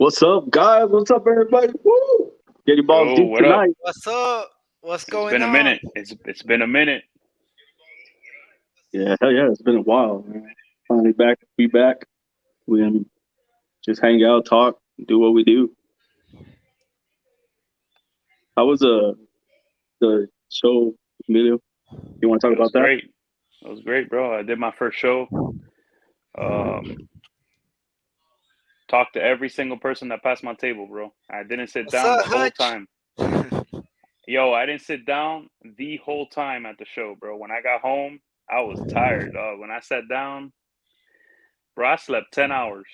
What's up, guys? What's up, everybody? Woo! Getty Balls Yo, deep what up? tonight. What's up? What's It's going been a on? minute. It's been a minute. Yeah, hell yeah, it's been a while, man. Finally back, be back. We can just hang out, talk, do what we do. How was the show, Emilio? You want to talk It was about that? great. It was great, bro. I did my first show. Um, talked to every single person that passed my table, bro. I didn't sit What's down up, the whole Hutch? time. Yo, I didn't sit down the whole time at the show, bro. When I got home, I was tired, dog. When I sat down, bro, I slept 10 hours.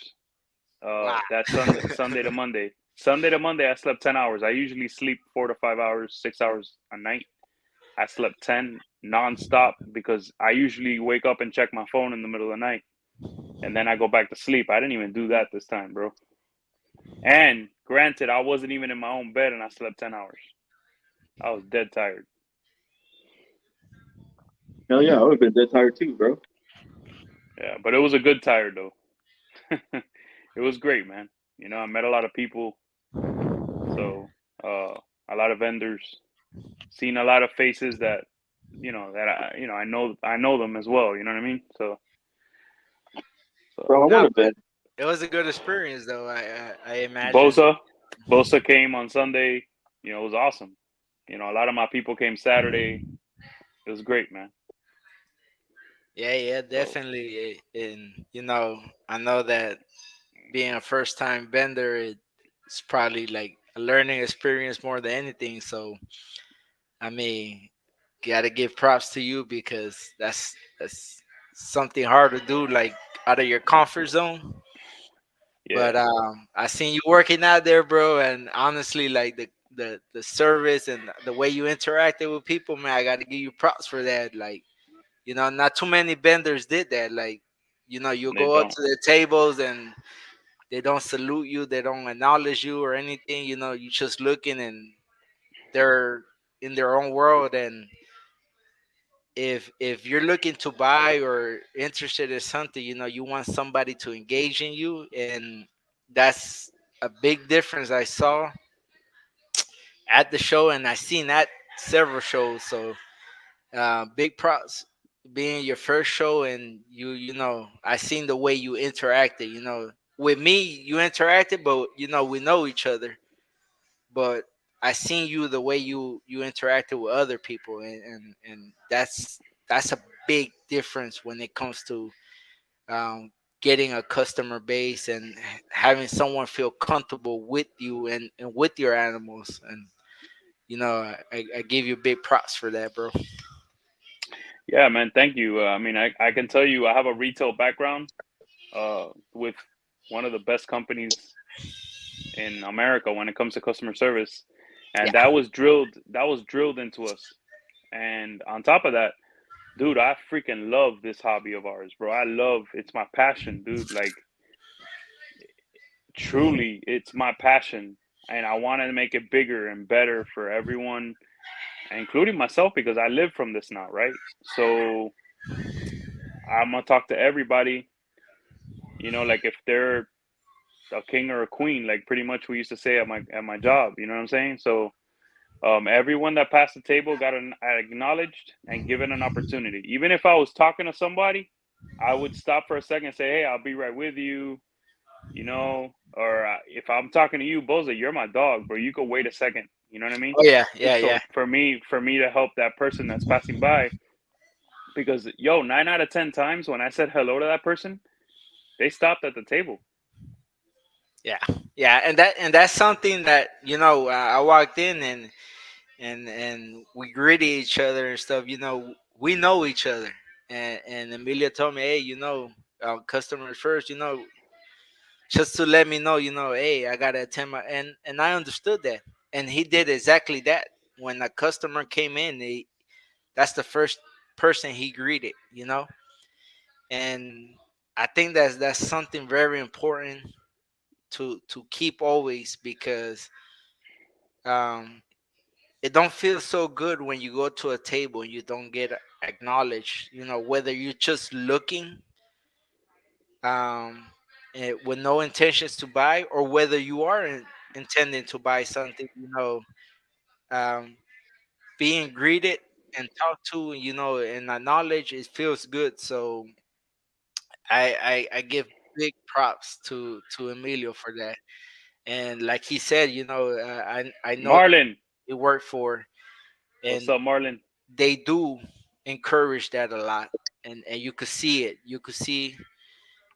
Wow. That Sunday to Monday. Sunday to Monday, I slept 10 hours. I usually sleep 4 to 5 hours, 6 hours a night. I slept 10 nonstop because I usually wake up and check my phone in the middle of the night and then I go back to sleep. I didn't even do that this time, bro. And granted, I wasn't even in my own bed and I slept 10 hours. I was dead tired. Hell yeah, I would have been dead tired too, bro. Yeah, but it was a good tired, though. It was great, man. I met a lot of people. So, a lot of vendors, seen a lot of faces that, I know them as well. You know what I mean? So Bro, I would Nah, have but been. it was a good experience, though. I imagine. Bosa, Bosa came on Sunday. It was awesome. A lot of my people came Saturday. It was great, man. Yeah, yeah, So definitely. And I know that being a first-time vendor, it's probably like a learning experience more than anything. So, I mean, gotta give props to you because that's something hard to do, like out of your comfort zone. But yeah, I seen you working out there, bro, and honestly, like the service and the way you interacted with people, man, I got to give you props for that. Like, not too many vendors did that. Like, you they go up don't. to the tables and they don't salute you, they don't acknowledge you or anything. You just looking and they're in their own world. And if you're looking to buy or interested in something, you want somebody to engage in you, and that's a big difference I saw at the show, and I seen at several shows. So big props being your first show, and I seen the way you interacted. With me, you interacted, but we know each other. But I seen you the way you interacted with other people, and that's a big difference when it comes to um, getting a customer base and having someone feel comfortable with you and with your animals. And I give you big props for that, bro. Yeah, man. Thank you. I mean, I can tell you, I have a retail background. With one of the best companies in America when it comes to customer service, and Yeah, that was drilled into us. And on top of that, dude, I freaking love this hobby of ours, bro. It's my passion, dude. Like, truly, it's my passion, and I want to make it bigger and better for everyone, including myself, because I live from this now, right? So I'm gonna talk to everybody. Like if they're a king or a queen, like pretty much we used to say at my job. You know what I'm saying? So everyone that passed the table got acknowledged and given an opportunity. Even if I was talking to somebody, I would stop for a second and say, "Hey, I'll be right with you." Or if I'm talking to you, Boza, you're my dog, bro. You could wait a second. You know what I mean? oh yeah, yeah, So yeah. for me to help that person that's passing by, because 9 out of 10 times when I said hello to that person, they stopped at the table. Yeah, yeah, and that's something that I walked in and we greeted each other and stuff. We know each other, and Emilia told me, hey, customers first. Just to let me know, hey, I gotta attend my and I understood that, and he did exactly that. When a customer came in, that's the first person he greeted. And I think that's something very important to keep always, because um it don't feel so good when you go to a table and you don't get acknowledged, whether you're just looking um with no intentions to buy, or whether you are intending to buy something, um, being greeted and talked to, and acknowledged, it feels good. So I give big props to Emilio for that. And like he said, I know that Marlon, it worked for, what's and up, Marlon? they do encourage that a lot, and you could see it. You could see,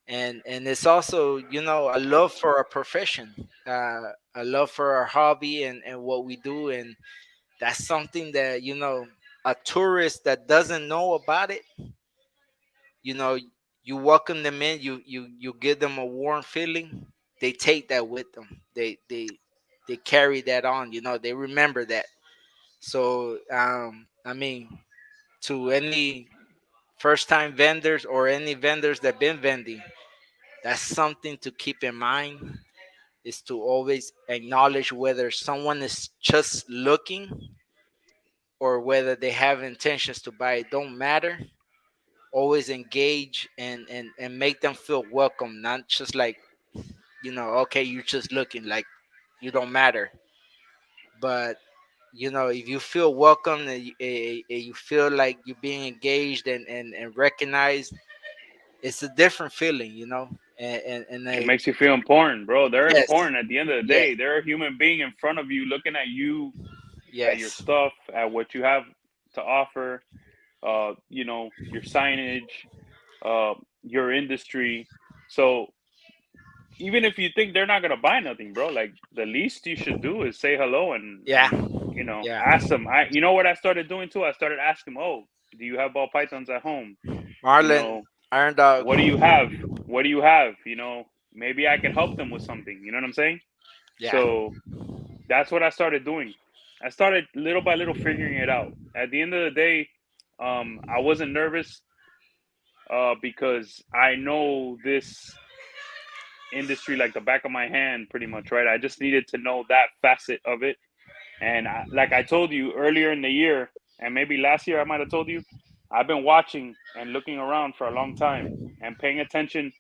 and it's also, a love for our profession, a love for our hobby and what we do, and that's something that, a tourist that doesn't know about it, you know you welcome them in, you give them a warm feeling. They take that with them. They carry that on, they remember that. So I mean, to any first time vendors or any vendors that been vending, that's something to keep in mind, is to always acknowledge whether someone is just looking or whether they have intentions to buy. It don't matter. Always engage and make them feel welcome, not just like, okay, you're just looking, like you don't matter. But if you feel welcome, and you feel like you're being engaged and recognized, it's a different feeling, and It I, makes you feel important, bro. They're yes, important at the end of the yes, day. They're a human being in front of you, looking at you, at your yes. stuff, at what you have to offer. Your signage, your industry. So even if you think they're not gonna buy nothing, bro, like the least you should do is say hello Yeah, and yeah. ask them. You know what I started doing too? I started asking them, oh, do you have ball pythons at home? You Marlon, know, Iron Dog. what do you have? What do you have? Maybe I could help them with something. You know what I'm saying? Yeah. So that's what I started doing. I started little by little figuring it out. At the end of the day, I wasn't nervous because I know this industry like the back of my hand, pretty much, right? I just needed to know that facet of it. And like I told you earlier in the year, and maybe last year I might have told you, I've been watching and looking around for a long time and paying attention,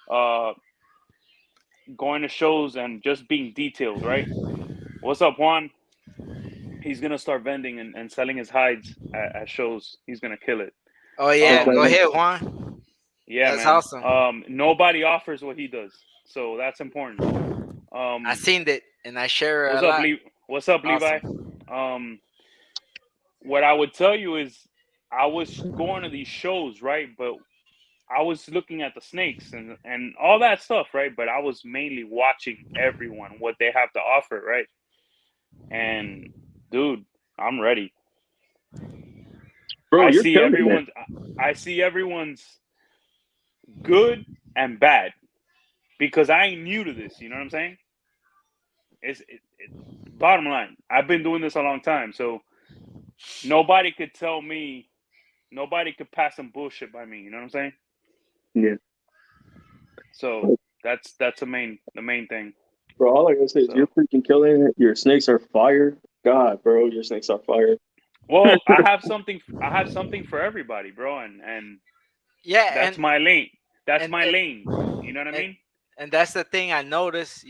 uh, going to shows and just being detailed, right? What's up, Juan? He's gonna start vending and selling his hides at shows. He's gonna kill it. Oh yeah, Okay, go Um, man. ahead, Juan. yeah, That's man. awesome. Nobody offers what he does, so that's important. I Um, seen it and I share it a what's up, lot. Lee? What's up, Levi? Awesome. Um, what I would tell you is, I was going to these shows, right? But I was looking at the snakes and all that stuff, right? But I was mainly watching everyone, what they have to offer, right? And dude, I'm ready. bro, I you're see killing it. everyone's. I see everyone's good and bad because I ain't new to this. You know what I'm saying? Bottom line. I've been doing this a long time, so nobody could tell me. Nobody could pass some bullshit by me. You know what I'm saying? Yeah, So that's the main thing. bro. All I gotta say is you're So freaking killing it. Your snakes are fire. God, bro, your snakes are fire. well, I have something. I have something for everybody, bro, and Yeah, that's my lane. That's and my and lane. You know what I and, mean? and that's the thing I noticed.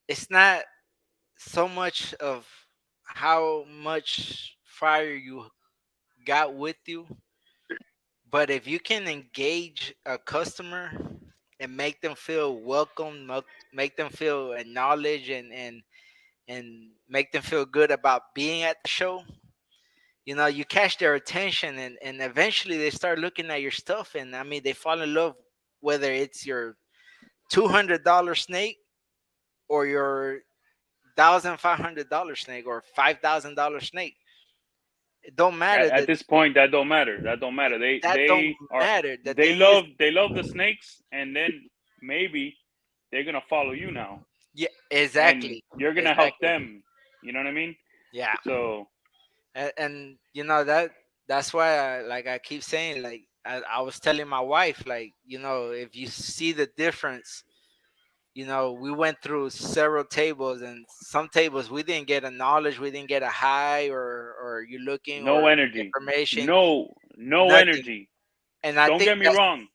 It's not so much of how much fire you got with you, but if you can engage a customer and make them feel welcome, make them feel acknowledged, and make them feel good about being at the show, you catch their attention, and eventually they start looking at your stuff, and I mean they fall in love, whether it's your $200 snake or your $1,500 snake or $5,000 snake. It don't matter At that this point, that don't matter. That don't matter. They that don't they are matter. The they thing is, love the snakes, and then maybe they're gonna follow you now, yeah, and exactly, you're gonna help exactly, them. You know what I mean? yeah. So And that's why I keep saying, like I was telling my wife, like, if you see the difference, we went through several tables, and some tables we didn't get a knowledge, we didn't get a high, or you looking no or energy, information, no nothing. energy. And I Don't think get me that's wrong.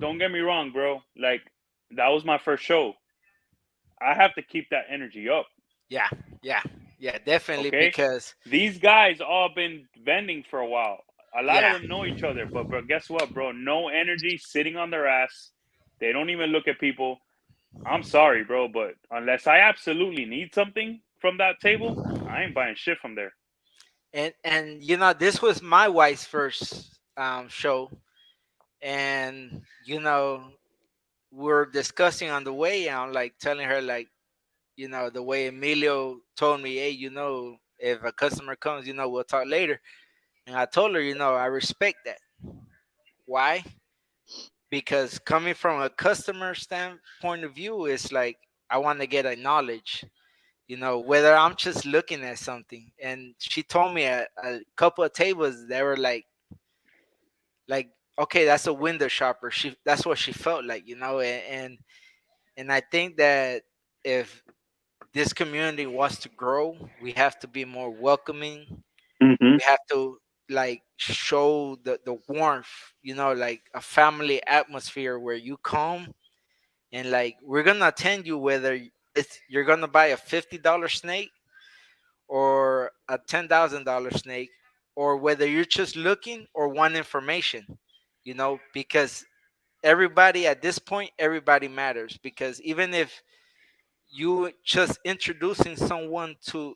don't get me wrong, bro. Like that was my first show. I have to keep that energy up. Yeah, yeah, yeah, definitely Okay, because these guys all been vending for a while. A lot of yeah, them know each other, but guess what, bro? No energy, sitting on their ass. They don't even look at people. I'm sorry, bro, but unless I absolutely need something from that table, I ain't buying shit from there. and this was my wife's first show, and we're discussing on the way, and I'm like telling her like the way Emilio told me, hey, if a customer comes, we'll talk later. And I told her, I respect that. Why? Because coming from a customer standpoint of view, it's like I want to get acknowledged, whether I'm just looking at something. And she told me a couple of tables that were like, okay, that's a window shopper. That's what she felt like, and I think that if this community wants to grow, we have to be more welcoming. Mm-hmm. We have to like show the warmth, like a family atmosphere where you come and like we're gonna attend you whether you're gonna buy a $50 snake or a $10,000 snake, or whether you're just looking or want information, because everybody at this point, everybody matters. Because even if you just introducing someone to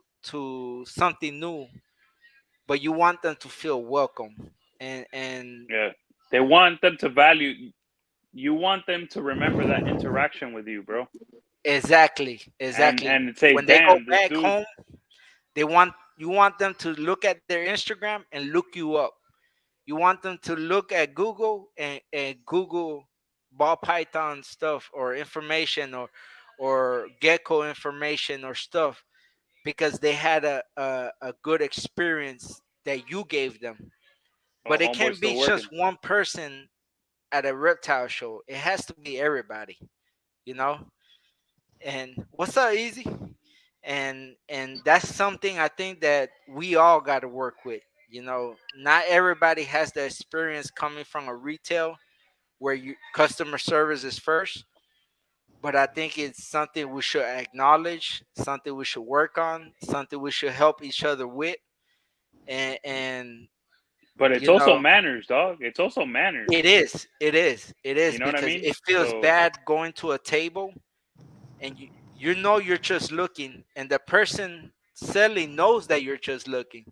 something new, but you want them to feel welcome, and Yeah. They want them to value you want them to remember that interaction with you, bro. exactly, exactly. And say, When they go "Damn, this back dude." home, you want them to look at their Instagram and look you up. You want them to look at Google and Google ball python stuff or information, or gecko information or stuff, because they had a good experience that you gave them. Oh, But it homeboy's can't be still just working. one person at a reptile show. It has to be everybody, you know? And what's up, Easy? And that's something I think that we all got to work with. Not everybody has the experience coming from a retail where customer service is first, but I think it's something we should acknowledge, something we should work on, something we should help each other with, and But it's you also know manners, dog. It's also manners. it is You know what I because mean? it feels So, bad going to a table and you're just looking, and the person selling knows that you're just looking,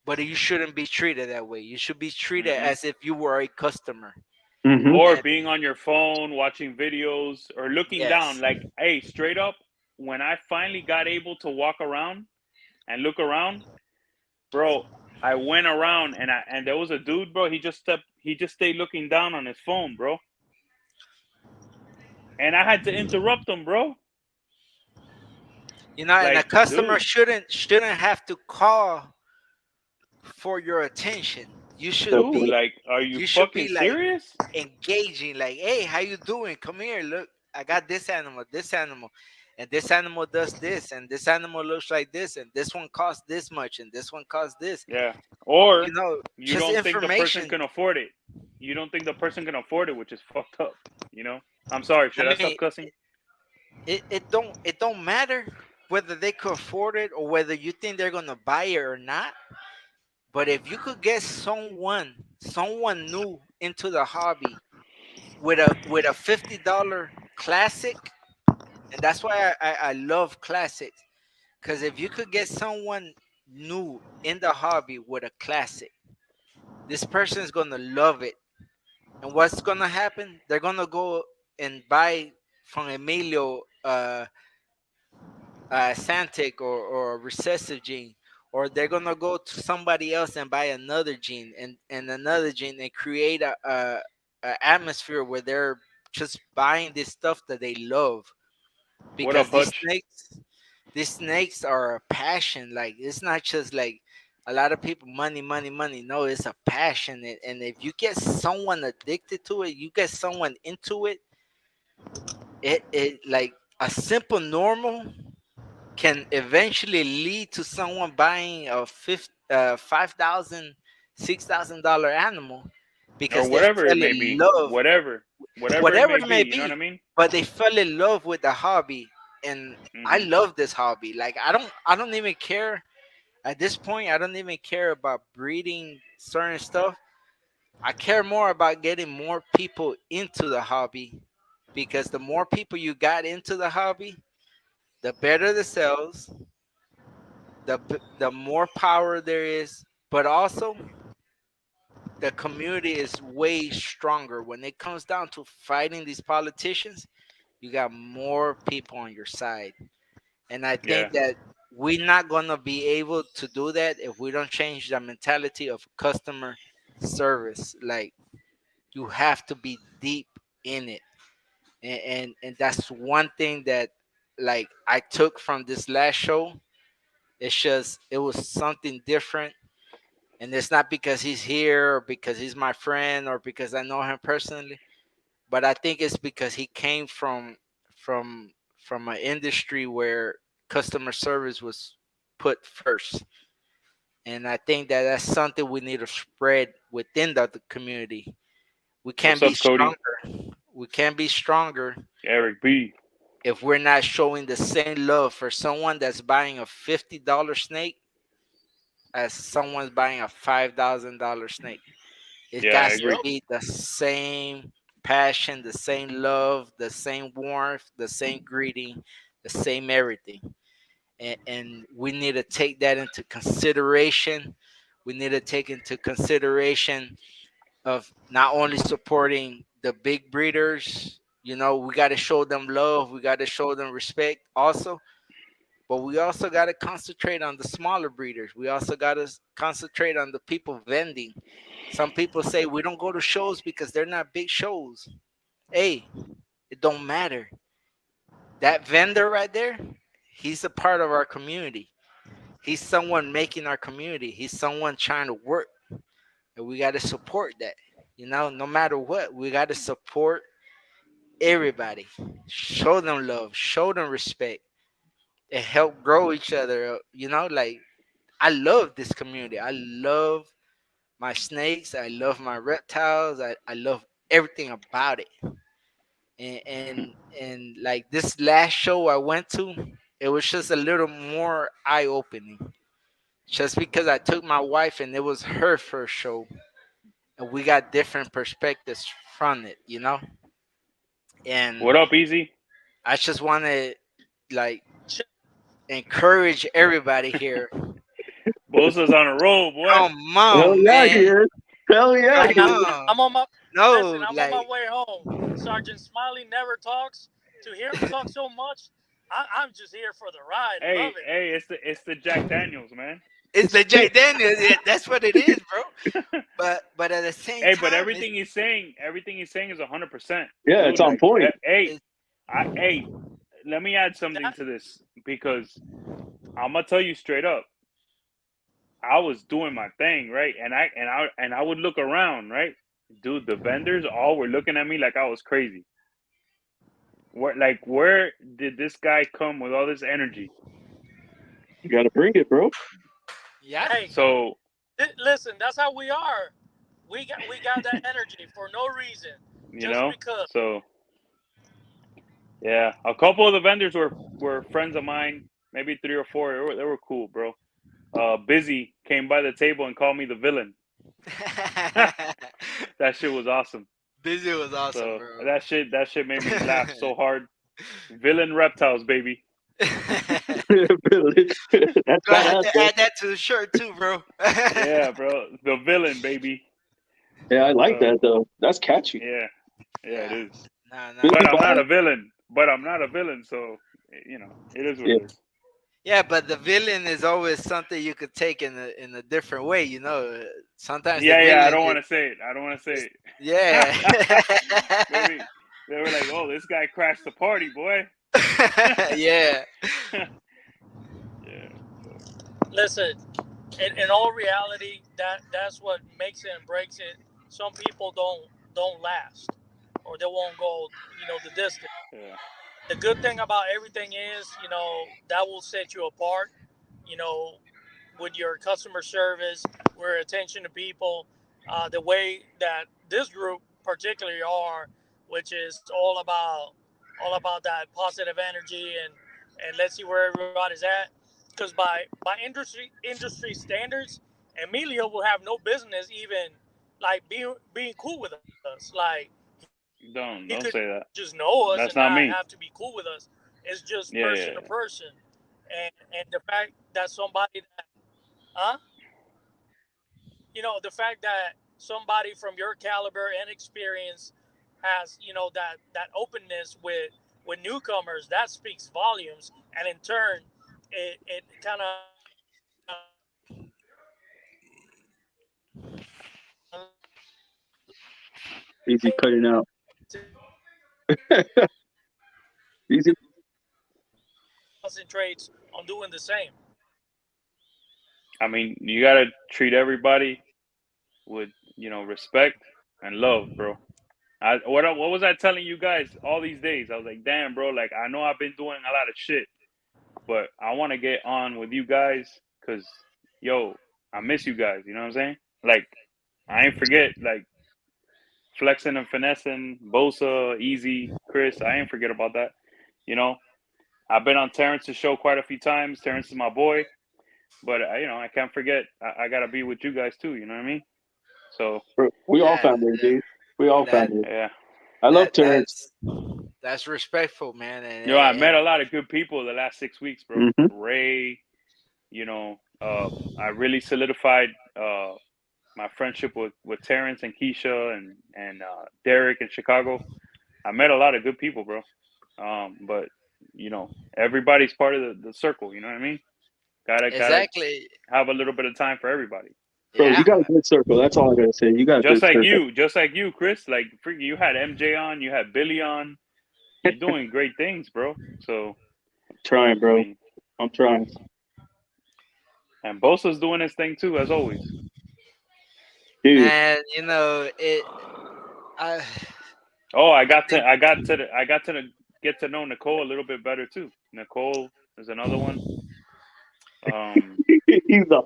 but you shouldn't be treated that way. You should be treated mhm. as if you were a customer. Mm-hmm. Or And being on your phone, watching videos, or looking down. yes, Like, hey, straight up, when I finally got able to walk around and look around, bro, I went around and there was a dude, bro. He just stayed looking down on his phone, bro. And I had to interrupt him, bro. and a Like, customer dude, shouldn't have to call for your attention. You should dude, be Definitely. like, are you you should fucking be like serious? engaging, like, hey, how you doing? Come here, look, I got this animal, and this animal does this, and this animal looks like this, and this one costs this much, and this one costs this. Yeah. Or you Just don't think the person information. can afford it. You don't think the person can afford it, which is fucked up. You know. I'm sorry. I Should I stop mean, cussing? it don't matter whether they could afford it or whether you think they're gonna buy it or not. But if you could get someone new into the hobby with a $50 classic, and that's why I love classics. Because if you could get someone new in the hobby with a classic, this person is gonna love it. And what's gonna happen? They're gonna go and buy from Emilio Santic or a recessive gene, or they're gonna go to somebody else and buy another gene and another gene and create a atmosphere where they're just buying this stuff that they love. What up, Because Hutch? these snakes are a passion. Like, it's not just like a lot of people money, money, money. No, it's a passion. And if you get someone addicted to it, you get someone into it, it like a simple normal can eventually lead to someone buying a 5,000, $6,000 animal Or because they whatever it fell may in be. love. Whatever. whatever it whatever may it be. may You know what I be. mean? But they fell in love with the hobby, and I Hmm. love this hobby. Like I don't even care at this point. I don't even care about breeding certain stuff. I care more about getting more people into the hobby, because the more people you got into the hobby, the better the sales, the more power there is, but also the community is way stronger when it comes down to fighting these politicians. You got more people on your side, and I Yeah. think that we're not gonna be able to do that if we don't change the mentality of customer service. Like, you have to be deep in it, and that's one thing that, like, I took from this last show. It's just, it was something different, and it's not because he's here or because he's my friend or because I know him personally, but I think it's because he came from from an industry where customer service was put first, and I think that that's something we need to spread within the community. We can't What's be up, Cody? stronger. We can't be stronger Eric B. if we're not showing the same love for someone that's buying a $50 snake as someone's buying a $5,000 snake. It Yeah, I got to agree. Yep. be the same passion, the same love, the same warmth, the same greeting, the same everything. And we need to take that into consideration. We need to take into consideration of not only supporting the big breeders. We got to show them love. We got to show them respect also. But we also got to concentrate on the smaller breeders. We also got to concentrate on the people vending. Some people say we don't go to shows because they're not big shows. Hey, it don't matter. That vendor right there, he's a part of our community. He's someone making our community. He's someone trying to work, and we got to support that. No matter what, we got to support everybody. Show them love, show them respect, and help grow each other. Like, I love this community. I love my snakes. I love my reptiles. I love everything about it. And like this last show I went to, it was just a little more eye opening. Just because I took my wife and it was her first show, and we got different perspectives from it. And What up, Easy? I just want to, like, Ch- encourage everybody here. Bosa's on a roll, boy. Come Hell on, yeah, he man. is. Hell yeah, Come he Hey, is. on. I'm on my listen. No, I'm on my like, way home. Sergeant Smiley never talks. To hear him talk so much, I'm just here for the ride. Hey, Love it. hey, it's the Jack Daniels, man. it's the Jack Daniels. That's what it is, bro. But at the same Hey, but time, everything he's saying is 100%, Yeah, it's dude. on Like, point. hey, it's hey, let me add something That to this because I'm gonna tell you straight up. I was doing my thing, right, and I would look around, right, dude. The vendors all were looking at me like I was crazy. Where did this guy come with all this energy? You got to bring it, bro. yeah, hey, So listen. That's how we are. We got that energy for no reason, you just know, because. so yeah, a couple of the vendors were friends of mine, maybe three or four. They were cool, bro. Busy came by the table and called me the villain. That shit was awesome. Busy was awesome, So bro. that shit made me laugh so hard. Villain reptiles, baby. Really. That's Gonna have badass, to bro. add that to the shirt too, bro. Yeah, bro, the villain, baby. Yeah, I like So that though. That's catchy. yeah, yeah, it Yeah, is. no, no, Busy But no. I'm not body. a villain. But I'm not a villain, so it is what Yeah, it is. Yeah, but the villain is always something you could take in a different way. Sometimes the Yeah, yeah. I villain don't is, want to say it. I don't want to say yeah. it. They were like, "Oh, this guy crashed the party, boy." Yeah. Yeah. So Listen, in all reality, that's what makes it and breaks it. Some people don't last, or they won't go, the distance. yeah. The good thing about everything is, that will set you apart. You know, with your customer service, with attention to people, the way that this group particularly are which is all about that positive energy and let's see where everybody's at. Because by industry standards, Emilio will have no business even like being cool with us. Like he could Don't say just that. know us and not That's have not to me. be cool with us. It's just person Yeah, to yeah, yeah. person, and the fact that somebody that, huh? The fact that somebody from your caliber and experience has that openness with newcomers, that speaks volumes, and in turn it kind of Easy cutting out. Easy. concentrates on doing the same. I mean, you gotta treat everybody with respect and love, bro. What was I telling you guys all these days? I was like, damn, bro. Like I know I've been doing a lot of shit, but I want to get on with you guys because yo, I miss you guys. You know what I'm saying? Like I ain't forget like flexing and finessing, Bosa, Easy, Chris. I ain't forget about that. You know, I've been on Terrence's show quite a few times. Terrence is my boy, but I can't forget. I gotta be with you guys too. You know what I mean? So We all Yeah, family, dude. We all that family. yeah, I love that Terrence. that's respectful, man. I met And a lot of good people the last 6 weeks, bro. Hmm. Ray, I really solidified my friendship with Terrence and Keisha and Derek in Chicago. I met a lot of good people, bro. But everybody's part of the circle. You know what I mean? Gotta exactly, have a little bit of time for everybody. Bro, you yeah. got a good circle. That's all I gotta say. You got a good circle. Just like you, Chris. Like freaking, you had MJ on, you had Billy on. You're doing great things, bro. So Trying, I bro. mean, I'm trying. and Bosa's doing his thing too, as always. Dude, Man, it. I Oh, I think get to know Nicole a little bit better too. Nicole is another one. he's a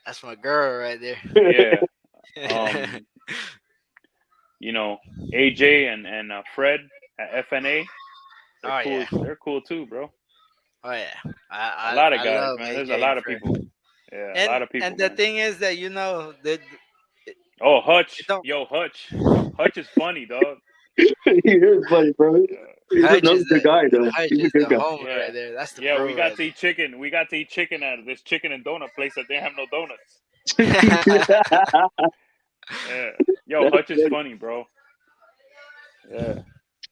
that's my girl right there. Yeah. Um, AJ and Fred at FNA, they're Oh cool. yeah, They're cool too, bro. oh yeah. A lot of I guys, love man. There's a AJ and lot of Fred. people. Yeah, a And lot of people, and the man. thing is that that Oh, it Hutch. don't Yo, Hutch. Hutch is funny, dog. he is funny, bro. He's Hutch another is good guy, though. Hutch He's a is good the guy. homie Yeah. right there. That's the Yeah, we bro got right to eat chicken. We got to eat chicken at this chicken and donut place that didn't have no donuts. there. Yeah. Yo, That's Hutch is funny. funny, bro. Yeah.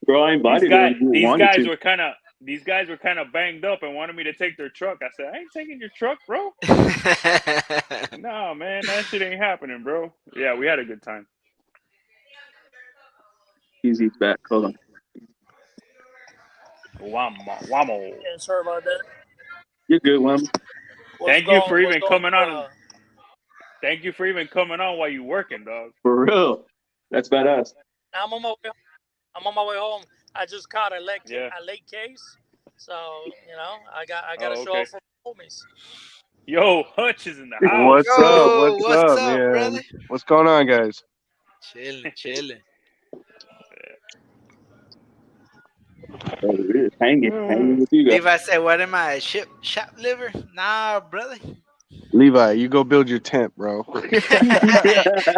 Bro, I invited him. He didn't These want guys to. were kind of banged up and wanted me to take their truck. I said, I ain't taking your truck, bro. No, man, that shit ain't happening, bro. Yeah, we had a good time. He's back. Hold on. Wamo. Yeah, sorry about that. You're good, Wem. Thank you for What's even going coming on. Thank you for even coming on while you working, dog. For real. That's badass. I'm on my way. I'm on my way home. I just caught a Yeah. late case, so I got to Oh, show okay. up for homies. Yo, Hutch is in the house. What's up? Yo, What's what's up, up, brother? man? What's going on, guys? Chilling. Bro, we're just hanging with you guys. Levi said, "What am I, shop liver? Nah, brother. Levi, you go build your tent, bro.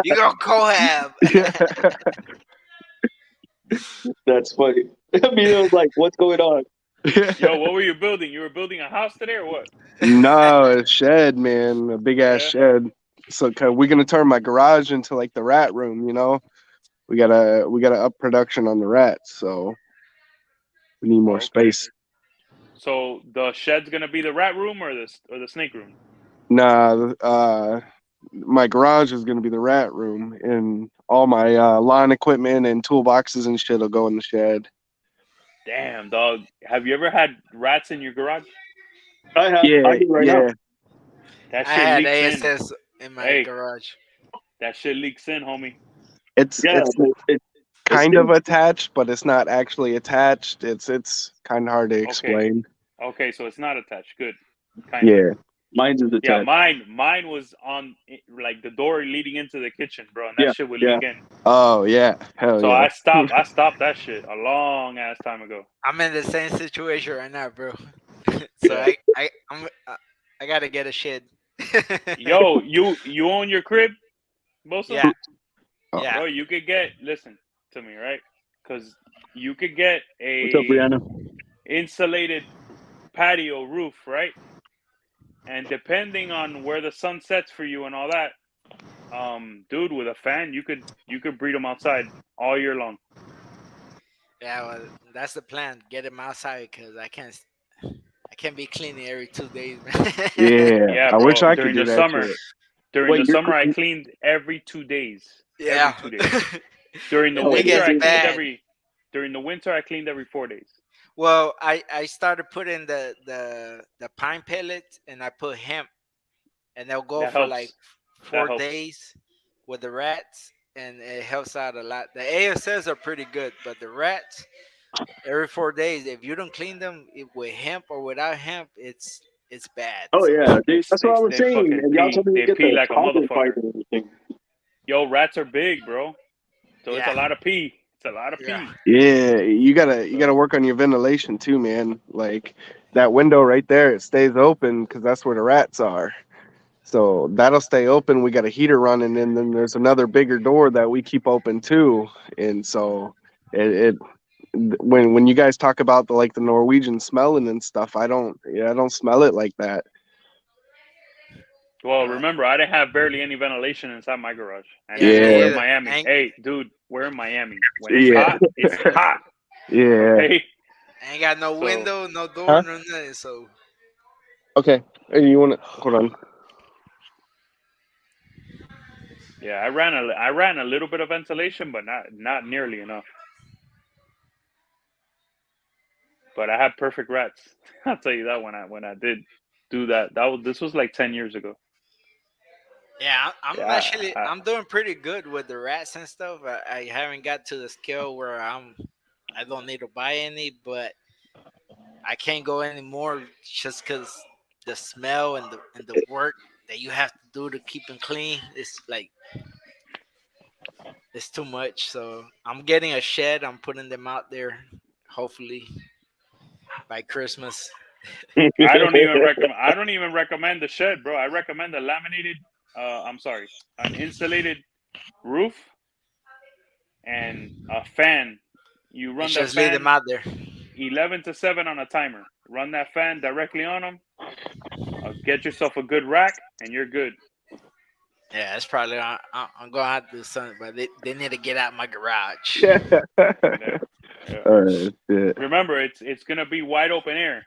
You go Cohab." That's funny. I mean, it was like, what's going on? Yo, what were you building? You were building a house today or what? No, a shed, man, a big ass Yeah. shed. So we're gonna turn my garage into like the rat room. We gotta up production on the rats, so we need more Okay. space. So the shed's gonna be the rat room or the snake room? Nah, my garage is gonna be the rat room, and all my lawn equipment and toolboxes and shit will go in the shed. Damn, dog. Have you ever had rats in your garage? I have. Yeah, I do right now. yeah. That I shit had leaks in. ASS in my Hey. garage. That shit leaks in, homie. It's Yeah, it's kind of attached, but it's not actually attached. It's kind of hard to explain. Okay, so it's not attached. Good. Kind Yeah. of. Mine's is Yeah, detached. mine was on like the door leading into the kitchen, bro, and that Yeah, shit would yeah. leak in. Oh yeah, hell So yeah. I stopped that shit a long ass time ago. I'm in the same situation right now, bro. So Yeah. I gotta get a shed. Yo, you own your crib, Bosa? Yeah, Oh. yeah. Bro, you could get, listen to me, right? Because you could get What's up, a Brianna? insulated patio roof, right? And depending on where the sun sets for you and all that, dude, with a fan, you could breed them outside all year long. Yeah, well, that's the plan. Get him outside because I can't be cleaning every 2 days, man. Yeah, Yeah, I wish bro. I could do that shit. During Wait, the you're summer, I cleaned every 2 days. Yeah. Every 2 days. During the And they winter, get I cleaned bad. During the winter, I cleaned every 4 days. Well, I started putting the pine pellets and I put hemp, and they'll go That for like helps. That 4 helps. days with the rats, and it helps out a lot. The ASS are pretty good, but the rats every 4 days, if you don't clean them with hemp or without hemp, it's bad. Oh So yeah, that's what I was They saying. fucking And y'all pee. told me to They get pee the like a carbon motherfucker. fiber and everything. Yo, rats are big, bro. So it's Yeah. a lot of pee. It's a lot of Yeah. pee. Yeah, you gotta work on your ventilation too, man. Like that window right there, it stays open because that's where the rats are. So that'll stay open. We got a heater running, and then there's another bigger door that we keep open too. And so it when you guys talk about the Norwegian smelling and stuff, I don't smell it like that. Well, remember, I didn't have barely any ventilation inside my garage. And Yeah, then me we're in either. Miami. Ain't, Hey, dude, we're in Miami. When it's Yeah. hot, it's hot. Yeah. Okay? ain't got no So- window, no door, Huh? no nothing. So Okay. Hey, you want to hold on? Yeah, I ran a little bit of ventilation, but not nearly enough. But I had perfect rats. I'll tell you that when I did do that. This was like 10 years ago. yeah, I'm Yeah, actually I'm doing pretty good with the rats and stuff. I haven't got to the scale where I don't need to buy any, but I can't go anymore just because the smell and the work that you have to do to keep them clean. It's like it's too much. So I'm getting a shed. I'm putting them out there. Hopefully by Christmas. I don't even recommend the shed, bro. I recommend a laminated an insulated roof and a fan. You run And that just leave them fan out there. 11 to 7 on a timer. Run that fan directly on them. Get yourself a good rack, and you're good. Yeah, it's probably I'm gonna have to do something, but they need to get out my garage. Yeah. Shit. Remember, it's gonna be wide open air.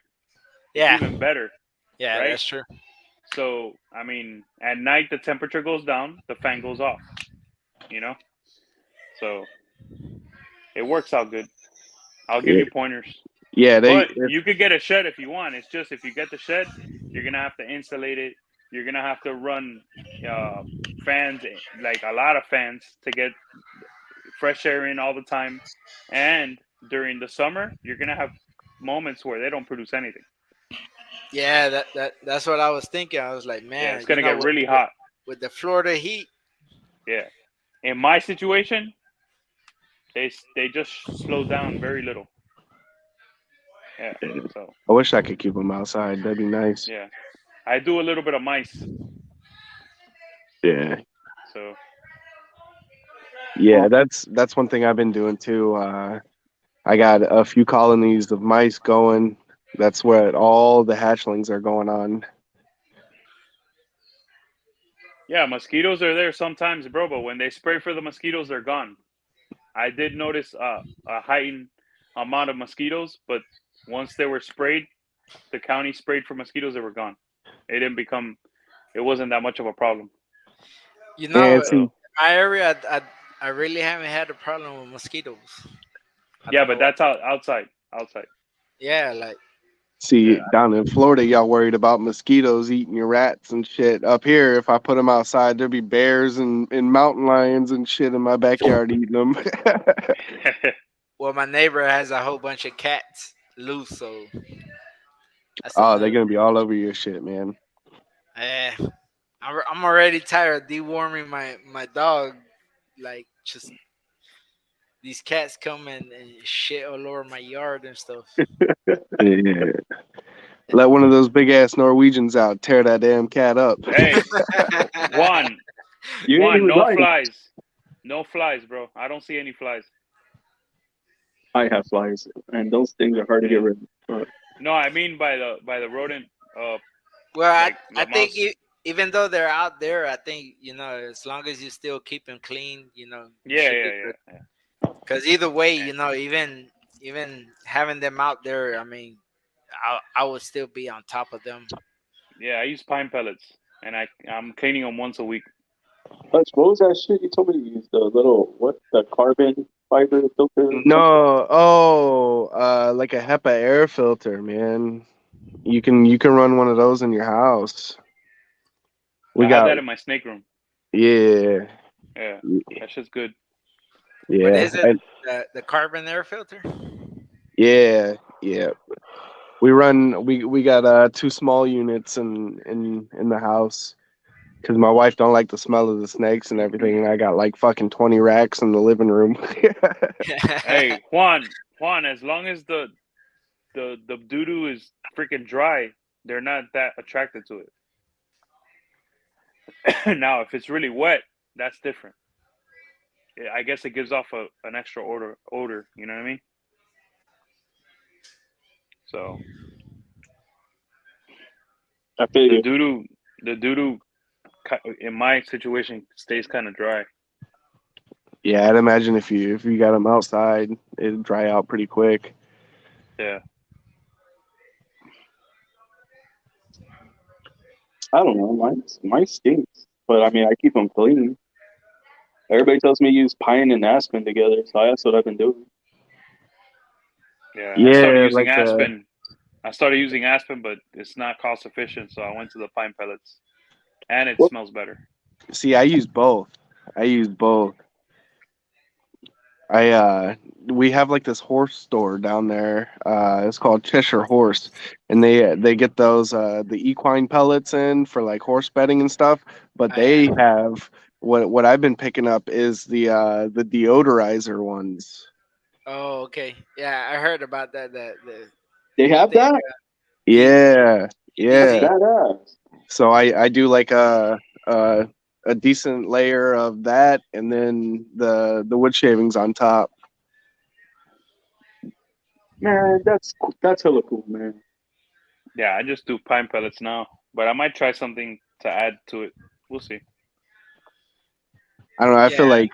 Yeah, It's even better. yeah, right? that's true. So I mean, at night the temperature goes down, the fan goes off. You know, so it works out good. I'll give you pointers. Yeah, But you could get a shed if you want. It's just if you get the shed, you're gonna have to insulate it. You're gonna have to run fans, like a lot of fans, to get fresh air in all the time. And during the summer, you're gonna have moments where they don't produce anything. Yeah, that's what I was thinking. I was like, Yeah, man, it's gonna get really hot. with the Florida heat. Yeah. In my situation, they just slow down very little. Yeah. So I wish I could keep them outside. That'd be nice. yeah, I do a little bit of mice. Yeah. So Yeah, that's one thing I've been doing too. I got a few colonies of mice going. That's where all the hatchlings are going on. yeah, mosquitoes are there sometimes, bro. But when they spray for the mosquitoes, they're gone. I did notice a heightened amount of mosquitoes, but once they were sprayed, the county sprayed for mosquitoes, they were gone. It wasn't that much of a problem. You know, And see, my area, I really haven't had a problem with mosquitoes. Yeah, but that's outside. Yeah, like see, Yeah. down in Florida, y'all worried about mosquitoes eating your rats and shit. Up here, if I put them outside, there'd be bears and mountain lions and shit in my backyard eating them. well, my neighbor has a whole bunch of cats loose, so that's Oh, they're another- gonna be all over your shit, man. Eh, I'm already tired of deworming my dog. Like just these cats come and shit all over my yard and stuff. Yeah. Let one of those big ass Norwegians out tear that damn cat up. Hey, Juan, You ain't Juan, even no lying. flies. No flies, bro. I don't see any flies. I have flies, and those things are hard to get rid of. But No, I mean by the rodent, Well, like I the think mouse. even though they're out there, I think as long as you still keep them clean, you Yeah, should be yeah, good. yeah, Because either way, yeah. even having them out there, I mean, I would still be on top of them. Yeah, I use pine pellets, and I'm cleaning them once a week. what was that shit you told me to use? The little the carbon fiber filter or something? No, like a HEPA air filter, man. You can run one of those in your house. We I have got that in my snake room. yeah, Yeah, that shit's good. What yeah, is it? The carbon air filter? yeah, yeah. We got two small units in the house because my wife don't like the smell of the snakes and everything, and I got like fucking 20 racks in the living room. Hey, Juan, as long as the doo doo is freaking dry, they're not that attracted to it. Now, if it's really wet, that's different. I guess it gives off an extra odor. You know what I mean? So I the figured. doo doo, the doo doo, in my situation stays kind of dry. Yeah, I'd imagine if you got them outside, it'd dry out pretty quick. Yeah. I don't know. Mine stinks, but I mean, I keep them clean. Everybody tells me use pine and aspen together, so that's what I've been doing. Yeah, I started Yeah, using like aspen. But it's not cost efficient, so I went to the pine pellets, and it What? smells better. see, I use both. I use both. I we have like this horse store down there. It's called Cheshire Horse, and they get those the equine pellets in for like horse bedding and stuff. But Oh, yeah. they have what I've been picking up is the deodorizer ones. Oh, okay. Yeah, I heard about that. They I have think that? P, Yeah, That's yeah. PDZ. badass. So I do like a decent layer of that, and then the wood shavings on top. Man, that's hella cool, man. Yeah, I just do pine pellets now, but I might try something to add to it. We'll see. I don't know. I feel Yeah, like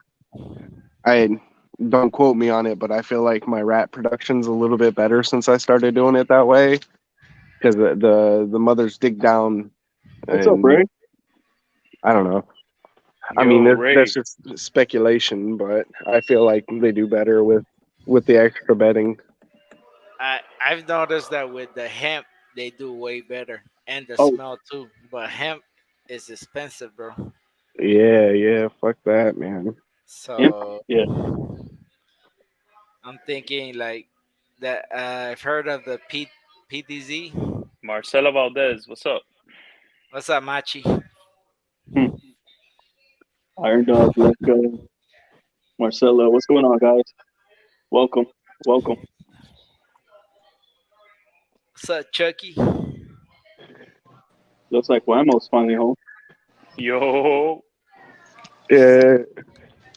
I don't quote me on it, but I feel like my rat production's a little bit better since I started doing it that way because the mothers dig down, What's up, and Ray? I don't know. I mean, Yo, that's Ray. just speculation, but I feel like they do better with the extra bedding. I've noticed that with the hemp they do way better, and the Oh, smell too. But hemp is expensive, bro. Yeah, yeah. Fuck that, man. yeah, So yeah. I'm thinking like that. I've heard of the PDZ. Marcela Valdez, what's up? What's up, Machi? Hmm. Iron Dog, let's go. Marcella, what's going on, guys? Welcome, welcome. What's up, Chucky? Looks like Whammo's finally home. Yo, Yeah,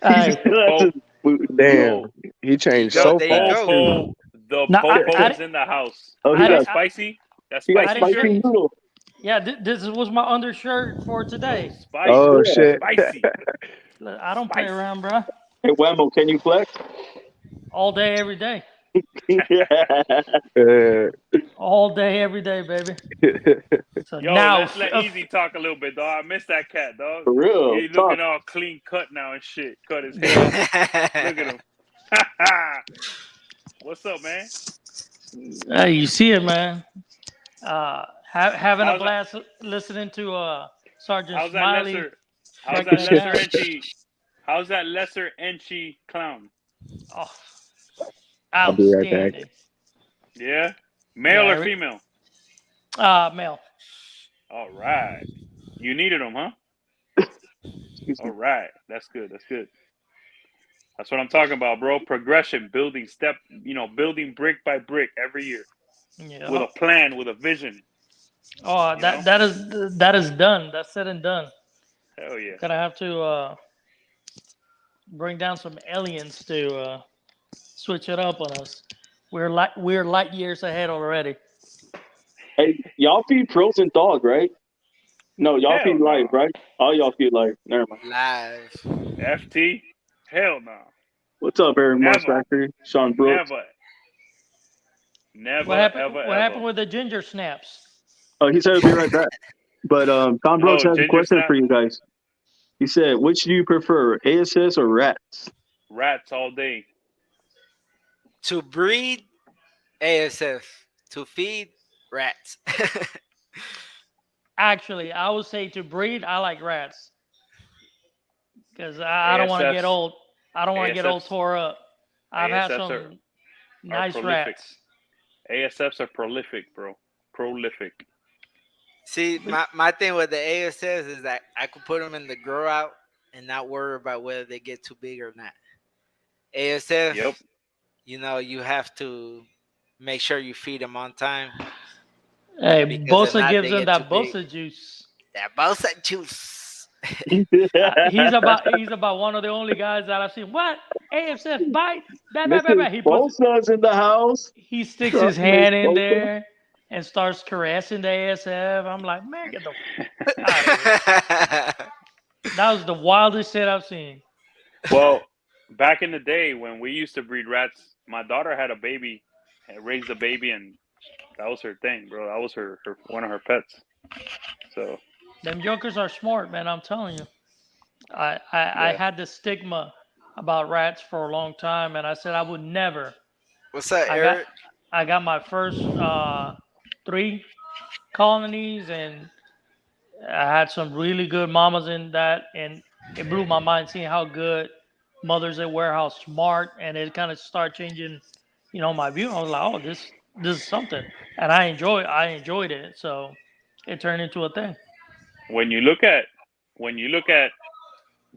He just Hey, still has po, his boot. damn. yo, He changed Yo, the so there you fast go. too. the no, popo is in the house. Oh, You I got didn't, spicy? That he got I didn't spicy show spicy shirt? you. noodle. Yeah, this was my undershirt for Yo, today. Oh Yeah. shit. spicy, Look, I don't play spicy. around, bro. Hey, Whammo, can you flex? All day, every day. Yeah. Uh, All day, every day, baby. So Yo, now, let's let Easy talk a little bit, dog. I miss that cat, dog. For real. He Talk. looking all clean cut now and shit. Cut his hair. Look at Yeah, him. What's up, man? hey, you see it, man. Having a How's that? blast listening to Sergeant How's that Smiley lesser? How's breaking that it lesser down. Enchi? How's that lesser Enchi clown? Oh, I'll be right back. outstanding. Yeah, male Yeah, or female? male. All right. You needed them, huh? Excuse All me. right, that's good. That's good. That's what I'm talking about, bro. Progression, building step, building brick by brick every year with Yeah. a plan, with a vision. Oh, You know, that is done. That's said and done. hell yeah. Gonna have to bring down some aliens to switch it up on us. We're light years ahead already. Hey, y'all feed frozen dog, right? No, y'all Hell feed live, no. right? All y'all feed live. Never mind. Live. FT, hell no. What's up, Eric Morse Never, Factory? Sean Brooks. never, What never, happened? ever, What ever. happened with the ginger snaps? Oh, he said he'll be right back. But Sean Brooks Oh, has a ginger question for snap, you guys. He said, which do you prefer, ASS or rats? rats all day. To breed ASF. To feed rats. Actually, I would say to breed, I like rats because I don't want to get ASFs, old. I don't want to get old ASFs, tore up. I've had ASFs some are nice prolific. rats. ASFs are prolific, bro. Prolific. See, my thing with the ASFs is that I could put them in the grow out and not worry about whether they get too big or not. Yep. ASF, you have to make sure you feed them on time Hey, because if Bosa not, gives they him get too that big. Bosa juice. That bosa juice. He's about one of the only guys that I've seen. What AFF bite? Blah, blah, blah, Mr. blah. Bosa's in the house. He sticks Shout out his to Mr. hand in Bosa. there and starts caressing the ASF. I'm like, man, get the out of here. That was the wildest shit I've seen. Well, back in the day when we used to breed rats, my daughter had a baby, had raised a baby, and that was her thing, bro. That was her one of her pets. So Them jokers are smart, man. I'm telling you. I yeah, had this stigma about rats for a long time, and I said I would never. What's up, I got Eric? I got my first 3 colonies, and I had some really good mamas in that, and it blew my mind seeing how good mothers they were, how smart, and it kind of started changing, my view. I was like, oh, this is something, and I enjoyed it, so it turned into a thing. when you look at when you look at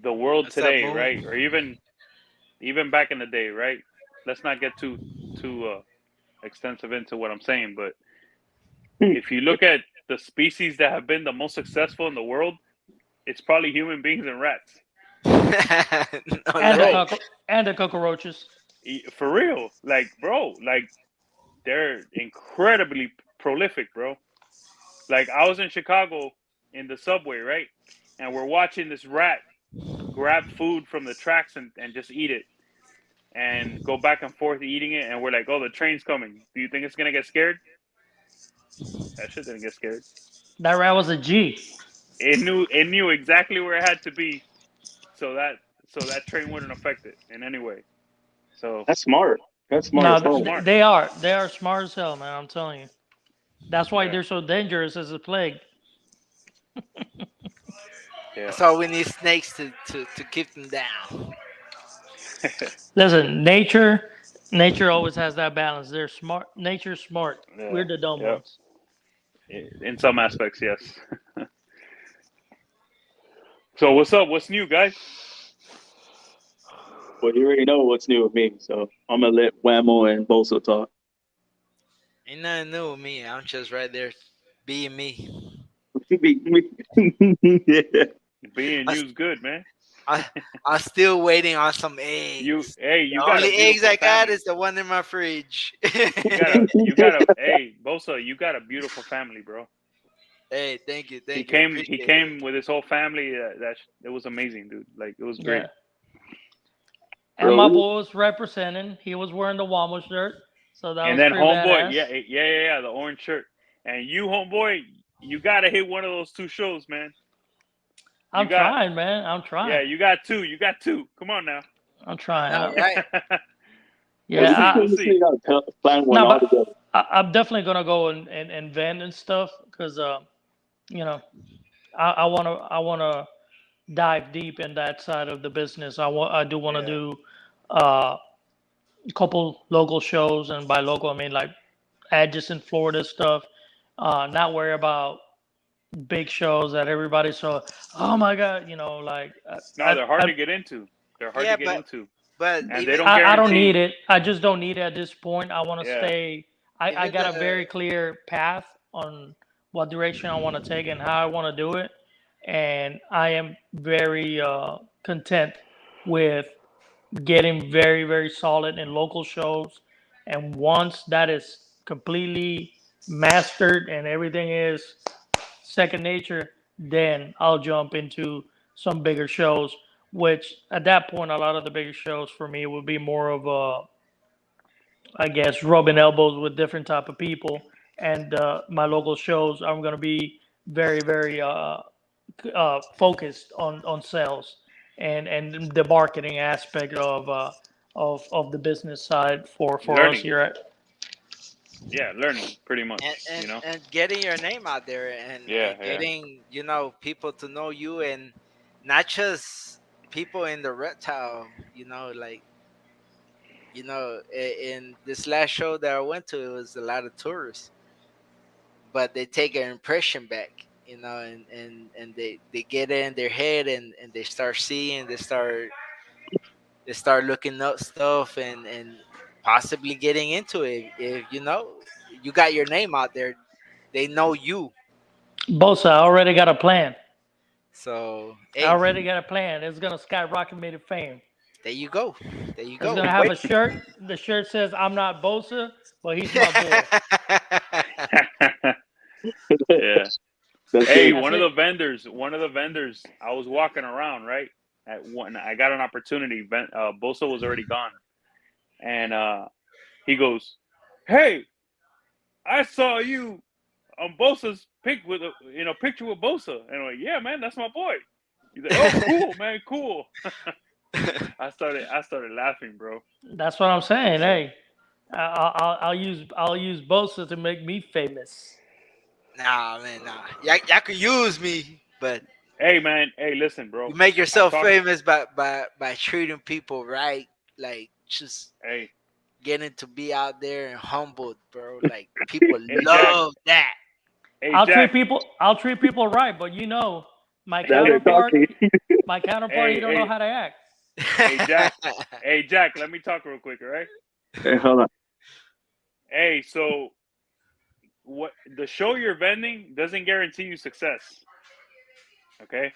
the world What's up, today, right, Moon? or even back in the day, right? Let's not get too extensive into what I'm saying, but if you look at the species that have been the most successful in the world, it's probably human beings and rats, No And the lie. bro. cockroaches. For real, like, bro, like they're incredibly prolific, bro. Like I was in Chicago in the subway, right, and we're watching this rat grab food from the tracks and just eat it and go back and forth eating it, and we're like, oh, the train's coming. Do you think it's gonna get scared? That shit didn't get scared. That rat was a G. It knew exactly where it had to be, so that train wouldn't affect it in any way. So That's smart. That's smart No, as that's hell. smart. they are smart as hell, man. I'm telling you. That's why Yeah, they're so dangerous as a plague. yeah. That's all we need snakes to keep them down. Listen, nature always has that balance. They're smart. Nature's smart. We're Yeah, the dumb yeah. ones. In some aspects, yes. So what's up? What's new, guys? Well, you already know what's new with me, so I'm gonna let Whammo and Bosa talk. Ain't nothing new with me. I'm just right there being me. Yeah. Being I, you's good, man. I, I'm still waiting on some You, eggs. hey, The you got a only eggs beautiful I got family. is the one in my fridge. Hey, Bosa, you got a beautiful family, bro. Hey, thank He you, came, he appreciate it. came with his whole family. It was amazing, dude. Like it was great. Yeah. And my Bro, boy was representing. He was wearing the Wamo shirt, so that And was then pretty homeboy, badass. yeah, the orange shirt. And you, homeboy, you gotta hit one of those 2 shows, man. You I'm got, trying, man. I'm yeah, trying. you got two. You got two. Come on now. I'm I trying. know, right? We'll Yeah. we just see. I, We'll we see. gotta plan one no, all but together. I'm definitely gonna go and vent and stuff because you know, I wanna dive deep in that side of the business. I do want to Yeah, do uh, a couple local shows, and by local I mean like adjacent Florida stuff. Not worry about big shows that everybody saw. Oh my god, like No, they're hard I to get into. They're hard to Yeah, get into, but and they even don't I don't need guarantee. it. I just don't need it at this point. I want to Yeah, stay. I even got a the very clear path on what direction I want to take and how I want to do it, and I am very content with getting very very solid in local shows. And once that is completely mastered and everything is second nature, then I'll jump into some bigger shows. Which at that point, a lot of the bigger shows for me would be more of a, I guess, rubbing elbows with different type of people. And my local shows, I'm gonna be very, very focused on sales and the marketing aspect of the business side for us learning. here at. Yeah, learning pretty and, much. and and getting your name out there, Yeah, and yeah. getting people to know you, and not just people in the reptile, like in this last show that I went to, it was a lot of tourists, but they take an impression back, and they get it in their head, and they start seeing, they start looking up stuff, and possibly getting into it. If you got your name out there, they know you. Bosa, I already got a plan. So I hey, already got a plan. It's gonna skyrocket me to fame. there you go. There you It's go. gonna have a shirt. The shirt says "I'm not Bosa, but he's my boy." Yeah. That's Hey, it. That's one of it. the vendors, I was walking around, right? At one, I got an opportunity. Bosa was already gone, and he goes, "Hey, I saw you on Bosa's pic with a picture with Bosa," and I'm like, "Yeah, man, that's my boy." He's like, "Oh, cool, man, cool." I started laughing, bro. That's what I'm saying. So, Hey, I'll use Bosa to make me famous. Nah, man, nah. Y'all could use me, but hey, man, hey, listen, you bro. make I yourself talked. famous by treating people right, like just Hey, getting to be out there and humbled, bro. Like people hey, Jack. love that. Hey, I'll treat Jack. people. I'll treat people right, but my Now they're counterpart, talking. he Hey, don't know hey, how to act. hey, Jack. Hey, Jack. Let me talk real quick, all right? Hey, hold on. Hey, so what the show you're vending doesn't guarantee you success. Okay.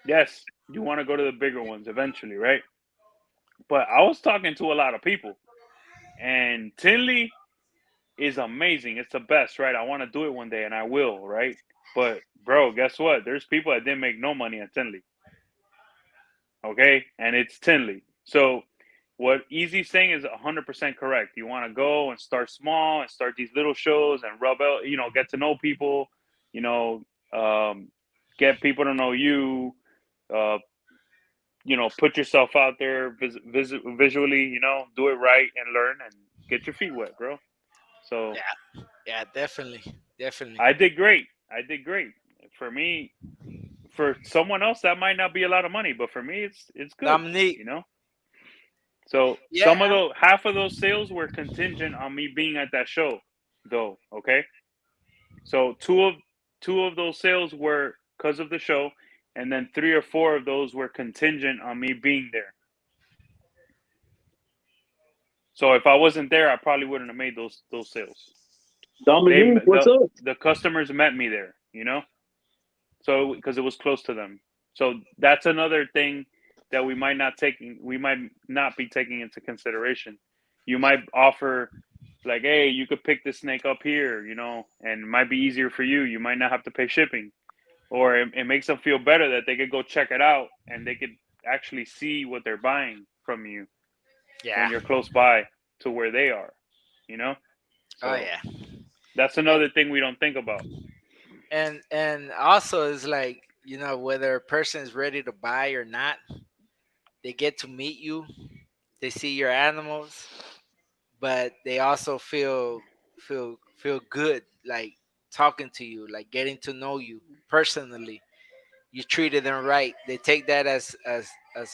Yes, you want to go to the bigger ones eventually, right? But I was talking to a lot of people, and Tinley is amazing. It's the best, right? I want to do it one day, and I will, right? But bro, guess what? There's people that didn't make no money at Tinley, okay? And it's Tinley. So what Easy's saying is 100% correct. You want to go and start small and start these little shows and rub out, get to know people, you know, um, get people to know you, uh, put yourself out there visually, do it right and learn and get your feet wet, bro. So Yeah, yeah, definitely, definitely. I did great. I did great. For me, for someone else, that might not be a lot of money, but for me, it's good, Dominique, you know. So some of yeah, those, half of those sales were contingent on me being at that show, though. Okay, so two of those sales were because of the show, and then three or four of those were contingent on me being there. So if I wasn't there, I probably wouldn't have made those sales. They Dominique, what's the up? the customers met me there, so because it was close to them. So that's another thing that we might not be taking into consideration. You might offer like, hey, you could pick this snake up here, and it might be easier for you. You might not have to pay shipping, or it makes them feel better that they could go check it out and they could actually see what they're buying from you when yeah. you're close by to where they are, you know. Oh So yeah. that's And another thing we don't think about. and also it's like, whether a person is ready to buy or not, they get to meet you, they see your animals, but they also feel good, like talking to you, like getting to know you personally. You treated them right. They take that as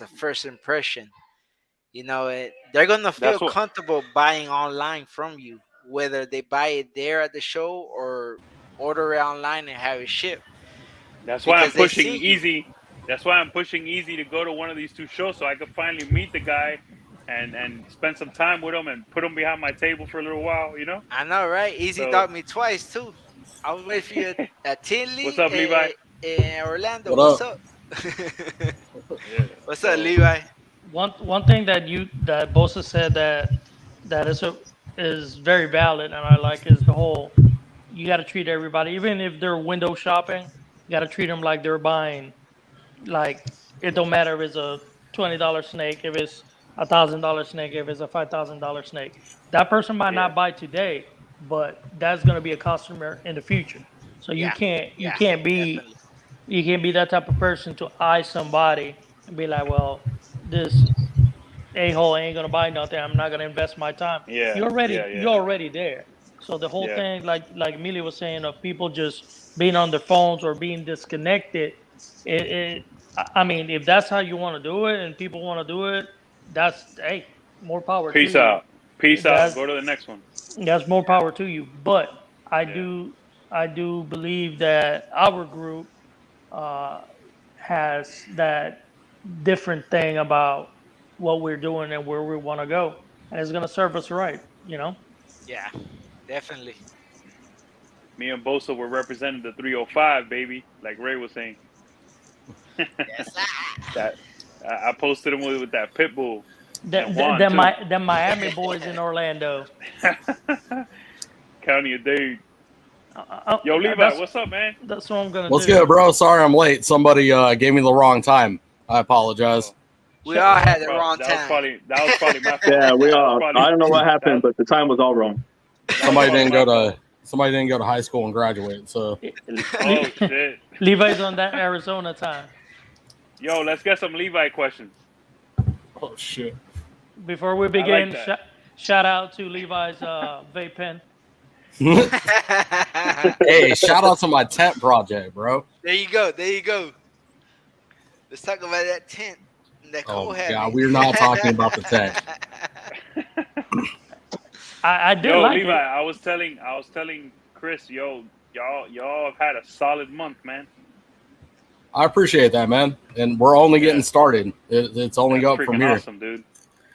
a first impression. They're gonna feel That's what comfortable buying online from you, whether they buy it there at the show or order it online and have it shipped. That's why I'm because they pushing see you. easy. That's why I'm pushing easy to go to one of these two shows so I could finally meet the guy and spend some time with him and put him behind my table for a little while. You know. I know, right? Easy So taught me twice too. I was waiting for you at what's Tinley up, Levi? in Orlando. What What's up? up? Yeah. What's up, So Levi? One thing that Bosa said that is very valid, and I like, is the whole, you got to treat everybody, even if they're window shopping, you got to treat them like they're buying. Like, it don't matter if it's a $20 snake, if it's $1,000 snake, if it's a $5,000 snake. That person might yeah, not buy today, but that's going to be a customer in the future. So you Yeah, can't you yeah, can't be definitely. you can't be that type of person to eye somebody and be like, well, this a-hole ain't gonna buy nothing. I'm not gonna invest my time. yeah, yeah, You're yeah, already there. So the whole yeah. thing, like Amelia was saying, of people just being on their phones or being disconnected, I mean, if that's how you want to do it and people want to do it, that's, hey, more power to Peace you. out. Peace out. That's Go to the next one. that's more Yeah, power to you. But I Yeah. do I do believe that our group uh, has that different thing about what we're doing and where we want to go, and it's going to serve us right. yeah, definitely. Me and Bosa were representing the 305, baby. Like Ray was saying. Yes, sir. That I posted him with that pit bull and The, Juan the, too. the Miami boys in Orlando. County a dude. Uh, Yo, Levi, that's what's up, man? that's what I'm gonna What's do. good, bro? Sorry I'm late. Somebody gave me the wrong time. I apologize. Oh, We all had the that wrong was time. probably my fault. Yeah, we That was are. probably I don't know what that happened, was, but the time was all wrong. that was Somebody probably didn't my go to fault. somebody didn't go to high school and graduate. So Oh shit. Levi's on that Arizona time. Yo, let's get some Levi questions. oh shit. Before we I like begin, that. shout out to Levi's vape pen. Hey, shout out to my tent project, bro. There you go. There you go. Let's talk about that tent. That Oh cold my habit. god, we're not talking about the tent. I did Yo, like Levi, it. I was telling Chris, yo, y'all have had a solid month, man. I appreciate that, man. And we're only getting Yeah, started. It's only that's up from freaking here. awesome, dude.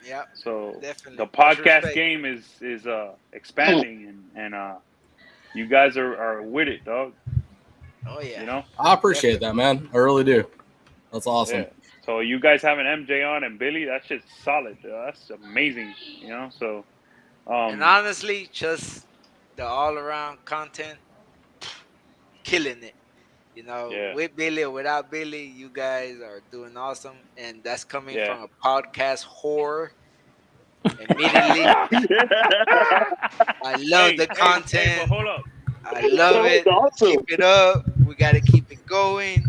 Yep, So definitely. the Much podcast respect. game is expanding and you guys are with it, dog. Oh yeah. You know? I appreciate that, man. I really do. That's awesome. Yeah. So you guys having MJ on and Billy, that's just solid. That's amazing. You know? So And honestly, just the all around content, killing it. yeah. With Billy or without Billy, you guys are doing awesome. And that's coming Yeah. from a podcast whore. Immediately, I love the Hey, content. but hold up. I love That it. was awesome. Keep it up. We got to keep it going.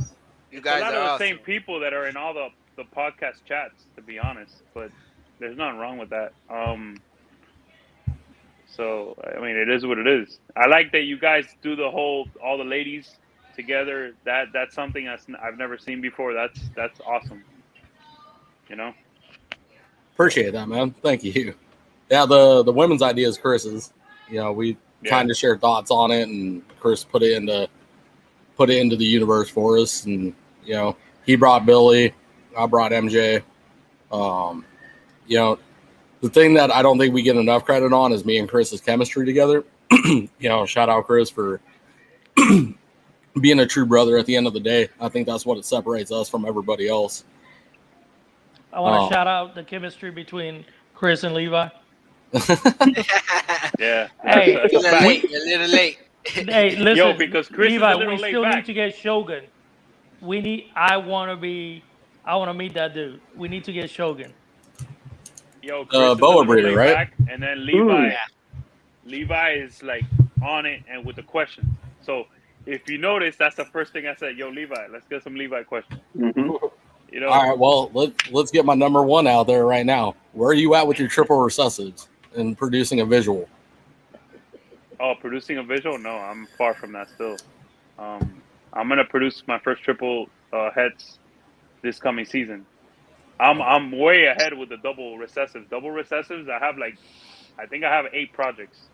You It's a guys lot are of the awesome. same people that are in all the podcast chats, to be honest. But there's nothing wrong with that. So I mean, it is what it is. I like that you guys do the whole all the ladies together. That's something I've never seen before. That's awesome. You know. Appreciate that, man. Thank you. Yeah, the women's idea is Chris's. We Yeah. kind of shared thoughts on it, and Chris put it into the universe for us. And he brought Billy, I brought MJ. Um, the thing that I don't think we get enough credit on is me and Chris's chemistry together. Shout out Chris for being a true brother at the end of the day. I think that's what it separates us from everybody else. I want to shout out the chemistry between Chris and Levi. Yeah. Hey, That's a fact. You're a little late. Hey, listen, Yo, because Chris is Levi, a little we laid still back. need to get Shogun. I want to meet that dude. We need to get Shogun. Yo, Chris is a boa little breeder, laid right? back, and then Levi is like on it and with the questions. So if you notice, that's the first thing I said. Yo, Levi, let's get some Levi questions. You know. All right, well, let's get my number one out there right now. Where are you at with your triple recessives and producing a visual? Oh, producing a visual? No, I'm far from that still. I'm gonna produce my first triple heads this coming season. I'm way ahead with the double recessives. Double recessives, I think I have 8 projects.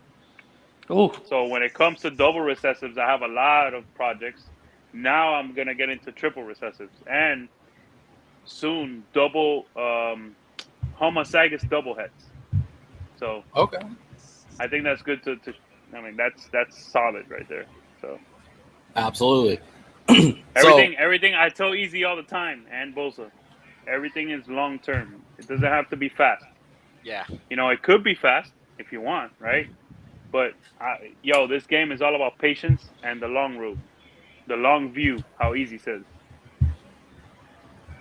Ooh, So when it comes to double recessives, I have a lot of projects. Now I'm gonna get into triple recessives and soon double homozygous double heads. So Okay. I think that's good to I mean that's solid right there. So Absolutely. everything I tell Easy all the time and Bosa, everything is long term. It doesn't have to be fast. Yeah. You know, it could be fast if you want, right? But this game is all about patience and the long road, the long view. How Easy says.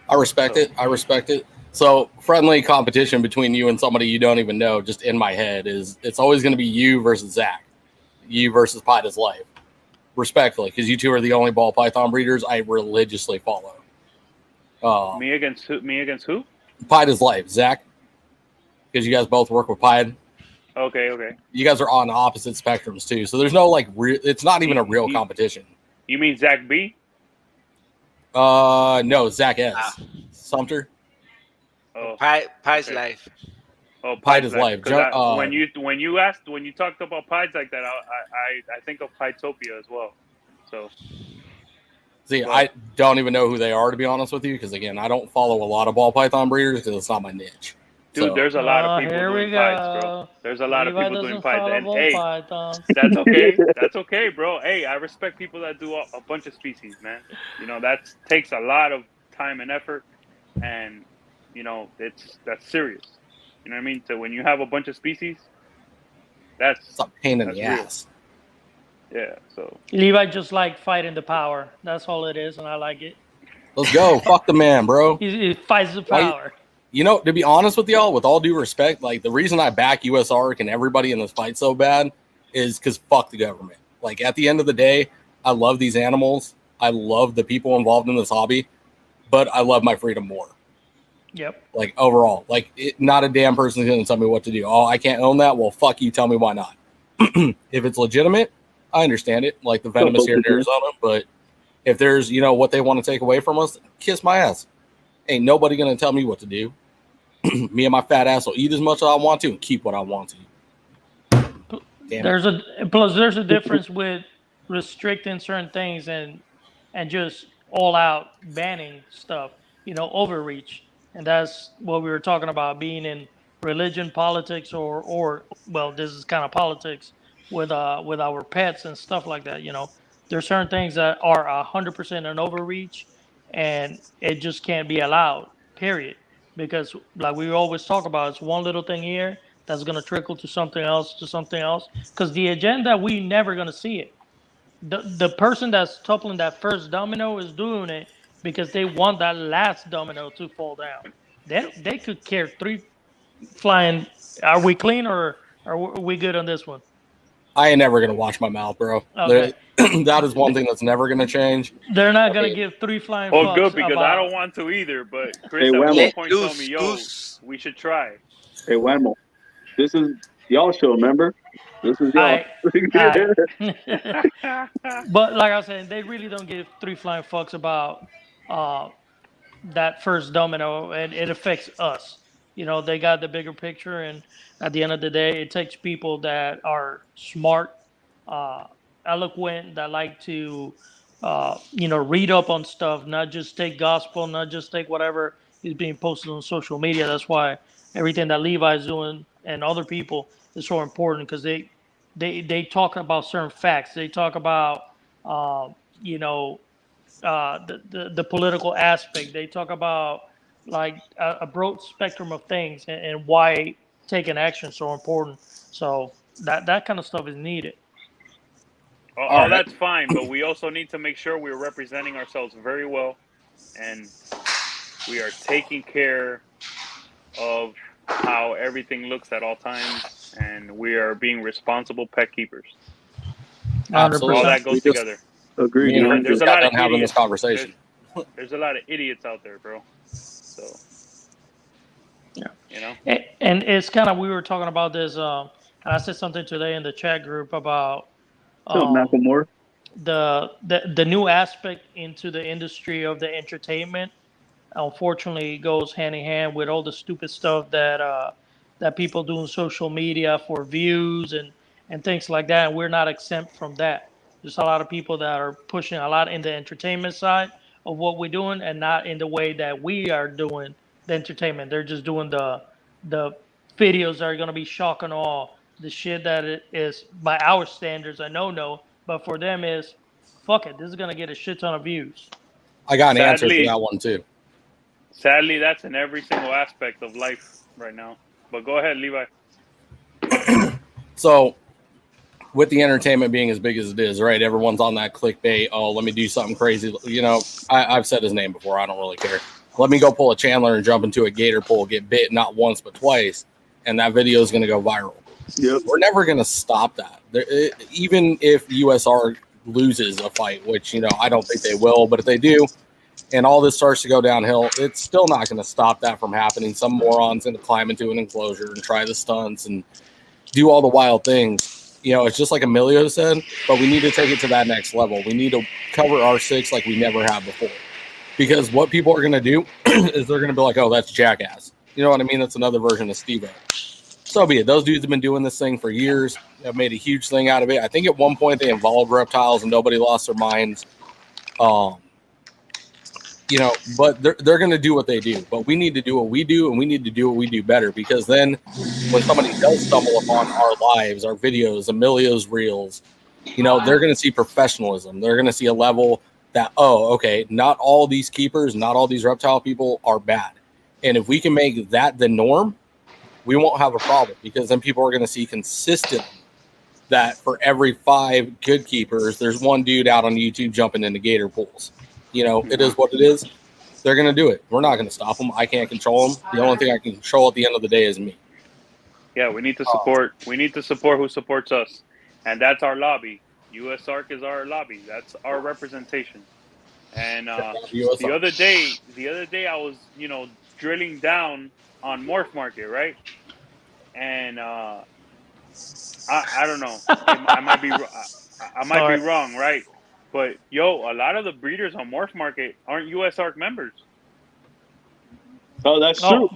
I respect So it. I respect it. So friendly competition between you and somebody you don't even know, just in my head, is it's always going to be you versus Zach, you versus Pied as Life, respectfully, because you two are the only ball python breeders I religiously follow. me against who? Me against who? Pied as Life, Zach, because you guys both work with Pied. Okay. You guys are on opposite spectrums too, so there's no like it's not even a real competition. You mean Zach B? No, Zach S. Wow. Sumter. Oh, Pie's okay. Life. Oh, Pied is Life. Because when you talked about pies like that, I think of Pietopia as well. So see, I don't even know who they are, to be honest with you, because again, I don't follow a lot of ball python breeders because it's not my niche. dude, So, there's a lot of people Here we doing pies, bro. go. There's a lot of Levi people doing doesn't pies, follow and ball hey, pythons. that's okay. That's okay, bro. Hey, I respect people that do a bunch of species, man. You know, that takes a lot of time and effort, and you know, that's serious. You know what I mean? So when you have a bunch of species, it's that's a pain in that's the real. ass. Yeah. So Levi just like fighting the power. That's all it is, and I like it. Let's go. Fuck the man, bro. He fights the Why- power. You know, to be honest with y'all, with all due respect, like the reason I back US ARC and everybody in this fight so bad is because fuck the government. Like at the end of the day, I love these animals. I love the people involved in this hobby, but I love my freedom more. Yep. Like overall, like not a damn person's going to tell me what to do. Oh, I can't own that. Well, fuck you. Tell me why not. If it's legitimate, I understand it. Like the venomous here in Arizona, but if there's, what they want to take away from us, kiss my ass. Ain't nobody going to tell me what to do. Me and my fat ass will eat as much as I want to and keep what I want to. Damn There's a difference with restricting certain things and just all out banning stuff, overreach. And that's what we were talking about, being in religion, politics, or well, this is kind of politics with our pets and stuff like that. There's certain things that are 100% an overreach, and it just can't be allowed. Period. Because like we always talk about, it's one little thing here that's going to trickle to something else, because the agenda, we never going to see it. The person that's toppling that first domino is doing it because they want that last domino to fall down. They could care three flying. Are we clean, or are we good on this one? I ain't never gonna wash my mouth, bro. Okay. That is one thing that's never gonna change. They're not going to give three flying oh, fucks good because I about. don't want to either. But Chris Hey, at one Whammo. point told me, "Yo, we should try." Hey, Whammo, this is y'all show, remember? This is y'all. Aight. But like I said, they really don't give three flying fucks about that first domino, and it affects us. They got the bigger picture, and at the end of the day, it takes people that are smart, eloquent, that like to, read up on stuff, not just take gospel, not just take whatever is being posted on social media. That's why everything that Levi's doing and other people is so important, because they talk about certain facts. They talk about, you know, the political aspect. They talk about like a broad spectrum of things, and why taking action is so important. So that kind of stuff is needed. All right. that's fine, but we also need to make sure we're representing ourselves very well, and we are taking care of how everything looks at all times, and we are being responsible pet keepers. 100%. All that goes We just- together. Agreed. Me and Rick There's just a got lot of done having this idiots. conversation. There's a lot of idiots out there, bro. So, Yeah. And it's kind of, we were talking about this, and I said something today in the chat group about So, Macklemore. the new aspect into the industry of the entertainment. Unfortunately, goes hand in hand with all the stupid stuff that people do on social media for views and things like that. And we're not exempt from that. There's a lot of people that are pushing a lot in the entertainment side of what we're doing, and not in the way that we are doing the entertainment. They're just doing the videos that are gonna be shock and awe, the shit that it is by our standards a no, but for them is fuck it. This is gonna get a shit ton of views. I got an answer for Sadly, that one too. sadly, that's in every single aspect of life right now. But go ahead, Levi. So, with the entertainment being as big as it is, right? Everyone's on that clickbait. Oh, let me do something crazy. You know, I've said his name before. I don't really care. Let me go pull a Chandler and jump into a gator pool, get bit not once but twice, and that video is going to go viral. Yep. We're never going to stop that. Even if USR loses a fight, which, you know, I don't think they will, but if they do, and all this starts to go downhill, it's still not going to stop that from happening. Some moron's going to climb into an enclosure and try the stunts and do all the wild things. You know, it's just like Emilio said, but we need to take it to that next level. We need to cover R6 like we never have before. Because what people are going to do is they're going to be like, oh, that's Jackass. You know what I mean? That's another version of Steve-O. So be it. Those dudes have been doing this thing for years. They've made a huge thing out of it. I think at one point they involved reptiles and nobody lost their minds. You know, but they're going to do what they do. But we need to do what we do, and we need to do what we do better. Because then when somebody does stumble upon our lives, our videos, Emilio's reels, you know, they're going to see professionalism. They're going to see a level that, oh, okay, not all these keepers, not all these reptile people are bad. And if we can make that the norm, we won't have a problem, because then people are going to see consistently that for every 5 good keepers, there's one dude out on YouTube jumping into gator pools. You know, it is what it is. They're going to do it. We're not going to stop them. I can't control them. The only thing I can control at the end of the day is me. Yeah, we need to support. We need to support who supports us, and that's our lobby. USARC is our lobby. That's our representation. And the other day, I was, you know, drilling down on Morph Market, right? And I don't know. I might be be wrong, right? But yo, a lot of the breeders on Morph Market aren't USARC members. Oh, that's true.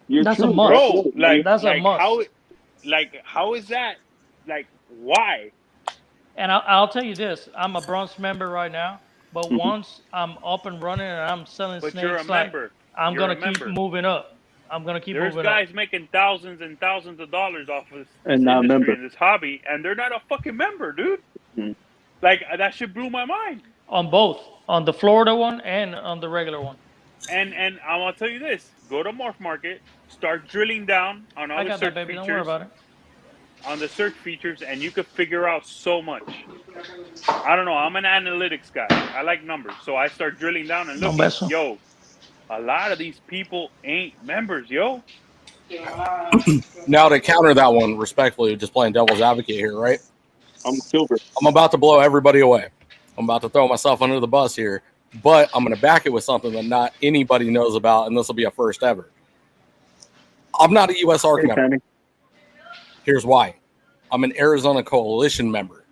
That's true, a must. Bro, that's a must. How is that? Like, why? And I'll tell you this: I'm a bronze member right now, but once I'm up and running and I'm selling But snakes, you're a member. I'm gonna keep moving up. I'm gonna keep moving up. There's guys making thousands and thousands of dollars off of this And not industry member. and this hobby, and they're not a fucking member, dude. Mm-hmm. Like, that shit blew my mind. On both, on the Florida one and on the regular one. And I'm gonna tell you this: go to Morph Market, start drilling down on all the search features. Don't worry about it. On the search features, and you could figure out so much. I don't know. I'm an analytics guy. I like numbers, so I start drilling down and looking. Yo, a lot of these people ain't members, yo. Now, to counter that one, respectfully, just playing devil's advocate here, right? I'm silver. I'm about to blow everybody away. I'm about to throw myself under the bus here, but I'm going to back it with something that not anybody knows about, and this will be a first ever. I'm not a USARC member. Here's why. I'm an Arizona Coalition member.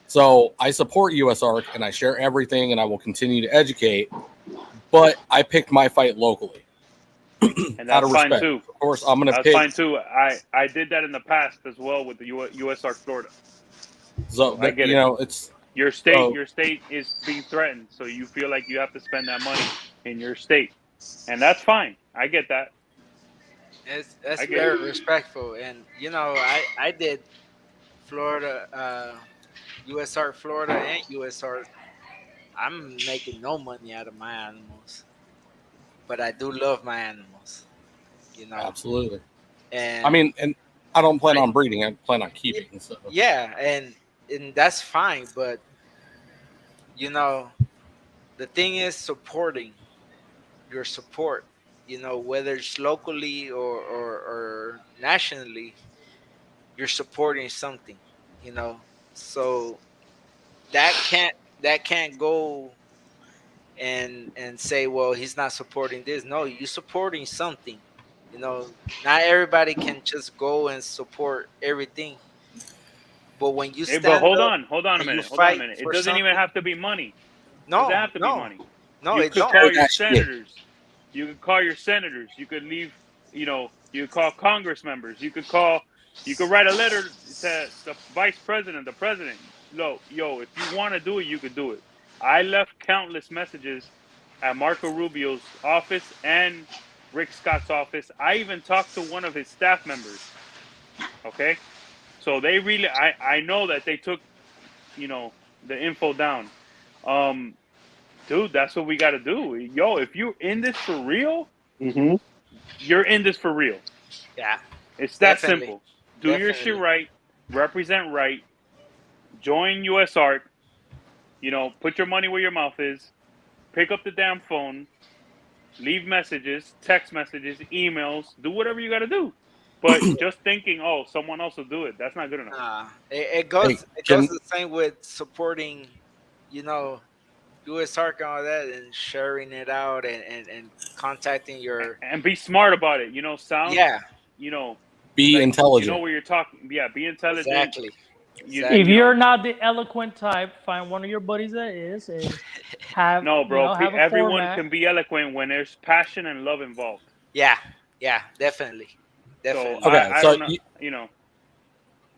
So I support USARC, and I share everything, and I will continue to educate, but I picked my fight locally. And that's fine too. Of course, I'm going to pick. That's fine too. I did that in the past as well with the USARC Florida. So I get it's your state is being threatened, so you feel like you have to spend that money in your state, and that's fine. I get that. That's very respectful, and you know, I did Florida, USARC Florida, and USARC. I'm making no money out of my animals, but I do love my animals. You know, absolutely. And I mean, and I don't plan on breeding. I plan on keeping. So. Yeah, and that's fine, but you know, the thing is supporting your support. You know, whether it's locally or nationally, you're supporting something. You know, so that can't go and say, well, he's not supporting this. No, you're supporting something. You know, not everybody can just go and support everything. But when you stand but hold on a minute. It doesn't even have to be money. No, it doesn't have to be money. No, you it could don't. call your senators. You could call your senators. You could leave. You know, you could call Congress members. You could write a letter to the vice president, the president. if you want to do it, you could do it. I left countless messages at Marco Rubio's office and Rick Scott's office. I even talked to one of his staff members. Okay, so they really, I know that they took, the info down. Dude, that's what we got to do. Yo, if you're in this for real, Mm-hmm. you're in this for real. Yeah, It's that definitely. simple. Do your shit right, represent right, join US Art, put your money where your mouth is, pick up the damn phone, leave messages, text messages, emails, do whatever you got to do. But just thinking, oh, someone else will do it, that's not good enough. It goes. Hey, It goes the same with supporting, US Arc and all that, and sharing it out and contacting your. And be smart about it. Sound. Yeah. Be intelligent. You know where you're talking. Yeah, be intelligent. Exactly. If you're not the eloquent type, find one of your buddies that is, and have no, bro. have a everyone format. can be eloquent when there's passion and love involved. Yeah, definitely. So, okay, I so don't know,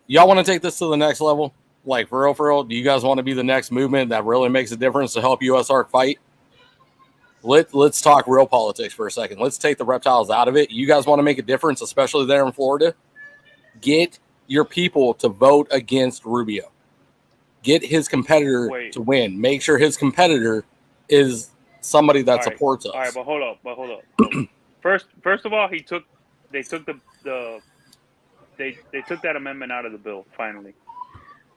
y'all want to take this to the next level? Like for real? Do you guys want to be the next movement that really makes a difference to help US Arc fight? Let's talk real politics for a second. Let's take the reptiles out of it. You guys want to make a difference, especially there in Florida? Get your people to vote against Rubio. Get his competitor to win. Make sure his competitor is somebody that supports us. All right, but hold up. First of all, they took that amendment out of the bill finally.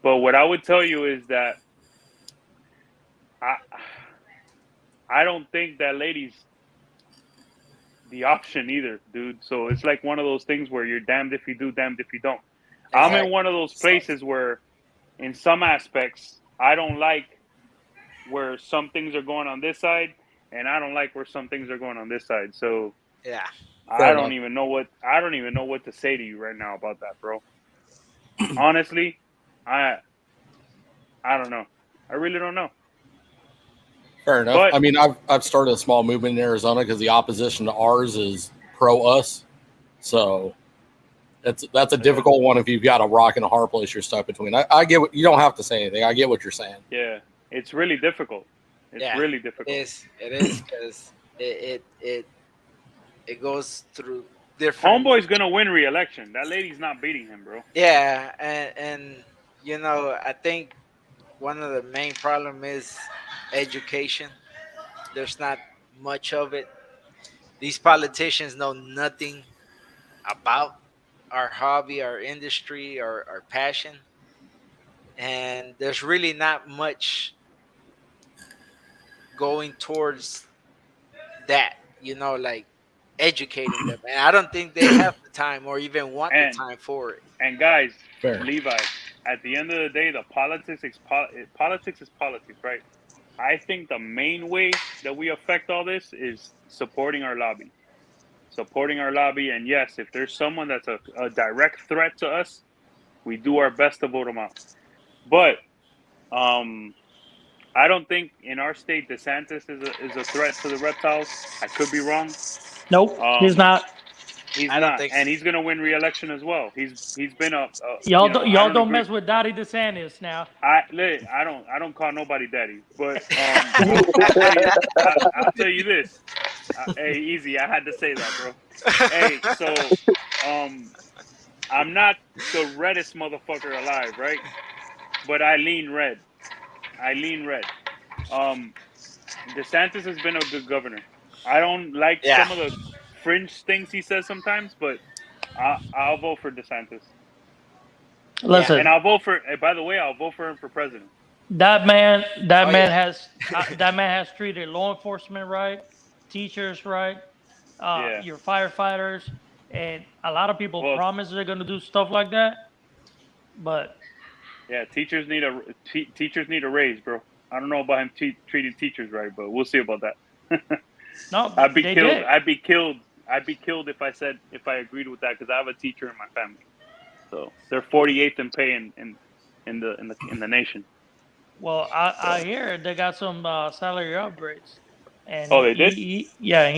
But what I would tell you is that I don't think that lady's the option either, dude. So it's like one of those things where you're damned if you do, damned if you don't. Exactly. I'm in one of those places where in some aspects I don't like where some things are going on this side, and I don't like where some things are going on this side. So yeah, I don't even know what to say to you right now about that, bro. Honestly, I don't know. I really don't know. Fair enough. But, I mean, I've started a small movement in Arizona because the opposition to ours is pro us. So that's a difficult one if you've got a rock and a hard place you're stuck between. I get what you don't have to say anything. I get what you're saying. Yeah, it's really difficult. It's really difficult. It is because it goes through different. Homeboy's gonna win re-election. That lady's not beating him, bro. Yeah, and I think one of the main problem is education. There's not much of it. These politicians know nothing about our hobby, our industry, our passion, and there's really not much going towards that, like educating them. And I don't think they have the time or even want the time for it. And guys, Levi, at the end of the day, the politics is politics, right? I think the main way that we affect all this is supporting our lobby. And yes, if there's someone that's a direct threat to us, we do our best to vote them out. But I don't think in our state DeSantis is a threat to the reptiles. I could be wrong. Nope, he's not. He's not, and he's gonna win re-election as well. He's been a y'all don't mess with Daddy DeSantis now. I don't call nobody daddy, but I'll tell you this. Hey, easy. I had to say that, bro. Hey, so I'm not the reddest motherfucker alive, right? But I lean red. DeSantis has been a good governor. I don't like some of the fringe things he says sometimes, but I'll vote for DeSantis. Listen, and I'll vote for. By the way, I'll vote for him for president. That man has treated law enforcement right, teachers right, your firefighters, and a lot of people promise they're going to do stuff like that, but teachers need a raise, bro. I don't know about him treating teachers right, but we'll see about that. No, I'd be killed. I'd be killed if I agreed with that because I have a teacher in my family. So they're 48th in pay in the nation. Well, I hear they got some salary upgrades. And they did? He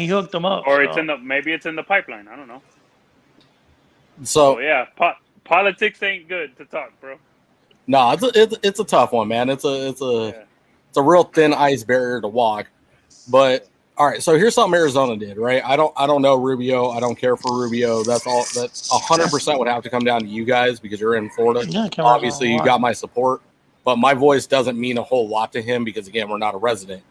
hooked them up. Or maybe it's in the pipeline. I don't know. So politics ain't good to talk, bro. No, it's a tough one, man. It's a real thin ice barrier to walk. But all right, so here's something Arizona did, right? I don't know Rubio. I don't care for Rubio. That's all. That 100% would have to come down to you guys because you're in Florida. Yeah, Obviously, you got my support, but my voice doesn't mean a whole lot to him because again, we're not a resident.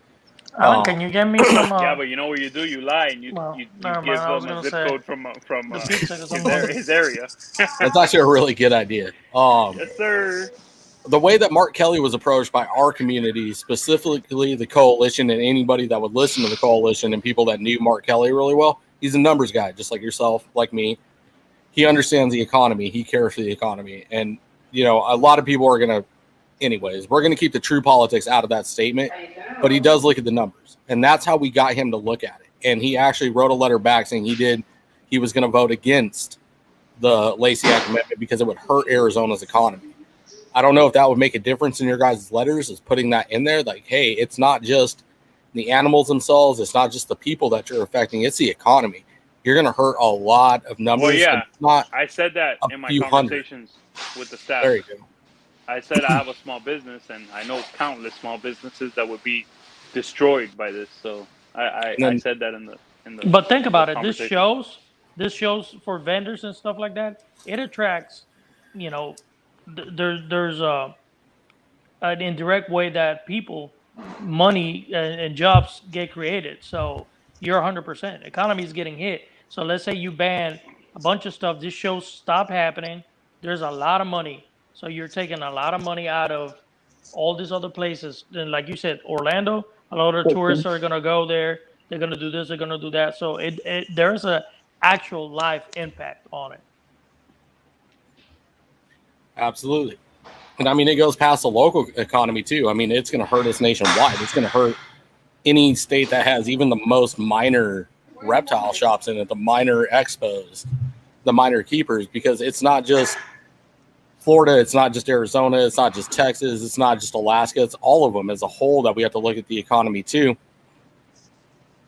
Alan, can you get me some? Yeah, but you know what you do? You lie and you never give mind. I was him a gonna zip say code from the pizza or his area. That's actually a really good idea. Yes, sir. The way that Mark Kelly was approached by our community, specifically the coalition and anybody that would listen to the coalition and people that knew Mark Kelly really well, he's a numbers guy, just like yourself, like me. He understands the economy. He cares for the economy. And, you know, a lot of people are going to, anyways, we're going to keep the true politics out of that statement, but he does look at the numbers. And that's how we got him to look at it. And he actually wrote a letter back saying he was going to vote against the Lacey Act Amendment because it would hurt Arizona's economy. I don't know if that would make a difference in your guys' letters, is putting that in there. Like, hey, it's not just the animals themselves. It's not just the people that you're affecting. It's the economy. You're going to hurt a lot of numbers. Well, yeah, I said that in my conversations with the staff. There you go. I said I have a small business, and I know countless small businesses that would be destroyed by this. So I said that in the. But think about it. This shows for vendors and stuff like that. It attracts, you know, there's an indirect way that money and jobs get created. So you're 100%. Economy is getting hit. So let's say you ban a bunch of stuff. This shows stop happening. There's a lot of money. So you're taking a lot of money out of all these other places. Then, like you said, Orlando, a lot of tourists are going to go there. They're going to do this. They're going to do that. So there's a actual life impact on it. Absolutely. And I mean, it goes past the local economy too. I mean, it's going to hurt us nationwide. It's going to hurt any state that has even the most minor reptile shops in it, the minor expos, the minor keepers, because it's not just Florida. It's not just Arizona. It's not just Texas. It's not just Alaska. It's all of them as a whole that we have to look at the economy too.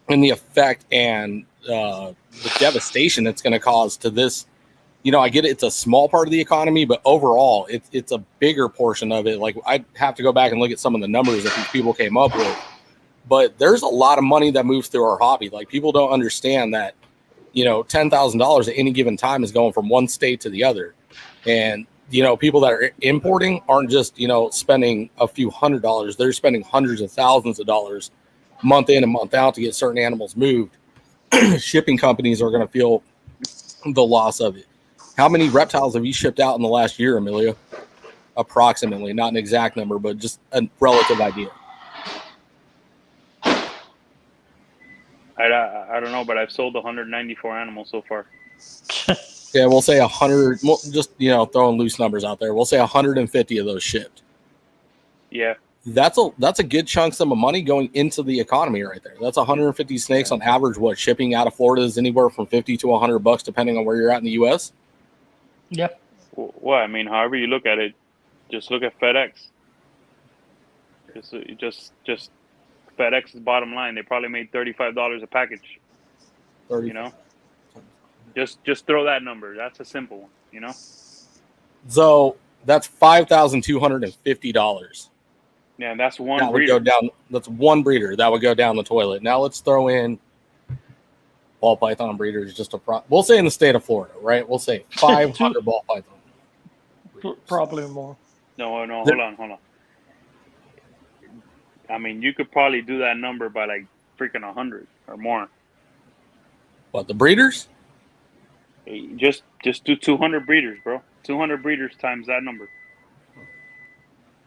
And the effect and the devastation it's going to cause to this. You know, I get it. It's a small part of the economy, but overall, it's a bigger portion of it. Like, I'd have to go back and look at some of the numbers that these people came up with. But there's a lot of money that moves through our hobby. Like, people don't understand that, you know, $10,000 at any given time is going from one state to the other. And, you know, people that are importing aren't just, you know, spending a few $100s. They're spending hundreds of thousands of dollars month in and month out to get certain animals moved. Shipping companies are going to feel the loss of it. How many reptiles have you shipped out in the last year, Emilio? Approximately, not an exact number, but just a relative idea. I don't know, but I've sold 194 animals so far. Yeah, we'll say 100. Just, you know, throwing loose numbers out there. We'll say 150 of those shipped. Yeah, that's a good chunk sum of money going into the economy right there. That's 150 snakes on average. What shipping out of Florida is anywhere from $50 to $100, depending on where you're at in the U.S. Yep. Well, I mean, however you look at it, just look at FedEx. Just FedEx's bottom line. They probably made $35 a package. 30. You know, just throw that number. That's a simple one. You know. So that's $5,250. Yeah, that's one. That would breeder. go down. That's one breeder that would go down the toilet. Now let's throw in ball python breeders. We'll say in the state of Florida, right? We'll say 500 ball python. Probably more. No, hold on. I mean, you could probably do that number by like freaking 100 or more. What, the breeders? Just do 200 breeders, bro. 200 breeders times that number.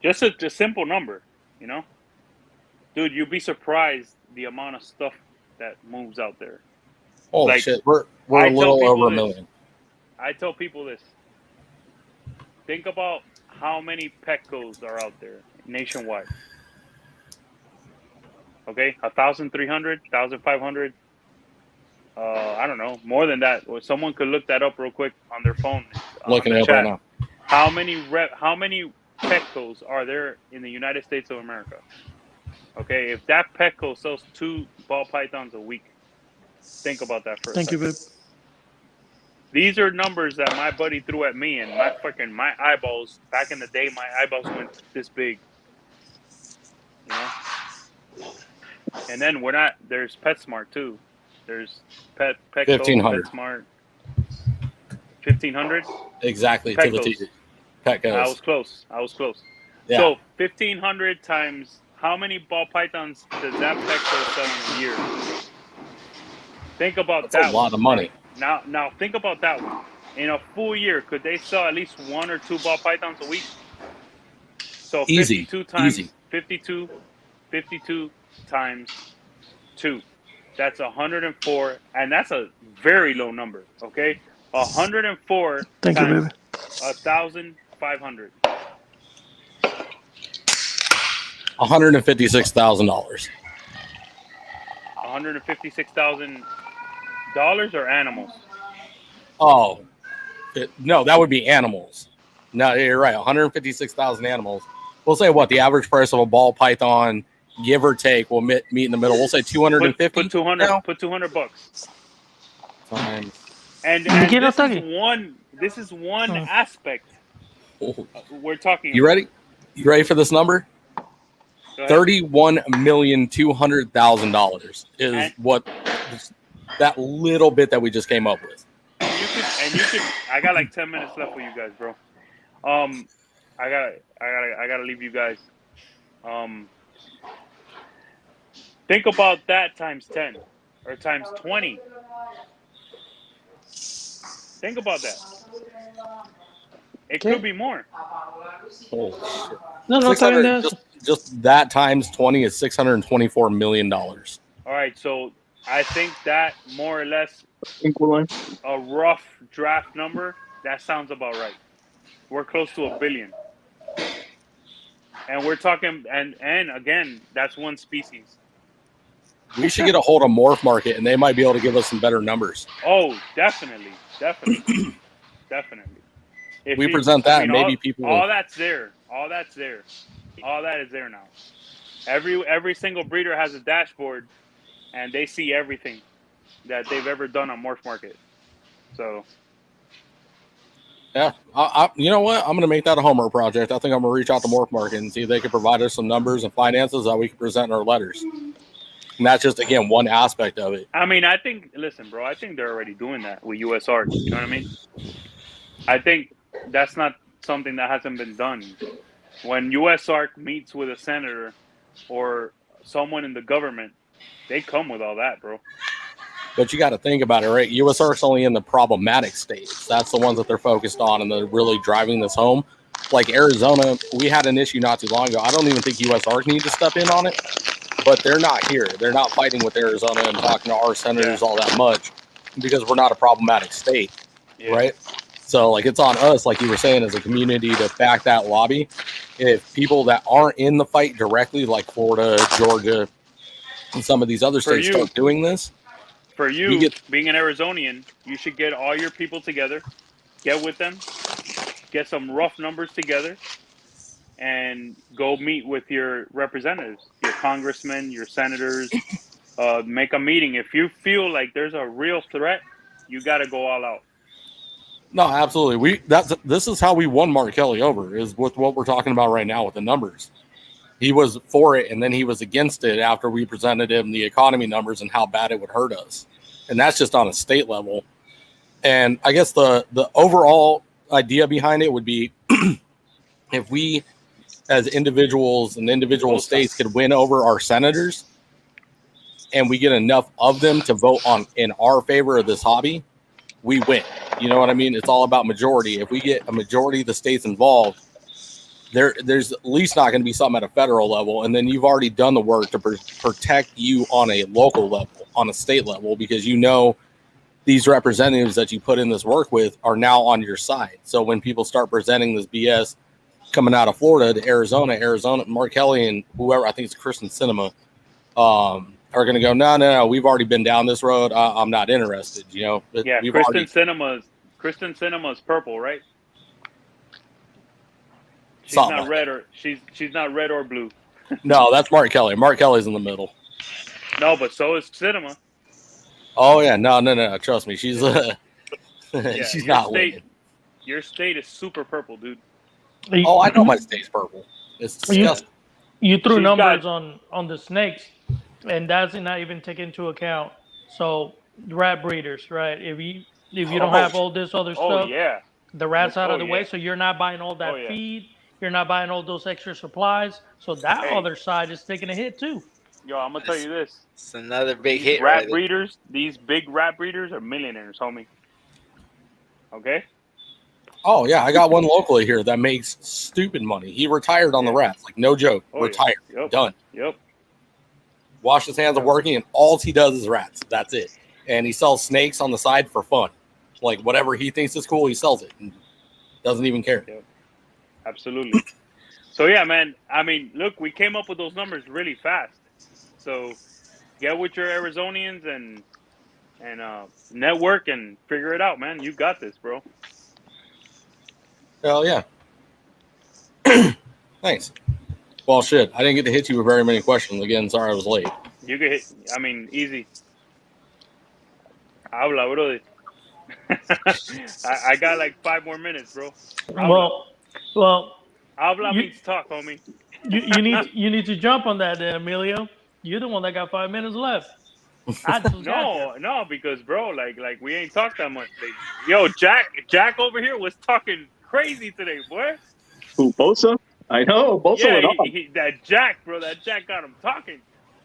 Just a simple number, you know? Dude, you'd be surprised the amount of stuff that moves out there. Holy shit, we're a little over 1 million. I tell people this. Think about how many Petcos are out there nationwide. Okay, 1,300, 1,500. I don't know, more than that. Or someone could look that up real quick on their phone. Looking it up right now. How many Petcos are there in the United States of America? Okay, if that Petco sells 2 ball pythons a week, think about that first. Thank you, babe. These are numbers that my buddy threw at me, and my eyeballs back in the day, my eyeballs went this big. You know. And then there's PetSmart too. There's Petco, 1,500. PetSmart. 1,500. Exactly, to the Petco's. T. Petco's. I was close. Yeah. So 1,500 times how many ball pythons does that Petco sell in a year? Think about That's that. a lot of money. Now think about that one. In a full year, could they sell at least 1 or 2 ball pythons a week? So Easy. 52 times Easy. 52 times 2. That's 104, and that's a very low number. Okay, 104 Thank you, times baby. 1,500. $156,000. $156,000 or animals? Oh, no, that would be animals. No, you're right. 156,000 animals. We'll say what the average price of a ball python, give or take, will meet in the middle. We'll say 250. Put 200. now? Put $200. Times. And this is one aspect. Oh. We're talking. You ready? You ready for this number? $31,200,000 is what that little bit that we just came up with. And you could. I got like 10 minutes left for you guys, bro. I gotta leave you guys. Think about that times 10 or times 20. Think about that. It could be more. Holy shit. No, Just that times 20 is $624 million. All right, so I think that more or less Equal a rough draft number. That sounds about right. We're close to $1 billion, and we're talking. And again, that's one species. We should get a hold of Morph Market, and they might be able to give us some better numbers. Oh, definitely. If we present that, maybe people. All that's there. All that is there now. Every single breeder has a dashboard, and they see everything that they've ever done on Morph Market. So, yeah, you know what? I'm going to make that a homework project. I think I'm going to reach out to Morph Market and see if they can provide us some numbers and finances that we can present in our letters. And that's just, again, one aspect of it. I mean, listen, bro, I think they're already doing that with USR. You know what I mean? I think that's not something that hasn't been done. When USR meets with a senator or someone in the government, they come with all that, bro. But you got to think about it, right? USR's only in the problematic states. That's the ones that they're focused on, and they're really driving this home. Like Arizona, we had an issue not too long ago. I don't even think USR needs to step in on it, but they're not here. They're not fighting with Arizona and talking to our senators all that much because we're not a problematic state, right? So, like, it's on us, like you were saying, as a community to back that lobby. If people that aren't in the fight directly, like Florida, Georgia, and some of these other states start doing this. For you, being an Arizonian, you should get all your people together, get with them, get some rough numbers together, and go meet with your representatives, your congressmen, your senators, make a meeting. If you feel like there's a real threat, you got to go all out. No, absolutely. This is how we won Mark Kelly over, is with what we're talking about right now with the numbers. He was for it, and then he was against it after we presented him the economy numbers and how bad it would hurt us. And that's just on a state level. And I guess the overall idea behind it would be if we, as individuals and individual states, could win over our senators and we get enough of them to vote in our favor of this hobby, we win. You know what I mean? It's all about majority. If we get a majority of the states involved, there's at least not going to be something at a federal level. And then you've already done the work to protect you on a local level, on a state level, because you know these representatives that you put in this work with are now on your side. So when people start presenting this BS coming out of Florida to Arizona, Mark Kelly and whoever, I think it's Kristen Sinema, are going to go, no, we've already been down this road. I'm not interested. You know? Yeah, Kristen Sinema's purple, right? She's not red or she's not red or blue. No, that's Mark Kelly. Mark Kelly's in the middle. No, but so is Cinema. Oh yeah, no. Trust me, she's Yeah, She's your not state, winning. your state is super purple, dude. Oh, I know my state's purple. It's disgusting. You threw She's numbers got- on the snakes, and that's not even take into account. So rat breeders, right? If you don't have all this other Oh stuff, yeah. the rats out Oh of the way, yeah. so you're not buying all that Oh yeah. feed, you're not buying all those extra supplies. So that Hey. other side is taking a hit too. Yo, I'm gonna tell you this. It's another big These hit rat right there. breeders, these big rat breeders are millionaires, homie. Okay? Oh yeah, I got one locally here that makes stupid money. He retired on the rats, like no joke. Oh, yeah. Retired, Yep. done. Yep. Washed his hands of working, and all he does is rats. That's it. And he sells snakes on the side for fun. Like whatever he thinks is cool, he sells it. And doesn't even care. Yep. Absolutely. So yeah, man. I mean, look, we came up with those numbers really fast. So get with your Arizonians and network and figure it out, man. You got this, bro. Hell yeah. Thanks. Well, shit. I didn't get to hit you with very many questions. Again, sorry I was late. You can hit. I mean, easy. Habla, bro. I got like 5 more minutes, bro. Well, Habla you- means talk, homie. you need to jump on that, Emilio. You're the one that got 5 minutes left. I just got No, because bro, like we ain't talked that much lately. Yo, Jack over here was talking crazy today, boy. Who, Bosa? I know, Bosa Yeah, went off. that Jack, bro, that Jack got him talking.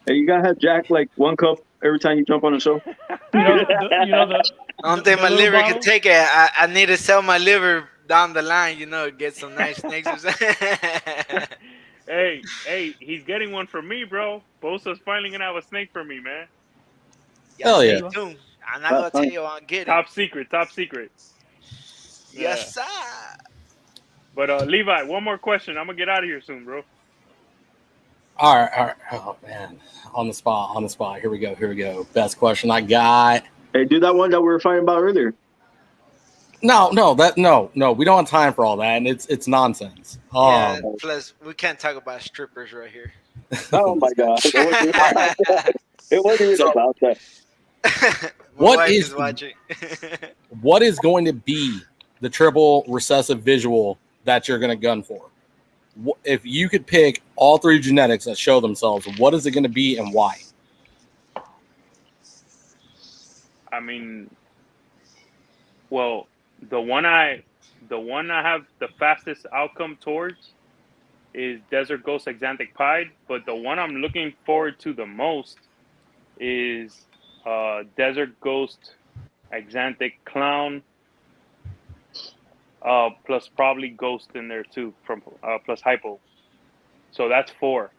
Hey, you gotta have Jack like 1 cup every time you jump on a show. you know the I don't think my little liver can bottle? take it. I need to sell my liver down the line, get some nice snakes. Hey, he's getting one from me, bro. Bosa's finally gonna have a snake for me, man. Hell yeah. Stay tuned. I'm not gonna tell you I'll get it. Top secret. Yes, sir. But Levi, one more question. I'm gonna get out of here soon, bro. All right. Oh man, on the spot. Here we go. Best question I got. Hey, do that one that we were fighting about earlier. No. We don't have time for all that, and it's nonsense. Yeah, plus we can't talk about strippers right here. Oh my god, it wasn't even about that. My What wife is- watching? What is going to be the triple recessive visual that you're going to gun for? If you could pick all 3 genetics that show themselves, what is it going to be and why? I mean, well, the one I have the fastest outcome towards is Desert Ghost Exantic Pied, but the one I'm looking forward to the most is Desert Ghost Exantic Clown, plus probably Ghost in there too, from plus Hypo. So that's 4.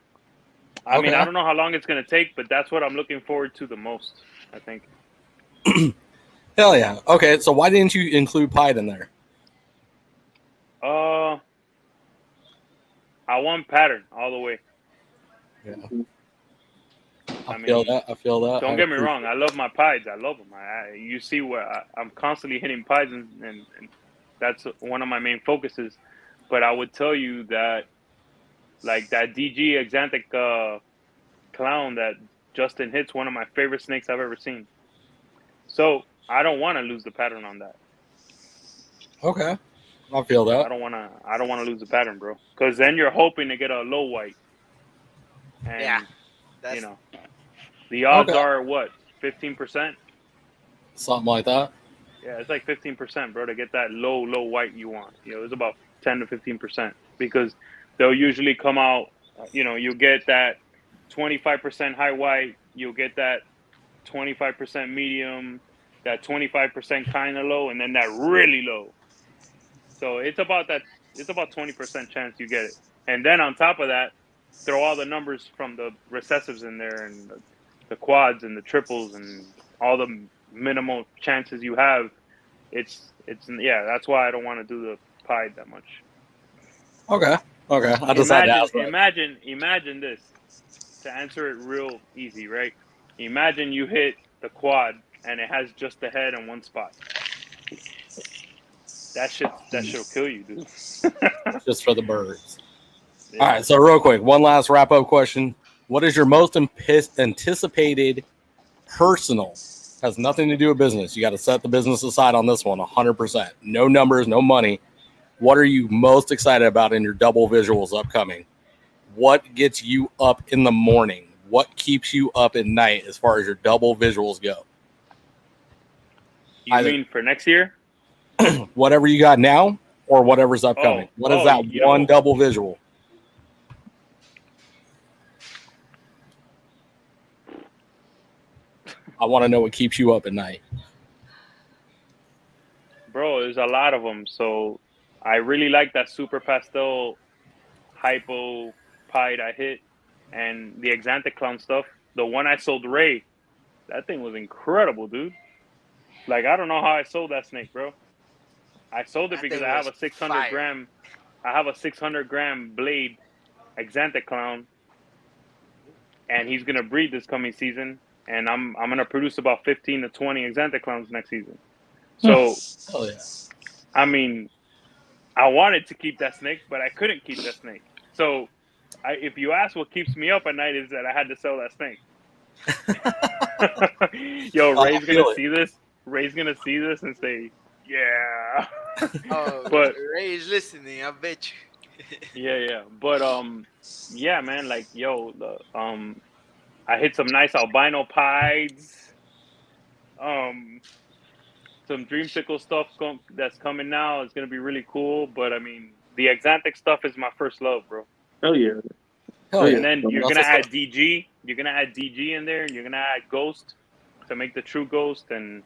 I mean, I don't know how long it's gonna take, but that's what I'm looking forward to the most, I think. Hell yeah. Okay, so why didn't you include Pied in there? I want pattern all the way. Yeah. I feel that. Don't get me wrong. I love my pies. I love them. You see where I'm constantly hitting pies, and that's one of my main focuses. But I would tell you that, like that DG Exantic clown that Justin hits, one of my favorite snakes I've ever seen. So I don't want to lose the pattern on that. Okay, I feel that. I don't want to lose the pattern, bro. Because then you're hoping to get a low white. And, Yeah, the odds are what, 15%? Something like that. Yeah, it's like 15%, bro, to get that low white you want. It's about 10 to 15% because they'll usually come out. You get that 25% high white. You'll get that 25% medium, that 25% kind of low, and then that really low. So it's about that. It's about 20% chance you get it, and then on top of that, throw all the numbers from the recessives in there and the quads and the triples and all the minimal chances you have. It's that's why I don't want to do the pied that much. Okay. I just had to ask that. Imagine this, to answer it real easy, right? Imagine you hit the quad and it has just the head in one spot. That shit'll kill you, dude. Just for the birds. Yeah. All right, so real quick, one last wrap-up question. What is your most anticipated personal Has nothing to do with business. You got to set the business aside on this one 100%. No numbers, no money. What are you most excited about in your double visuals upcoming? What gets you up in the morning? What keeps you up at night as far as your double visuals go? You mean for next year? Whatever you got now or whatever's upcoming. What is that one double visual? I want to know what keeps you up at night. Bro, there's a lot of them. So I really like that super pastel hypo pied I hit and the Exantic clown stuff. The one I sold Ray, that thing was incredible, dude. Like, I don't know how I sold that snake, bro. I sold it That because thing I have was a 600 gram blade Exantic clown, and he's gonna breed this coming season, and I'm gonna produce about 15 to 20 Exantic clowns next season. So, Oh yeah. I mean, I wanted to keep that snake, but I couldn't keep that snake. So, if you ask what keeps me up at night, is that I had to sell that snake. Yo, Ray's gonna see this. Ray's gonna see this and say, "Yeah." Oh, but Ray's listening. I bet you. yeah. But yeah, man. Like, yo, I hit some nice albino pieds. Some dreamsicle stuff that's coming now is gonna be really cool. But I mean, the Exantic stuff is my first love, bro. Hell yeah. And then you're gonna add DG. You're gonna add DG in there, and you're gonna add Ghost to make the true Ghost. And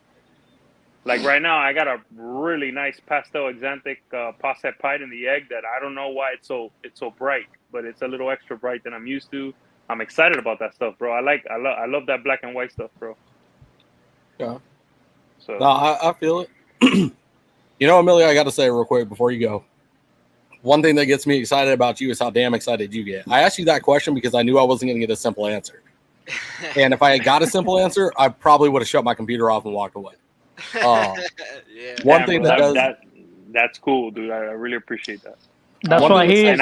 like right now, I got a really nice pastel Exantic Posset pied in the egg that I don't know why it's so bright, but it's a little extra bright than I'm used to. I'm excited about that stuff, bro. I love that black and white stuff, bro. Yeah. So no, I feel it. You know, Amelia, I got to say real quick before you go. One thing that gets me excited about you is how damn excited you get. I asked you that question because I knew I wasn't going to get a simple answer. And if I had got a simple answer, I probably would have shut my computer off and walked away. Yeah. One thing that's cool, dude. I really appreciate that. That's why he's.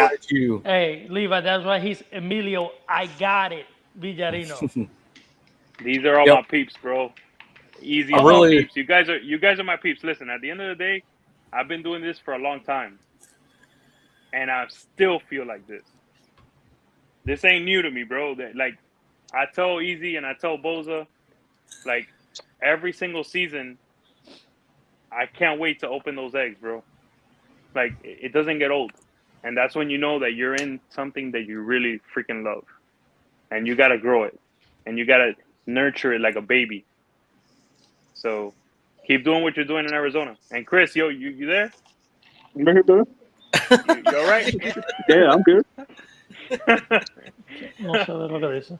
Hey, Levi. That's why he's Emilio. I got it, Villarino. These are all my peeps, bro. Easy, all my peeps. You guys are my peeps. Listen, at the end of the day, I've been doing this for a long time, and I still feel like this. This ain't new to me, bro. Like, I tell Easy and I tell Boza, like, every single season, I can't wait to open those eggs, bro. Like, it doesn't get old. And that's when you know that you're in something that you really freaking love. And you got to grow it. And you got to nurture it like a baby. So, keep doing what you're doing in Arizona. And Chris, yo, you there? I'm right here, bro. You all right? Yeah, I'm good.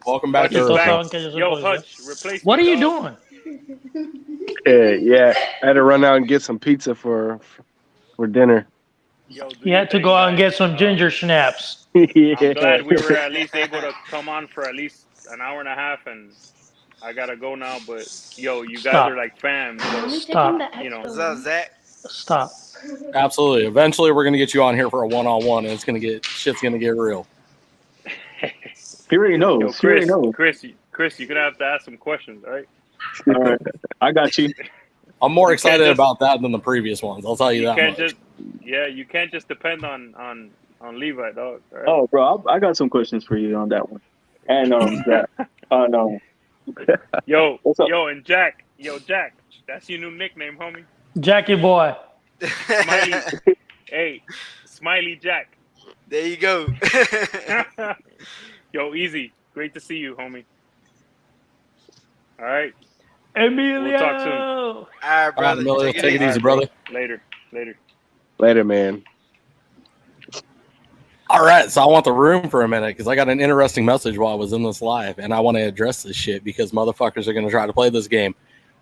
Welcome back to Yo, Hutch, replace What are you doing? Yeah, I had to run out and get some pizza for dinner. Yo, You had to go out and get some ginger snaps. Yeah. I'm glad we were at least able to come on for at least an hour and a half, and I gotta go now. But yo, you guys are like fam. So, Stop. You know. What's up, Zach? Stop. Absolutely. Eventually, we're gonna get you on here for a one-on-one, and shit's gonna get real. He already knows. Yo, Chris, you're gonna have to ask some questions, all right? All right, I got you. I'm more excited about that than the previous ones. I'll tell you that much. You can't just depend on Levi, dog. Right? Oh, bro, I got some questions for you on that one. And that. No. Yo, and Jack, that's your new nickname, homie. Jackie boy. Smiley. Hey, Smiley Jack. There you go. Yo, Easy. Great to see you, homie. All right. Emilio. We'll talk soon. All right, brother. Emilio, take it easy, brother. Later, man. All right, so I want the room for a minute because I got an interesting message while I was in this live, and I want to address this shit because motherfuckers are going to try to play this game.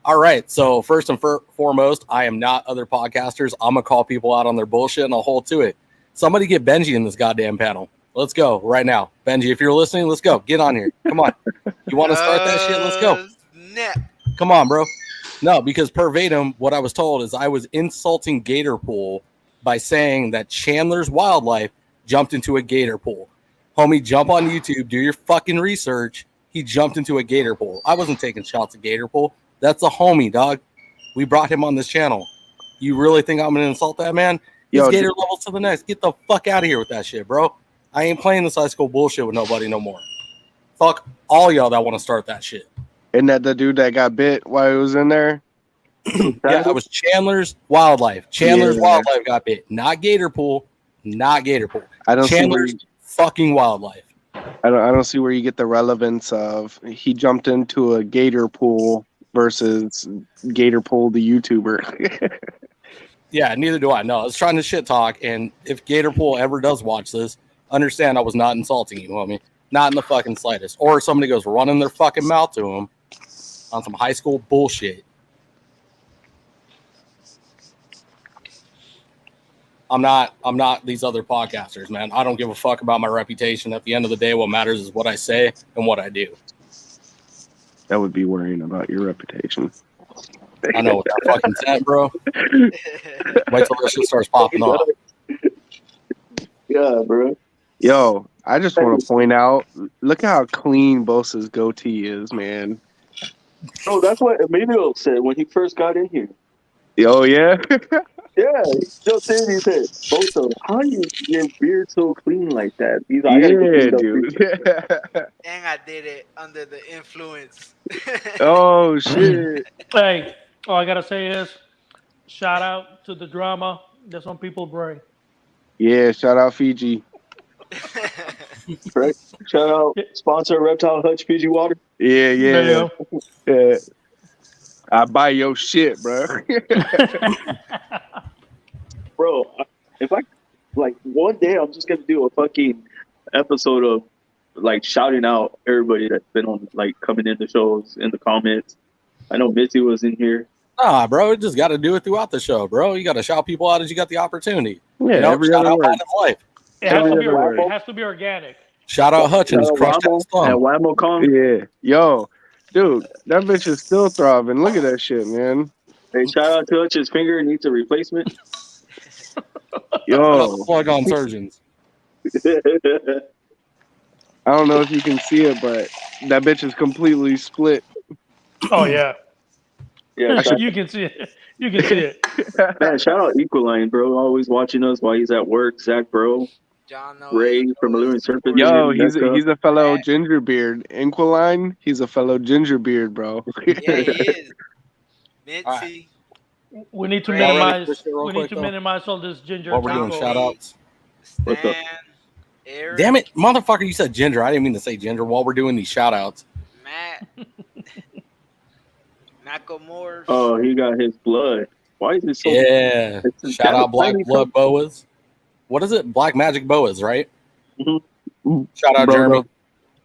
All right, so first and foremost, I am not other podcasters. I'm going to call people out on their bullshit, and I'll hold to it. Somebody get Benji in this goddamn panel. Let's go right now. Benji, if you're listening, let's go. Get on here. Come on. You want to start that shit? Let's go. Come on, bro. No, because verbatim, what I was told is I was insulting gator pool by saying that Chandler's Wildlife jumped into a gator pool. Homie, jump on YouTube, do your fucking research. He jumped into a gator pool. I wasn't taking shots at gator pool. That's a homie, dog. We brought him on this channel. You really think I'm gonna insult that man? He's Yo, gator levels to the next. Get the fuck out of here with that shit, bro. I ain't playing this high school bullshit with nobody no more. Fuck all y'all that want to start that shit. Isn't that the dude that got bit while he was in there? Yeah, it was Chandler's Wildlife. Chandler's Yeah. Wildlife got bit. Not Gator Pool. Not Gator Pool. I don't see where Chandler's fucking Wildlife. I don't see where you get the relevance of he jumped into a gator pool versus gator pool the YouTuber. Yeah, neither do I. No, I was trying to shit talk, and if Gator Pool ever does watch this, understand I was not insulting you, homie. Not in the fucking slightest. Or somebody goes running their fucking mouth to him on some high school bullshit. I'm not these other podcasters, man. I don't give a fuck about my reputation. At the end of the day, what matters is what I say and what I do. That would be worrying about your reputation. I know what that fucking said, bro. Wait till this shit starts popping off. Yeah, bro. Yo, I just want to point out, look how clean Bosa's goatee is, man. Oh, that's what Emilio said when he first got in here. Oh, yeah? Yeah, he just said, he said, Bosa, how your beard so clean like that? He's like, Yeah, dude. And I did it under the influence. Oh, shit. Hey, all I gotta say is, shout out to the drama that some people bring. Yeah, shout out Fiji. Right? Shout out, sponsor Reptile Hutch Fiji Water. Yeah, There yeah. you Yeah. I buy your shit, bro. Bro, if I, like, one day I'm just going to do a fucking episode of, like, shouting out everybody that's been on, like, coming in the shows, in the comments. I know Missy was in here. Nah, bro, you just got to do it throughout the show, bro. You got to shout people out as you got the opportunity. Yeah, You know, every shout other out word. Ryan's life. It has to be organic. Shout out Hutchins, Shout out crushed Wamo that thumb. and Wamo Kong. Yeah. Yo, dude, that bitch is still throbbing. Look at that shit, man. Hey, shout out to Hutch's finger needs a replacement. Yo, Plug on surgeons. I don't know if you can see it, but that bitch is completely split. Oh yeah, Yeah, shout, you can see it. You can see it. man, shout out Equaline, bro. Always watching us while he's at work. Zach, bro. John Ray from Allure Serpent. Yo, Becca. he's a fellow gingerbeard. Inquiline, he's a fellow gingerbeard, bro. Yeah, he is. Mitzi. We need to Ray. minimize. Real We quick, need to though. minimize all this ginger. What we're doing, taco. shout outs. What's up? Stan. Eric. Damn it, motherfucker, you said ginger. I didn't mean to say ginger while we're doing these shout outs. Matt. Macklemore. Oh, he got his blood. Why is it so? Yeah. It's Shout out Black tiny Blood Boas. What is it? Black Magic Boas, right? Mhm. Shout out Bro, Jeremy.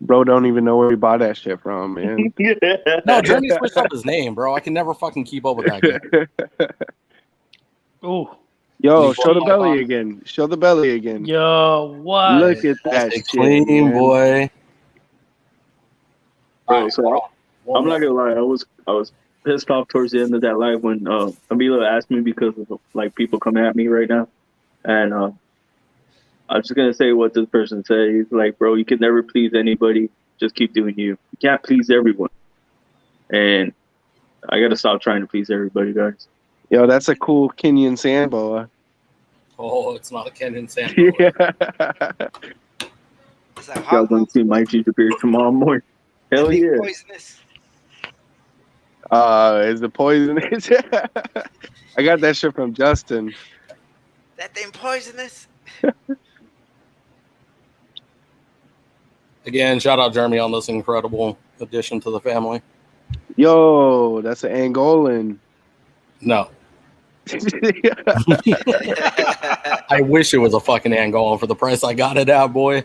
Bro, don't even know where he bought that shit from, man. Yeah. No, Jeremy switched up his name, bro. I can never fucking keep up with that guy. Ooh, Yo, Leave show the one belly on. again. Show the belly again. yo, what? Look at that That's a shit, clean man. boy. Bro, so I'm not gonna lie, I was pissed off towards the end of that live when Emilio asked me because of like people coming at me right now, and I'm just gonna say what this person said. He's like, bro, you can never please anybody. Just keep doing you. You can't please everyone, and I gotta stop trying to please everybody, guys. Yo, that's a cool Kenyan sand boa. Oh, it's not a Kenyan Sand. Yeah. It's like You guys hot want to see my ginger beer tomorrow morning? Hell Be yeah! poisonous. Is it poisonous? I got that shit from Justin. That thing poisonous. Again, shout out Jeremy on this incredible addition to the family. Yo, that's an Angolan. No. I wish it was a fucking Angolan for the price I got it at, boy.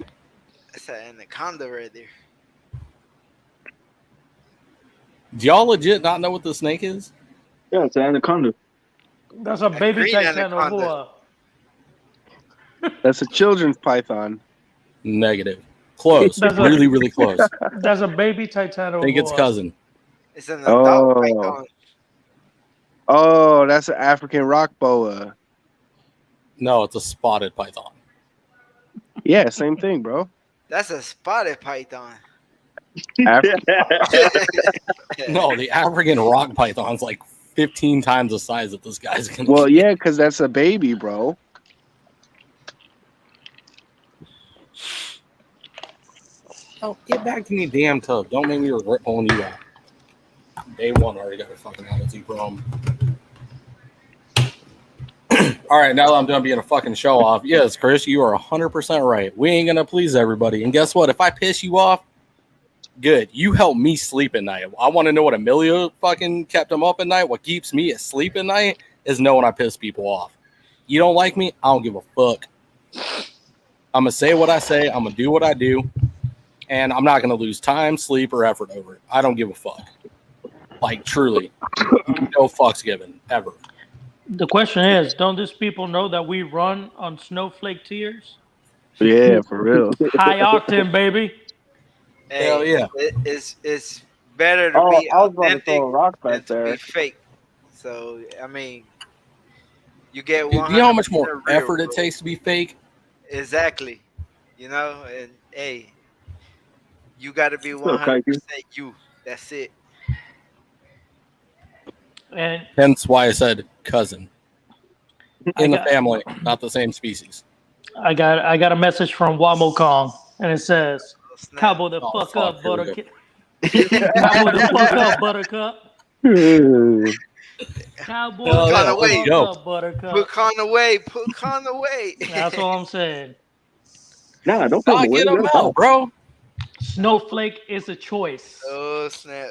That's an anaconda right there. Do y'all legit not know what the snake is? Yeah, it's an anaconda. That's a baby green Titanoboa. anaconda. That's a children's python. Negative. Close. That's a- really, really close. That's a baby Titanoboa. I think it's cousin. It's an adult Oh. python. Oh, that's an African rock boa. No, it's a spotted python. Yeah, same thing, bro. That's a spotted python. No, the African rock python's like 15 times the size that this guy's gonna. Well, get. yeah, because that's a baby, bro. Oh, get back in your damn tub. Don't make me regret pulling you out. Day one already got a fucking attitude problem. All right, now that I'm done being a fucking show off, yes, Chris, you are 100% right. We ain't gonna please everybody. And guess what? If I piss you off, good. You help me sleep at night. I want to know what Emilio fucking kept him up at night. What keeps me asleep at night is knowing I piss people off. You don't like me? I don't give a fuck. I'm gonna say what I say. I'm gonna do what I do. And I'm not gonna lose time, sleep, or effort over it. I don't give a fuck. Like, truly. No fucks given. Ever. The question is, don't these people know that we run on snowflake tears? Yeah, for real. High octane, baby. Hey, Hell yeah. It's better to Oh, be I was about to authentic throw a rock than back to there. be fake. So I mean, you get Do 100% you know how much more real, effort it bro. takes to be fake? Exactly. You know, and hey, you got to be What's up, 100% Kaiju? you. That's it. And Hence why I said cousin. I In the got, family, not the same species. I got a message from Wamo Kong, and it says, Oh, snap. "Cowboy the Oh, fuck fuck, up, here we go. Buttercup. Cowboy the fuck up, Buttercup. Cowboy Hell the yeah, fuck let's go. up, Buttercup." Put Con away. Put Con away. That's all I'm saying. Nah, don't put Nah, him away. get Let him him out, out. bro. Snowflake is a choice. Oh snap!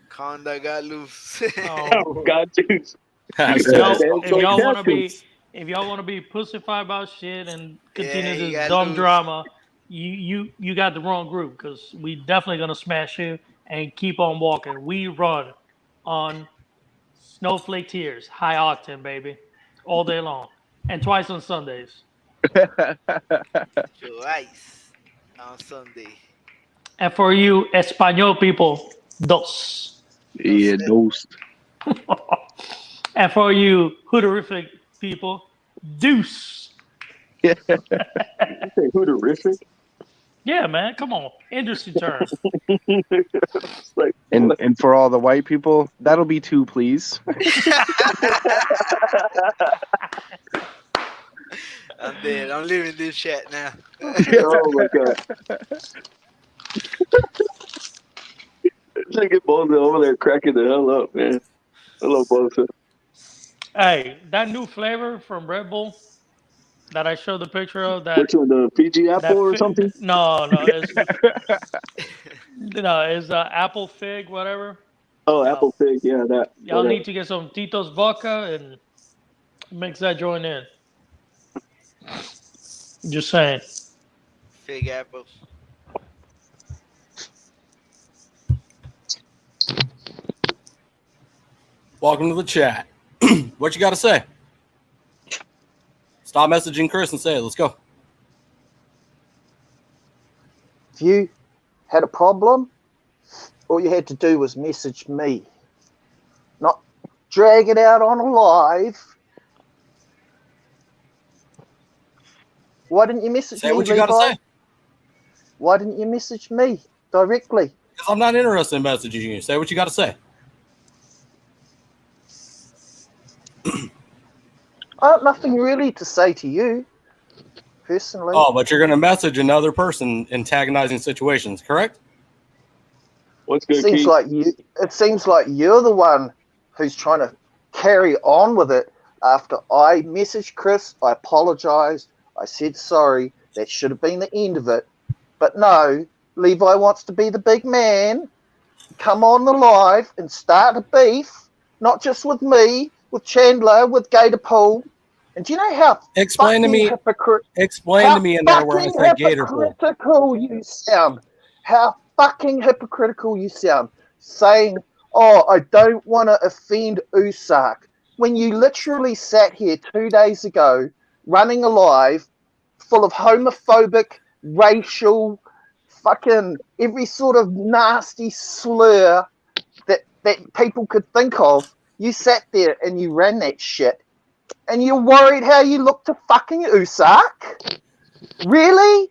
Conda got loose. Oh, God, dude. if Yeah, y'all damn want to be, tattoos. if y'all want to be pussified about shit and continue Yeah, he this got dumb loose. drama, you got the wrong group, because we definitely gonna smash you and keep on walking. We run on snowflake tears, high octane, baby, all day long, and twice on Sundays. Twice on Sunday. And for you Espanol people, dos. Yeah, those. And for you hooderific people, deuce. You say hooderific? Yeah, man, come on, industry term. It's like, And for all the white people, that'll be two, please. I'm dead. I'm leaving this chat now. oh my god. Look at Boza over there cracking the hell up, man. Hello, Boza. Hey, that new flavor from Red Bull that I showed the picture of, that Which one, the PG apple or something? no, it's apple fig, whatever. Oh, Y'all, apple fig, yeah, that. y'all need to get some Tito's vodka and mix that joint in. Just saying. Fig apple. Welcome to the chat. What you got to say? Stop messaging Chris and say it. Let's go. If you had a problem, all you had to do was message me, not drag it out on a live. Why didn't you message Say me, what you got to Levi? say. Why didn't you message me directly? Because I'm not interested in messaging you. Say what you got to say. I have nothing really to say to you, personally. Oh, but you're going to message another person antagonizing situations, correct? What's good, Seems Keith? like you. It seems like you're the one who's trying to carry on with it. After I messaged Chris, I apologized. I said sorry. That should have been the end of it. But no, Levi wants to be the big man, come on the live and start a beef, not just with me, with Chandler, with Gator Pool. And do you know how Explain to me. Explain to me in there where I said Gator Pool. hypocritical you sound? How fucking hypocritical you sound, saying, "Oh, I don't want to offend Usak," when you literally sat here 2 days ago running a live full of homophobic, racial, fucking every sort of nasty slur that people could think of. You sat there and you ran that shit, and you're worried how you look to fucking Usak? Really?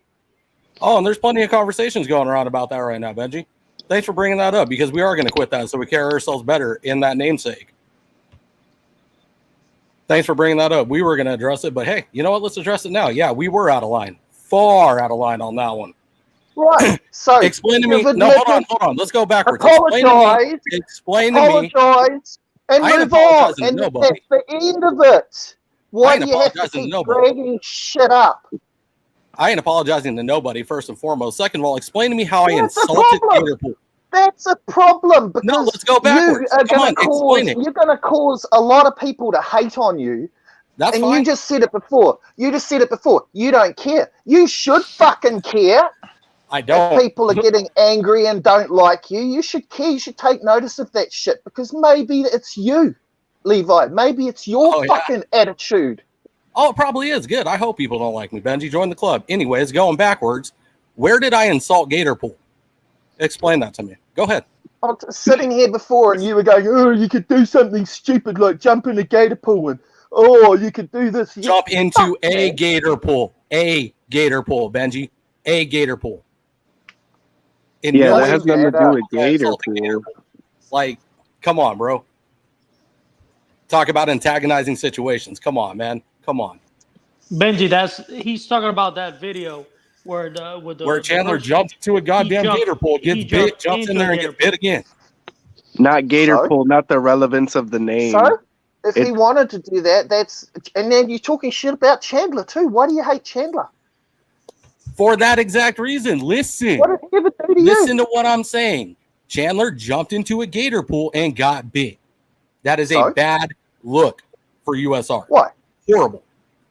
Oh, and there's plenty of conversations going around about that right now, Benji. Thanks for bringing that up because we are going to quit that so we carry ourselves better in that namesake. Thanks for bringing that up. We were going to address it, but hey, you know what? Let's address it now. Yeah, we were out of line. Far out of line on that one. Right. So explain to me. you've No, admitted, hold on. Let's go backwards. apologize, Explain to me. apologize, and I ain't move on. apologizing to And nobody. that's the end of it. Why ain't do you have to apologizing to keep nobody. dragging shit up? I ain't apologizing to nobody, first and foremost. Second of all, explain to me how I That's a insulted problem. Gatorpool. That's a problem because No, let's go backwards. you are Come going on, to explain cause it. you're going to cause a lot of people to hate on you. That's and fine. you just said it before. You don't care. You should fucking care. I don't. If people are getting angry and don't like you, you should care. You should take notice of that shit because maybe it's you, Levi. Maybe it's your fucking attitude. Oh, it probably is. Good. I hope people don't like me. Benji, join the club. Anyways, going backwards, where did I insult Gatorpool? Explain that to me. Go ahead. I was sitting here before and you were going, oh, you could do something stupid like jump in a gator pool and, oh, you could do this. Jump into a gator pool. A gator pool, Benji. A gator pool. Yeah, that has nothing to do with gator pool. Like, come on, bro. Talk about antagonizing situations. Come on, man. Come on. Benji, he's talking about that video where Chandler jumped into a goddamn gator pool, gets bit, jumps in there and gets bit again. Not gator pool, not the relevance of the name. So, if he wanted to do that, and then you're talking shit about Chandler too. Why do you hate Chandler? For that exact reason. Listen. What did he ever do to you? Listen to what I'm saying. Chandler jumped into a gator pool and got bit. That is a bad look for USR. Why? Horrible.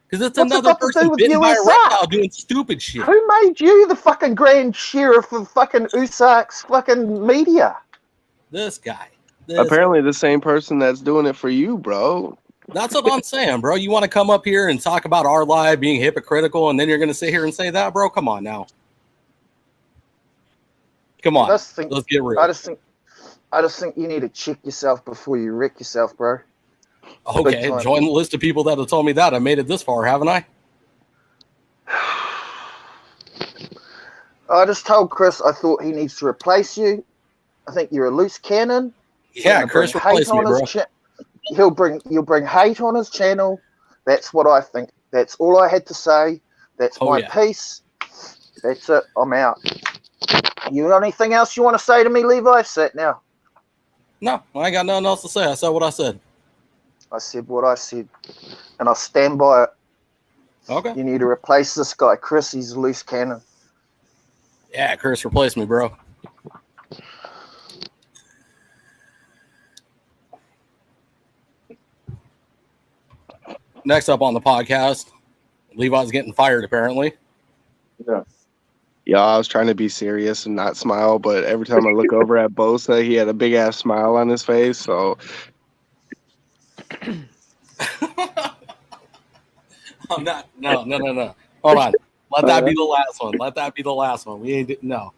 Because it's another person bitten by a reptile doing stupid shit. Who made you the fucking grand sheriff of fucking USAC's fucking media? This guy. Apparently the same person that's doing it for you, bro. That's what I'm saying, bro. You want to come up here and talk about our live being hypocritical, and then you're going to sit here and say that, bro? Come on now. Come on. Let's get real. I just think you need to check yourself before you wreck yourself, bro. Okay, join the list of people that have told me that. I made it this far, haven't I? I just told Chris I thought he needs to replace you. I think you're a loose cannon. Yeah, Chris replaced me, bro. You'll bring hate on his channel. That's what I think. That's all I had to say. That's my piece. That's it. I'm out. You got anything else you want to say to me, Levi? Say it now. No, I got nothing else to say. I said what I said. I said what I said, and I'll stand by it. Okay. You need to replace this guy, Chris. He's a loose cannon. Yeah, Chris replaced me, bro. Next up on the podcast, Levi's getting fired, apparently. Yeah, I was trying to be serious and not smile, but every time I look over at Bosa, he had a big-ass smile on his face, so... I'm not. No. Hold on. Let that be the last one. Let that be the last one. We ain't. No.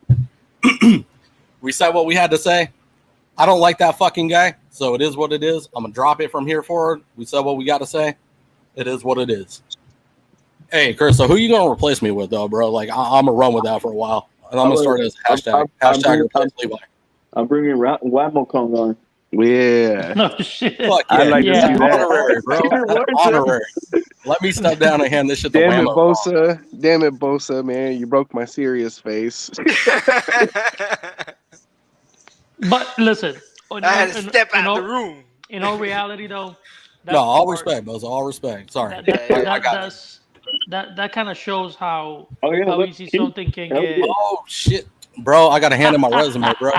We said what we had to say. I don't like that fucking guy, so it is what it is. I'm gonna drop it from here forward. We said what we got to say. It is what it is. Hey, Chris. So who you gonna replace me with, though, bro? Like I'm gonna run with that for a while, and I'm gonna start as hashtag replace Levi. I'm bringing Whammo Kong on. Yeah. No shit. Fuck yeah. I'd like to see that. Honorary, bro. Honorary. Let me step down and hand this shit to Damn it, Whammo. Bosa. Damn it, Bosa, man. You broke my serious face. But listen. I had to step out of the room. In all reality, though. No, all respect, Bosa. All respect. Sorry. That kind of shows how easy something can get. Oh, shit. Bro, I got to hand in my resume, bro.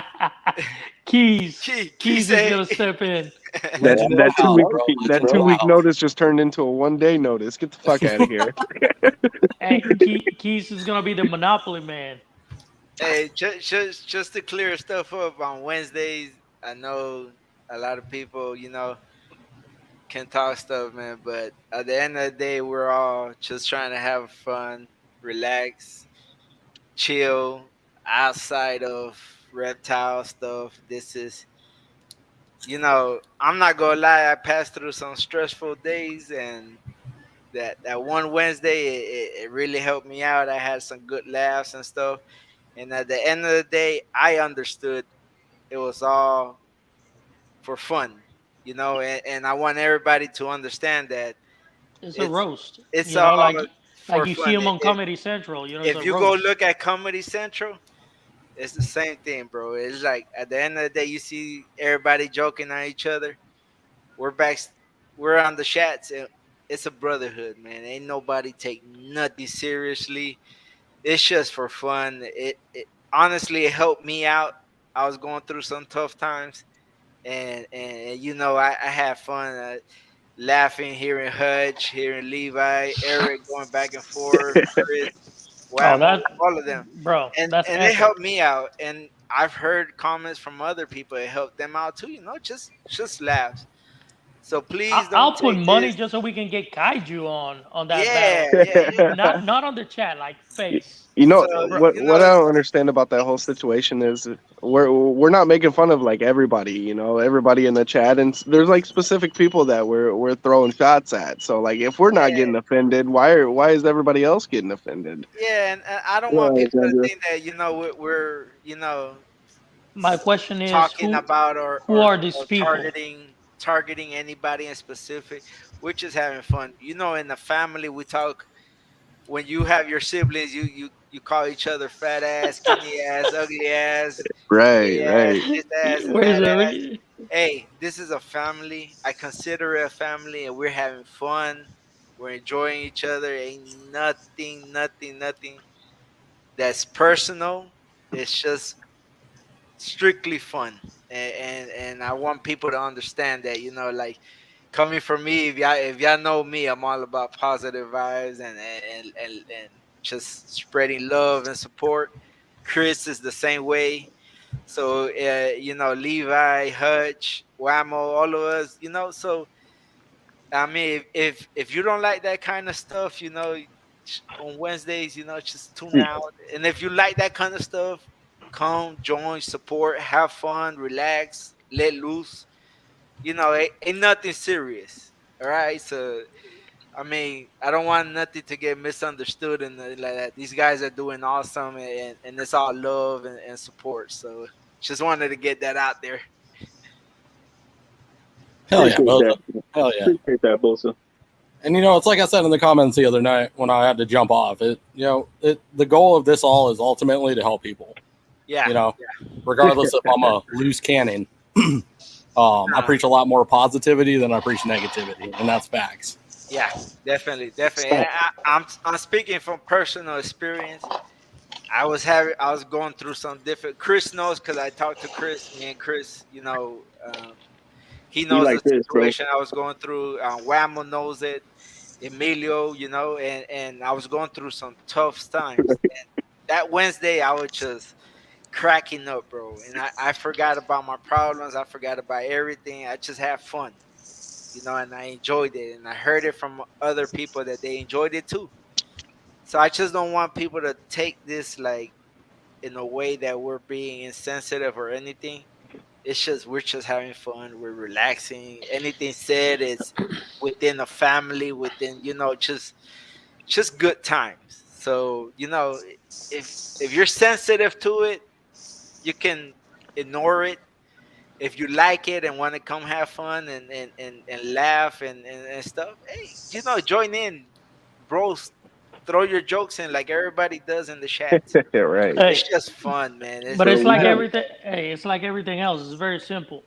Keys is gonna step in. That 2 week notice just turned into a 1 day notice. Get the fuck out of here. Hey, Keys is gonna be the Monopoly man. Hey, just to clear stuff up on Wednesdays, I know a lot of people, can talk stuff, man. But at the end of the day, we're all just trying to have fun, relax, chill, outside of reptile stuff. This is, I'm not gonna lie, I passed through some stressful days, and that one Wednesday it really helped me out. I had some good laughs and stuff, And at the end of the day, I understood it was all for fun, and I want everybody to understand that It's a it's roast. it's You all know, like for you see fun. them on Comedy Central. You know, it's If a you go roast. look at Comedy Central, it's the same thing, bro. It's like at the end of the day, you see everybody joking at each other. We're back, we're on the chats, and it's a brotherhood, man. Ain't nobody take nothing seriously. It's just for fun. It honestly, it helped me out. I was going through some tough times, and I had fun. Laughing, hearing Hutch, hearing Levi, Eric going back and forth, Chris, Oh, Whammo, that, all of them, bro, that's and it epic. helped me out. And I've heard comments from other people; it helped them out too. Just laughs. So please don't I'll put take money this. just so we can get Kaiju on that battle. Yeah, yeah. Not on the chat, like face. You So know Bro, what I don't understand about that whole situation is we're not making fun of like everybody, everybody in the chat, and there's like specific people that we're throwing shots at. So like if we're not yeah, getting offended, why is everybody else getting offended? yeah, and I don't Yeah, want people to Alexandra. think that we're my question is talking about or, who or are these or people? targeting anybody in specific. We're just having fun. In the family we talk. When you have your siblings, you call each other fat ass, skinny ass, ugly ass, Right, gay ass, right. this ass, and Where's that ass. the Hey, this is a family. I consider it a family, and we're having fun. We're enjoying each other. Ain't nothing that's personal. It's just strictly fun, and I want people to understand that. Like coming from me, if y'all know me, I'm all about positive vibes and just spreading love and support. Chris is the same way. So Levi, Hutch, Whammo, all of us. So I mean, if you don't like that kind of stuff, on Wednesdays, just tune out. And if you like that kind of stuff, come join, support, have fun, relax, let loose. Ain't nothing serious. All right, so I mean, I don't want nothing to get misunderstood and like that. These guys are doing awesome, and it's all love and support. So just wanted to get that out there. Hell yeah, Appreciate Boza. that. Hell yeah. Appreciate that, Bosa. And it's like I said in the comments the other night when I had to jump off. The goal of this all is ultimately to help people. Yeah, Regardless if I'm a loose cannon. I preach a lot more positivity than I preach negativity, and that's facts. yeah, definitely. And I'm speaking from personal experience. I was going through some different. Chris knows because I talked to Chris. Me and Chris, he We knows the like this, bro. situation I was going through. Whammo knows it. Emilio, and I was going through some tough times. And that Wednesday, I was just cracking up, bro. And I forgot about my problems. I forgot about everything. I just had fun, and I enjoyed it. And I heard it from other people that they enjoyed it too. So I just don't want people to take this like in a way that we're being insensitive or anything. It's just we're just having fun. We're relaxing. Anything said is within a family, within just good times. So if you're sensitive to it, you can ignore it. If you like it and want to come have fun and laugh and stuff, hey, join in, bros. Throw your jokes in like everybody does in the chat. Right. Hey, It's just fun, man. but Bro, it's we like have everything. Hey, it's like everything else. It's very simple.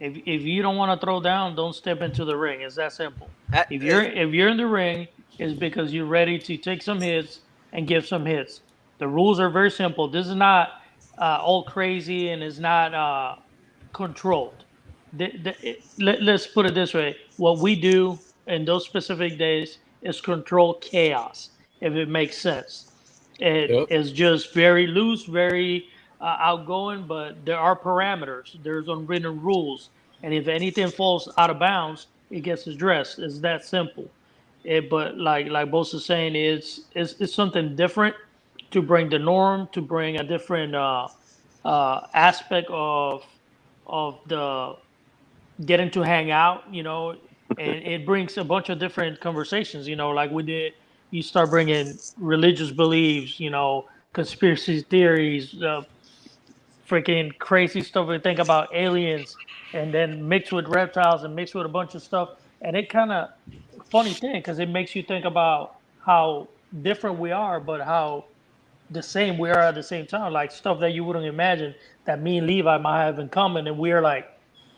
If you don't want to throw down, don't step into the ring. It's that simple. That If you're in the ring, it's because you're ready to take some hits and give some hits. The rules are very simple. This is not all crazy and it's not controlled. Let's put it this way: what we do in those specific days is control chaos. If it makes sense, it Yep. is just very loose, very outgoing, but there are parameters. There's unwritten rules, and if anything falls out of bounds, it gets addressed. It's that simple. But like Boss is saying, it's something different to bring the norm, to bring a different aspect of the getting to hang out, and it brings a bunch of different conversations, like we did. You start bringing religious beliefs, conspiracy theories, freaking crazy stuff we think about aliens, and then mixed with reptiles and mixed with a bunch of stuff. And it kind of funny thing because it makes you think about how different we are, but how the same we are at the same time. Like stuff that you wouldn't imagine that me and Levi might have in common, and we're like,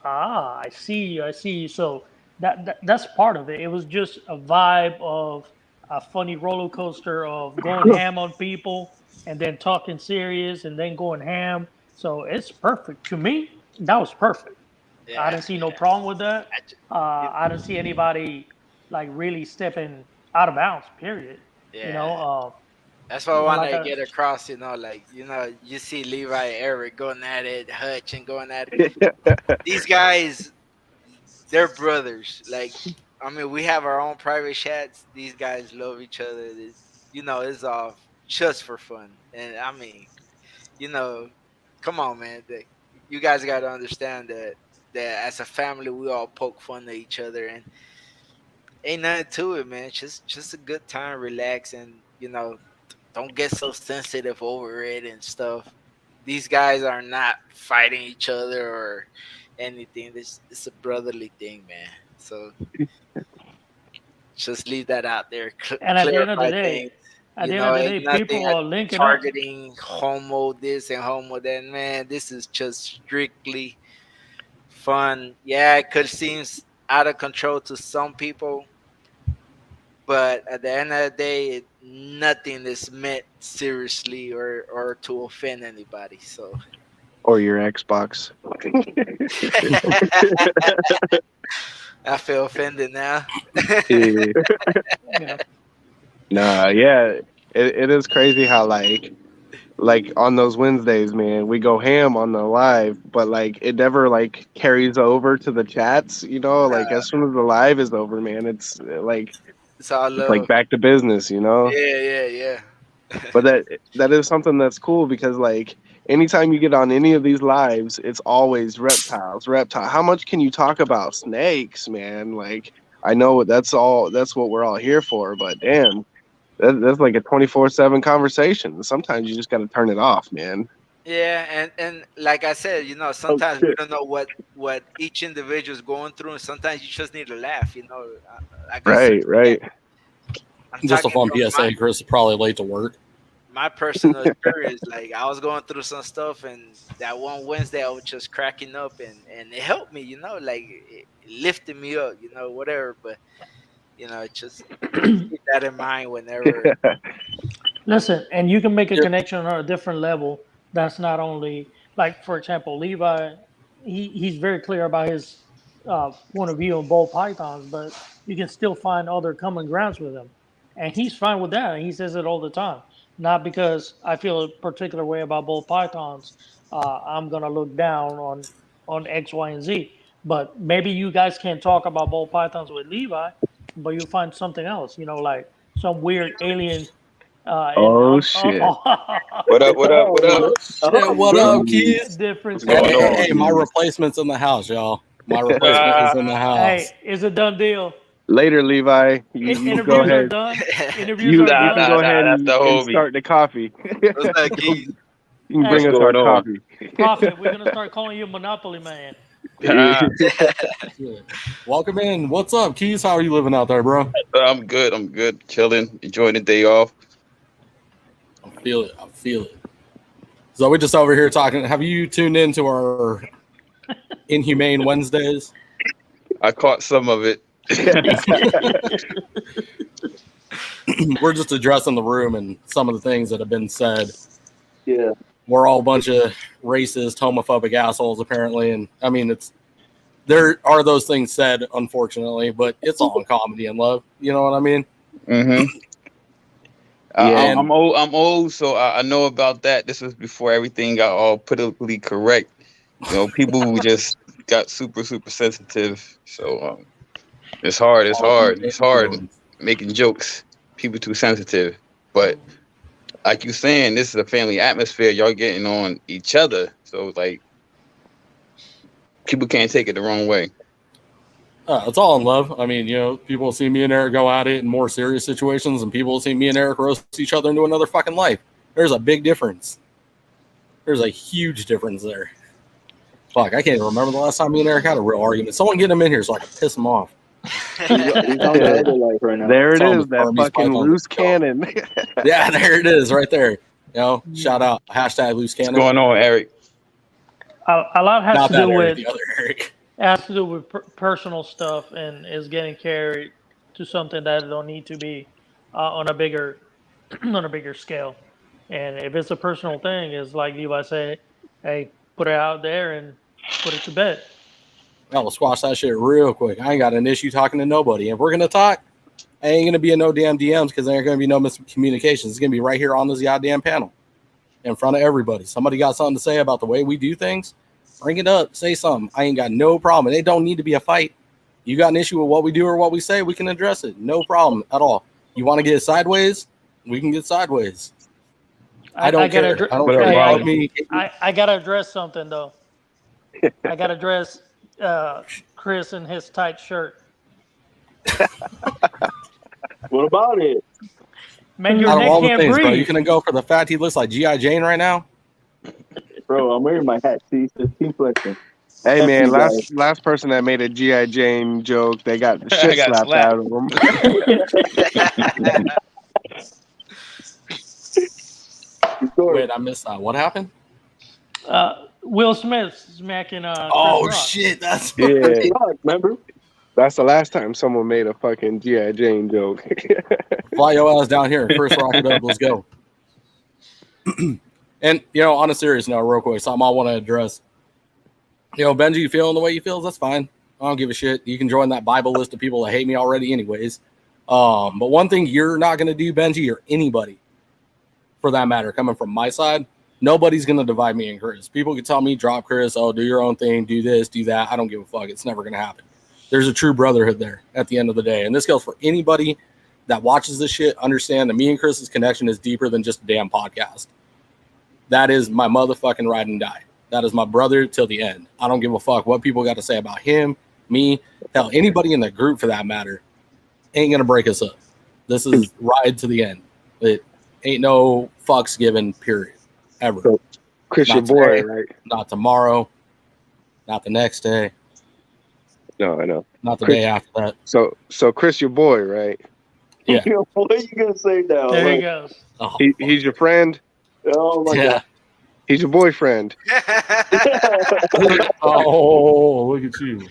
ah, I see you, I see you. So that's part of it. It was just a vibe of a funny roller coaster of going ham on people and then talking serious and then going ham. So it's perfect to me. That was perfect. I Yeah, didn't see no problem with that. I ju- I didn't see anybody like really stepping out of bounds. Period. You yeah. know, That's what I want like to I, get across. Like you see Levi, Eric going at it, Hutch, and going at it. These guys, they're brothers. Like, I mean, we have our own private chats. These guys love each other. It's all just for fun. And I mean, you know, come on, man. You guys got to understand that as a family, we all poke fun at each other, and ain't nothing to it, man. Just a good time, relax, and don't get so sensitive over it and stuff. These guys are not fighting each other or anything. It's a brotherly thing, man. So just leave that out there. and at the end of the Clarify day, things. Ain't nothing people are linking up. targeting homo this and homo that. Man, this is just strictly fun. Yeah, it could seem out of control to some people, but at the end of the day, nothing is meant seriously or to offend anybody. So Or your Xbox. I feel offended now. Yeah. Yeah. Nah, yeah. It is crazy how like on those Wednesdays, man, we go ham on the live, but like it never like carries over to the chats, like as soon as the live is over, man, it's It's all it's like love. back to business, Yeah. But that is something that's cool because like anytime you get on any of these lives, it's always reptile. How much can you talk about snakes, man? Like I know that's what we're all here for, but damn, that's like a 24/7 conversation. Sometimes you just got to turn it off, man. Yeah, and like I said, Oh sometimes we shit! don't know what each individual is going through, and sometimes you just need to laugh. Like I said, Right. I'm Just a talking fun from PSA. Chris is probably late to work. my personal experience. Like I was going through some stuff, and that one Wednesday I was just cracking up, and it helped me. Like it lifted me up. Whatever. But just keep that in mind whenever. Listen, and you can make a You're- connection on a different level. That's not only like, for example, Levi. He's very clear about his point of view on ball pythons, but you can still find other common grounds with him, and he's fine with that. And he says it all the time. Not because I feel a particular way about ball pythons. I'm gonna look down on X, Y, and Z. But maybe you guys can't talk about ball pythons with Levi, but you find something else. Like some weird alien and Oh shit. What up? What up? What up? Oh, Shit, what up, Keith? different What's Hey, going stuff. hey, on? hey, my replacement's in the house, y'all. My replacement is in the house. Hey, it's a done deal. Later, Levi. You go Interviews are ahead. done. Interviews You are Nah, you can done. nah, go nah. ahead That's the and homie. start the coffee. What's that, Keith? You can Hey, bring What's us our going on? coffee. Prophet, we're gonna start calling you Monopoly Man. Shit. Welcome in. What's up, Keith? How are you living out there, bro? I'm good. I'm good. Chilling. Enjoying the day off. I feel it. I feel it. So we're just over here talking. Have you tuned into our Inhumane Wednesdays? I caught some of it. We're just addressing the room and some of the things that have been said. yeah. We're all a bunch of racist, homophobic assholes, apparently. And I mean, there are those things said, unfortunately, but it's all in comedy and love. You know what I mean? Mm-hmm. Yeah. I'm old. I'm old, so I know about that. This was before everything got all politically correct. People who just got super, super sensitive. So it's hard. It's hard. It's hard making jokes. People too sensitive. But like you saying, this is a family atmosphere. Y'all getting on each other. So like people can't take it the wrong way. It's all in love. I mean, people will see me and Eric go at it in more serious situations, and people will see me and Eric roast each other into another fucking life. There's a big difference. There's a huge difference there. Fuck, I can't even remember the last time me and Eric had a real argument. Someone get him in here so I can piss him off. He's on the other life right now. There it Tell him is, to that burn these fucking pythons. loose cannon. Yeah, there it is, right there. You know, shout out hashtag loose What's cannon. going on, Eric? A lot has Not to that do Eric, with the other Eric. has to do with personal stuff and is getting carried to something that don't need to be on a bigger on a bigger scale. And if it's a personal thing, it's like Levi said, hey, put it out there and put it to bed. I will squash that shit real quick. I ain't got an issue talking to nobody. If we're gonna talk, I ain't gonna be in no damn DMs because there ain't gonna be no miscommunications. It's gonna be right here on this goddamn panel in front of everybody. Somebody got something to say about the way we do things, bring it up, say something. I ain't got no problem. It don't need to be a fight. You got an issue with what we do or what we say, we can address it. No problem at all. You want to get sideways? We can get sideways. I don't care. I don't care. Hey, Me. I gotta address something though. I gotta address Chris and his tight shirt. What about it? Man, your Out of neck all the can't things, bro, you breathe. can go for the fact he looks like G.I. Jane right now. Bro, I'm wearing my hat. See, it says Team Flexin. Hey F man, you guys. last person that made a G.I. Jane joke, they got the I shit got slapped slapped. out of them. Wait, I missed that. What happened? Will Smith smacking Oh Chris Rock. shit, that's Yeah, Remember? that's the last time someone made a fucking G.I. Jane joke. fly your ass down here and Chris rock it up. Let's go. And you know, on a serious note, real quick, something I want to address. You know, Benji, you feeling the way you feel? That's fine. I don't give a shit. You can join that Bible list of people that hate me already, anyways. But one thing you're not gonna do, Benji, or anybody, for that matter, coming from my side, nobody's gonna divide me and Chris. People can tell me, drop Chris, oh, do your own thing, do this, do that. I don't give a fuck. It's never gonna happen. There's a true brotherhood there at the end of the day, and this goes for anybody that watches this shit. Understand that me and Chris's connection is deeper than just a damn podcast. That is my motherfucking ride and die. That is my brother till the end. I don't give a fuck what people got to say about him, me, hell, anybody in the group for that matter. Ain't gonna break us up. This is ride to the end. It ain't no fucks given, period. Ever. So, Chris, Not your boy, today. right? Not tomorrow. Not the next day. No, I know. Not the Chris- day after that. So Chris, your boy, right? Yeah. What are you gonna say now? There he Like, goes. Oh, He's your friend. oh my yeah. He's your boyfriend. Oh, look at you.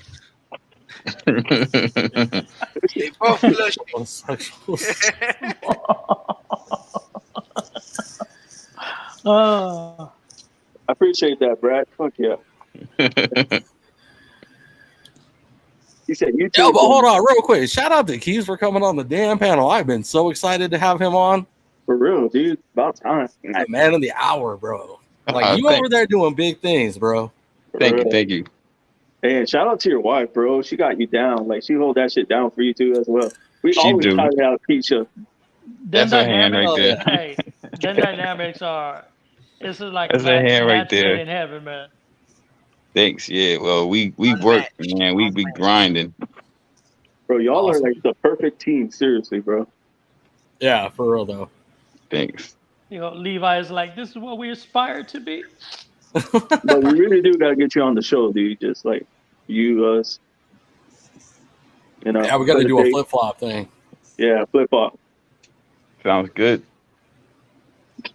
They both blush. Homosexuals. Oh, I appreciate that, Brad. Fuck yeah. He said you too. Yo, but hold on, real quick. Shout out to Keys for coming on the damn panel. I've been so excited to have him on. For real, dude. About time. The man of the hour, bro. Like you thank- over there doing big things, bro. For Thank you, real. thank you. Hey, and shout out to your wife, bro. She got you down. Like she hold that shit down for you too as well. We She always do. try to out Keisha. That's her hand right there. Hey, them dynamics are. This is like That's her hand right match made there. in heaven, man. Thanks. Yeah. Well, we work, man. We be grinding. Bro, y'all Awesome. are like the perfect team. Seriously, bro. Yeah, for real though. Thanks. You know, Levi is like, this is what we aspire to be. But we really do gotta get you on the show, dude. Just like you, us. You know. Yeah, we got to do a date. flip flop thing. Yeah, flip flop. Sounds good.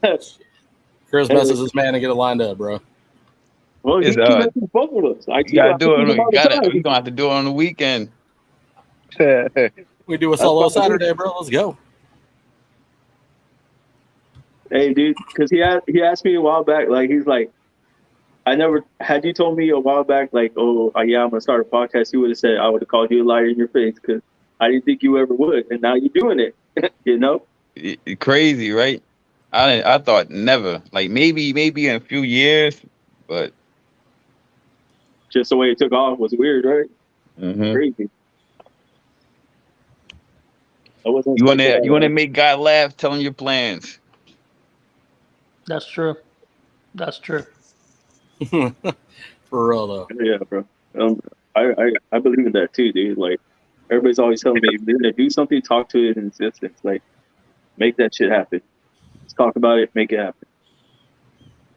Chris messes this man and get it lined up, bro. Well, It's, he messing both of us. You gotta do it. We're gonna have to do it on the weekend. We do a solo That's probably- Saturday, bro. Let's go. Hey, dude, because he asked me a while back. Like he's like, I never had you told me a while back. Like, oh yeah, I'm gonna start a podcast. He would have said I would have called you a liar in your face because I didn't think you ever would, and now you're doing it. You know. Crazy, right? I thought never. Like maybe in a few years, but Just the way it took off was weird, right? mhm. Crazy. I wasn't you expecting wanna that. make God laugh, tell him your plans. That's true. That's true. For real though. Yeah, bro. I believe in that too, dude. Like everybody's always telling me, if you're gonna do something, talk to it in existence. Like make that shit happen. Let's talk about it. Make it happen.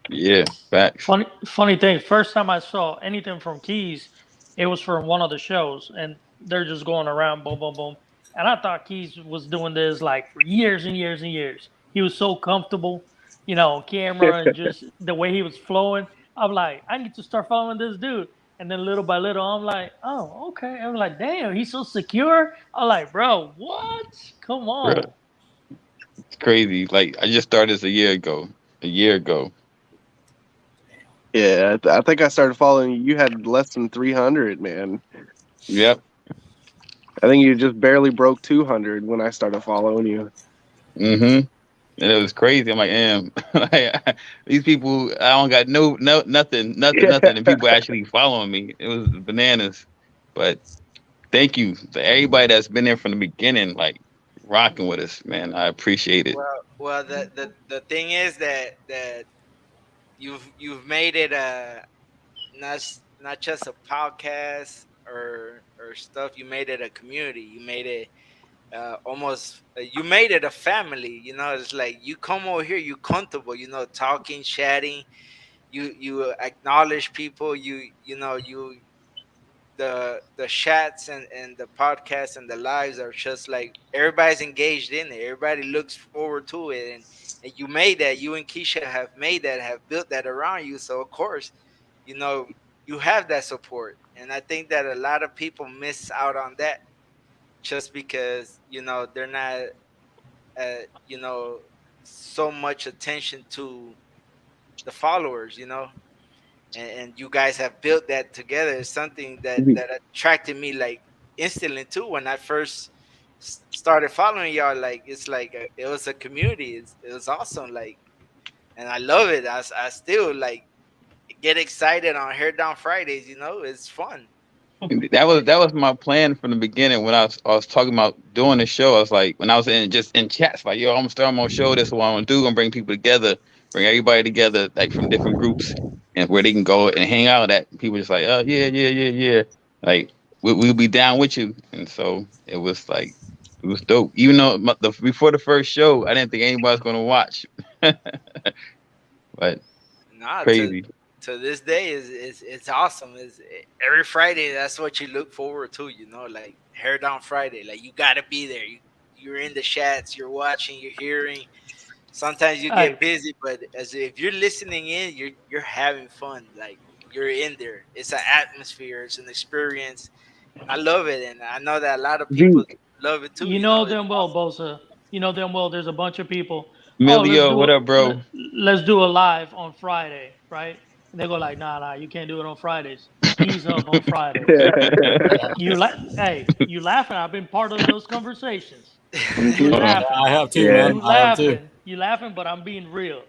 Yeah, facts. Funny thing. First time I saw anything from Keys, it was from one of the shows, and they're just going around, boom, boom, boom. And I thought Keys was doing this like for years and years and years. He was so comfortable, on camera and just the way he was flowing. I'm like, I need to start following this dude. And then little by little, I'm like, oh, okay. I'm like, damn, he's so secure. I'm like, bro, what? Come Bro, on. it's crazy. Like I just started this a year ago. A year ago. Yeah, I think I started following you. You had less than 300, man. Yep. I think you just barely broke 200 when I started following you. Mm-hmm. And it was crazy. I'm like, like, these people, I don't got nothing, and people actually following me. It was bananas. But thank you to everybody that's been there from the beginning, like rocking with us, man. I appreciate it. Well, the thing is that you've made it not just a podcast or stuff. You made it a community. You made it almost you made it a family. It's like you come over here, you comfortable. Talking, chatting. You acknowledge people. You the chats and the podcasts and the lives are just like everybody's engaged in it. Everybody looks forward to it, and you made that. You and Keisha have made that, have built that around you. So of course, you know you have that support, and I think that a lot of people miss out on that just because they're not you know so much attention to the followers. And you guys have built that together. It's something that attracted me like instantly too when I first started following y'all. Like it's like it was a community. It was awesome. Like, and I love it. I still like get excited on Hair Down Fridays. It's fun. That was my plan from the beginning when I was talking about doing the show. I was like, when I was in chats, like, yo, I'm gonna start my own show. This is what I'm gonna do. I'm gonna bring people together, bring everybody together, like from different groups, and where they can go and hang out. That people just like, oh yeah, yeah, yeah, yeah. Like we'll be down with you. And so it was like it was dope. Even though before the first show, I didn't think anybody was gonna watch, but Nah, crazy. to this day it's awesome. Is every Friday that's what you look forward to. Like Hair Down Friday. Like you gotta be there. You're in the chats. You're watching. You're hearing. Sometimes you Hey, get busy, but as if you're listening in, you're having fun. Like you're in there. It's an atmosphere. It's an experience, and I love it. And I know that a lot of people Zeke, love it too. you know It's them well, awesome. Bosa. You know them well. There's a bunch of people. Oh, Emilio, what up, bro? let's do a live on Friday, right? And they go like, nah, you can't do it on Fridays. Keys up on Fridays. You laughing? I've been part of those conversations. You laughing? I have too, Yeah. man. You I have too. laughing? You laughing? But I'm being real.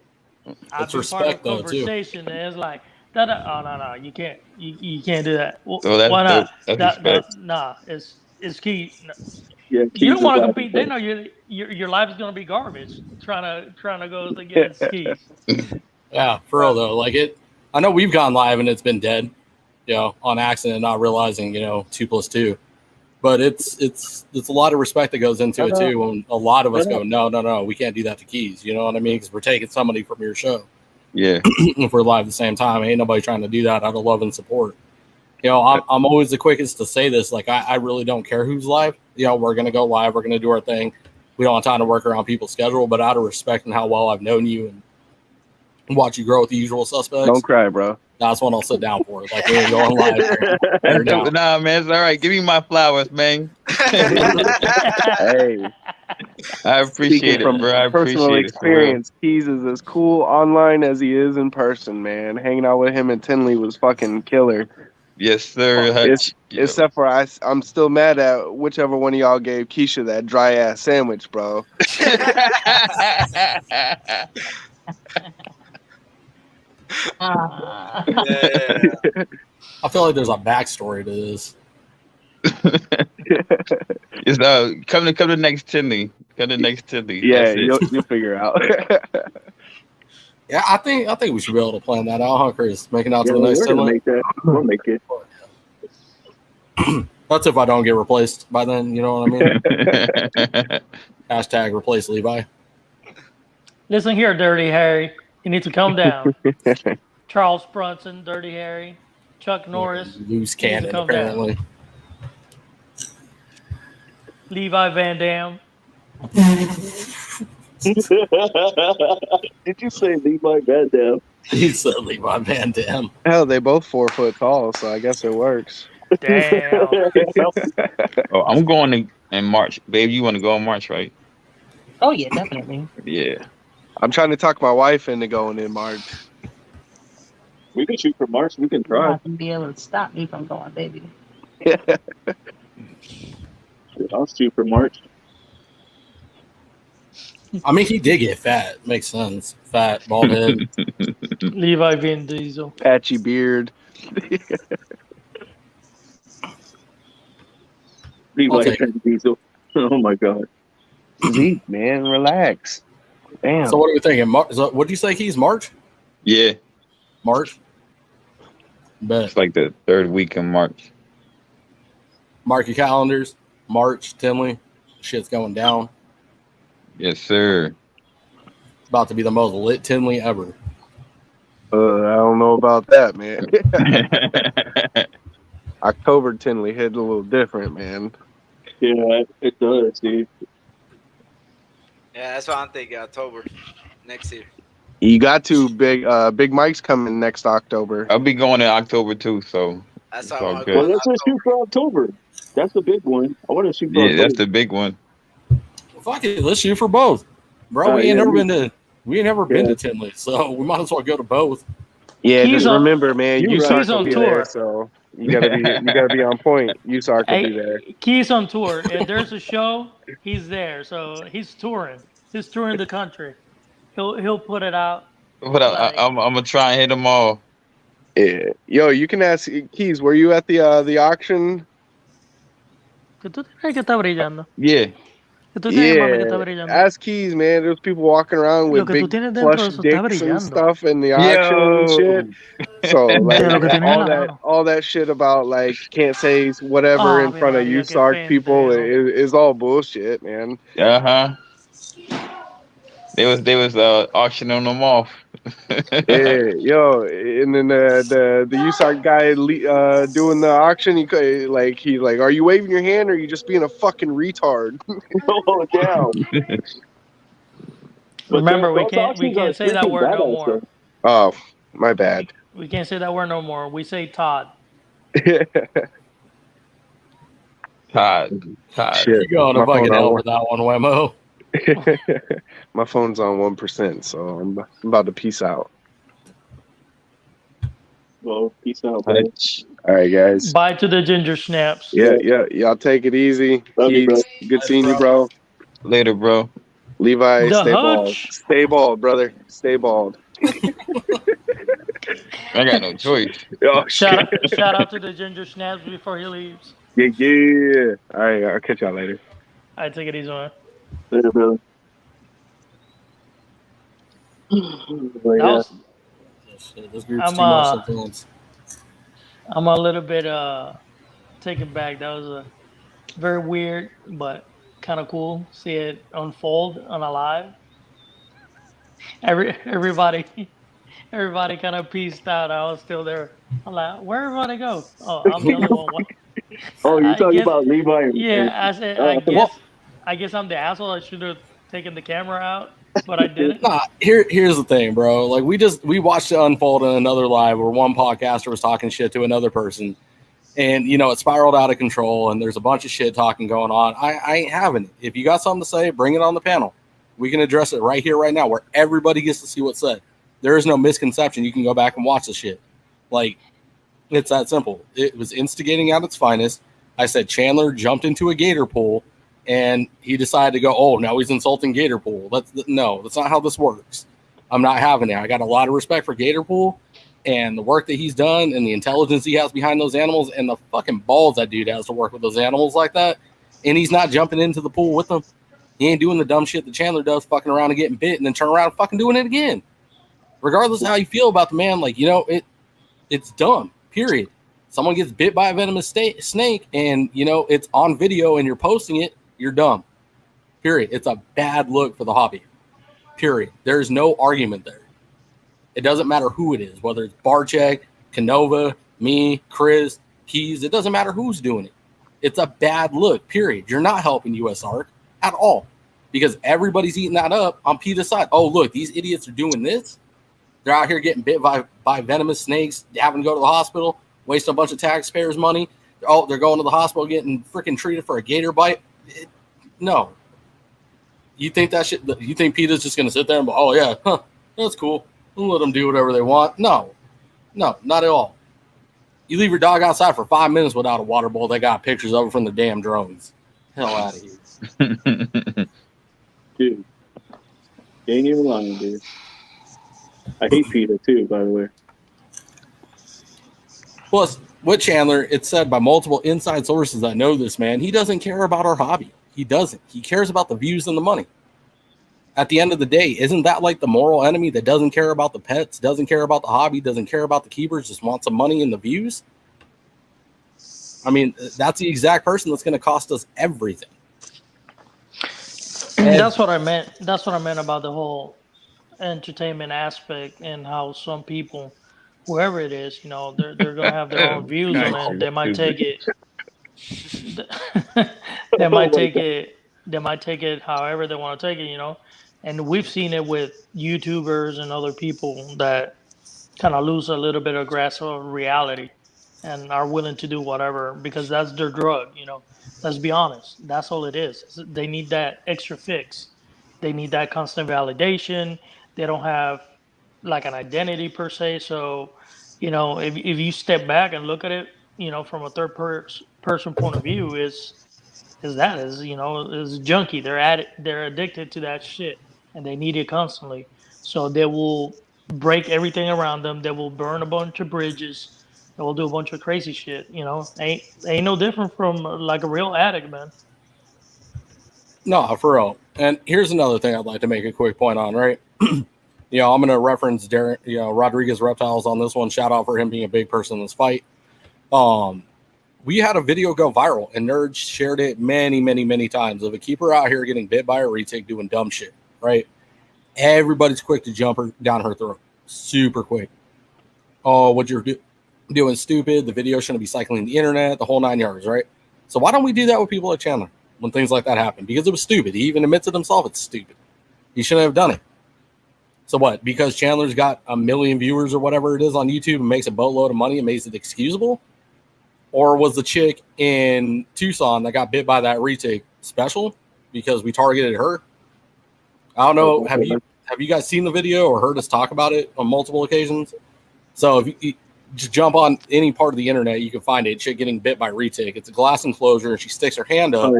I've It's been part of respect though too. conversation, and it's like, oh no, you can't, you can't do that. So that's Why dope. not? That's respect. Nah, it's key. Yeah, You Keys don't is want to laughing. compete. They know your life is going to be garbage. Trying to go against Keys. Yeah, for real though. Like it, I know we've gone live and it's been dead, on accident, not realizing 2 + 2. But it's a lot of respect that goes into it too. When a lot of us go, no, we can't do that to Keys. You know what I mean? Because we're taking somebody from your show. Yeah. If we're live at the same time, ain't nobody trying to do that out of love and support. I'm always the quickest to say this. Like I really don't care who's live. We're gonna go live. We're gonna do our thing. We don't have time to work around people's schedule, but out of respect and how well I've known you and watch you grow with the usual suspects, don't cry, bro. that's what I'll sit down for. Like we ain't going live. Hair down. Nah, man, it's all right. Give me my flowers, man. Hey, I appreciate speaking it, from bro. I personal appreciate it for real. experience, Keys is as cool online as he is in person, man. Hanging out with him in Tinley was fucking killer. Yes, sir. Hutch. Except for I'm still mad at whichever one of y'all gave Keisha that dry ass sandwich, bro. Yeah. I feel like there's a backstory to this. It's come to next Tinley. Come to next Tinley. Yeah, That's it. you'll figure out. Yeah, I think we should be able to plan that out, huh, Chris? Making out to the we're next gonna Tinley. make that. We'll make it. That's if I don't get replaced by then. You know what I mean? Hashtag replace Levi. Listen here, Dirty Harry. You need to calm down. Charles Bronson, Dirty Harry, Chuck Norris. Loose You need to cannon, calm down. apparently. Levi Van Dam. Did you say Levi Van Dam? He said Levi Van Dam. Hell, they both 4 foot tall, so I guess it works. Damn. Oh, I'm going in March. Babe, you want to go in March, right? Oh yeah, definitely. Yeah. I'm trying to talk my wife into going in March. We can shoot for March. We can You're try. not gonna be able to stop me from going, baby. I'll shoot for March. I mean, he did get fat. Makes sense. Fat, bald head. Levi Van Diesel. Patchy beard. Levi Okay. Van Diesel. Oh my god. Zeke, man, relax. Damn. So what are we thinking? So what did you say, Keys? March? Yeah. March? Bet. It's like the third week in March. Mark your calendars. March, Tinley. Shit's going down. Yes, sir. It's about to be the most lit Tinley ever. I don't know about that, man. October Tinley hit a little different, man. Yeah, it does, dude. Yeah, that's what I'm thinking. October next year. You got to Big Mike's coming next October. I'll be going in October too, so That's it's how I all want to good. Well, go. let's just shoot for October. That's the big one. I want to shoot for Yeah, October. that's the big one. Fuck it, let's shoot for both, bro. Oh, we ain't yeah, never we- been to Tinley, so we might as well go to both. Yeah, He's just on- remember, man, He's USARC on will be tour. there, so you gotta be on point. USARC will be there. Hey, Key's on tour. If there's a show, he's there. So he's touring. He's touring the country. He'll put it out. But Like- I'm gonna try and hit them all. Yeah. Yo, you can ask Keys. Were you at the auction? Que tú tienes que está brillando. Yeah. Que tú tienes, mami, que está Yeah. brillando. Ask Keys, man. There's people walking around Lo with que tú big tienes dentro de plush eso está dicks and brillando. stuff in the auction and shit. So like De lo que tiene en la mano. all that shit about like can't say whatever Oh, in front of Maria, qué USARC people pendejo. is all bullshit, man. Uh-huh. They was auctioning them off. Yeah, yo, and then the USARC guy doing the auction, he's like, are you waving your hand or are you just being a fucking retard? Oh, damn. Remember, But we those can't auctions are say that freaking word no badass, more. Oh, my bad. We can't say that word no more. We say Todd. Todd. Shit, You going to my fucking phone hell on with that one, Wemo. my phone's on 1%, so I'm about to peace out. Well, peace out, bro. All right, guys. Bye to the ginger snaps. Yeah, y'all take it easy. Love you, Keith, good seeing you, bro. Later, bro. Levi, The stay bald. Hutch. Stay bald, brother. Stay bald. I got no choice. Oh, Shout out to the ginger snaps before he leaves. yeah. All right, I'll catch y'all later. I take it easy, man. Later, brother. That was, This group's I'm, too much influence. I'm a little bit taken back. That was a very weird, but kind of cool. See it unfold on a live. Everybody kind of pieced out. I was still there. I'm like, where everybody go? Oh, I'm the other one. Oh, you're I talking guess- about Levi. and- Yeah, I said. I guess I'm the asshole. I should have taken the camera out, but I didn't. Nah, here's the thing, bro. Like we watched it unfold in another live where one podcaster was talking shit to another person, and it spiraled out of control. And there's a bunch of shit talking going on. I ain't having it. If you got something to say, bring it on the panel. We can address it right here, right now, where everybody gets to see what's said. There is no misconception. You can go back and watch the shit. Like, it's that simple. It was instigating at its finest. I said Chandler jumped into a gator pool, and he decided to go, oh, now he's insulting gator pool. That's not how this works. I'm not having it. I got a lot of respect for gator pool and the work that he's done and the intelligence he has behind those animals and the fucking balls that dude has to work with those animals like that. And he's not jumping into the pool with them. He ain't doing the dumb shit that Chandler does, fucking around and getting bit and then turn around and fucking doing it again. Regardless of how you feel about the man, it's dumb, period. Someone gets bit by a venomous snake and, it's on video and you're posting it, you're dumb, period. It's a bad look for the hobby. Period. There's no argument there. It doesn't matter who it is, whether it's Barcheck, Canova, me, Chris, Keys. It doesn't matter who's doing it. It's a bad look, period. You're not helping USARK at all because everybody's eating that up on PETA's side. Oh, look, these idiots are doing this. They're out here getting bit by venomous snakes, having to go to the hospital, wasting a bunch of taxpayers' money. Oh, they're going to the hospital getting freaking treated for a gator bite. No. You think that shit? You think PETA's just going to sit there and go, oh, yeah, huh, that's cool. We'll let them do whatever they want. No, not at all. You leave your dog outside for 5 minutes without a water bowl. They got pictures of it from the damn drones. Hell out of here. Dude. You ain't even lying, dude. I hate PETA too, by the way. Plus, with Chandler, it's said by multiple inside sources that know this man, he doesn't care about our hobby. He doesn't. He cares about the views and the money. At the end of the day, isn't that like the moral enemy that doesn't care about the pets, doesn't care about the hobby, doesn't care about the keepers, just wants the money and the views? I mean, that's the exact person that's going to cost us everything. And that's what I meant. That's what I meant about the whole entertainment aspect and how some people, whoever it is, you know, they're going to have their own views on it. They might take it. They might take it however they want to take it, you know. And we've seen it with YouTubers and other people that kind of lose a little bit of grasp of reality and are willing to do whatever because that's their drug, you know. Let's be honest. That's all it is. They need that extra fix. They need that constant validation. They don't have like an identity per se. So, you know, if you step back and look at it, you know, from a person point of view, is junkie. They're addicted to that shit and they need it constantly. So they will break everything around them. They will burn a bunch of bridges. They will do a bunch of crazy shit. You know, ain't no different from like a real addict, man. No, for real. And here's another thing I'd like to make a quick point on, right? I'm going to reference Rodriguez Reptiles on this one. Shout out for him being a big person in this fight. We had a video go viral, and nerds shared it many, many, many times of a keeper out here getting bit by a retake doing dumb shit, right? Everybody's quick to jump down her throat. Super quick. Oh, what you're doing stupid. The video shouldn't be cycling the internet, the whole 9 yards, right? So why don't we do that with people like Chandler when things like that happen? Because it was stupid. He even admits it himself it's stupid. He shouldn't have done it. So what? Because Chandler's got 1 million viewers or whatever it is on YouTube and makes a boatload of money and makes it excusable? Or was the chick in Tucson that got bit by that retake special because we targeted her? I don't know. Have you guys seen the video or heard us talk about it on multiple occasions? So if you just jump on any part of the internet, you can find it. Chick getting bit by retake. It's a glass enclosure, and she sticks her hand up,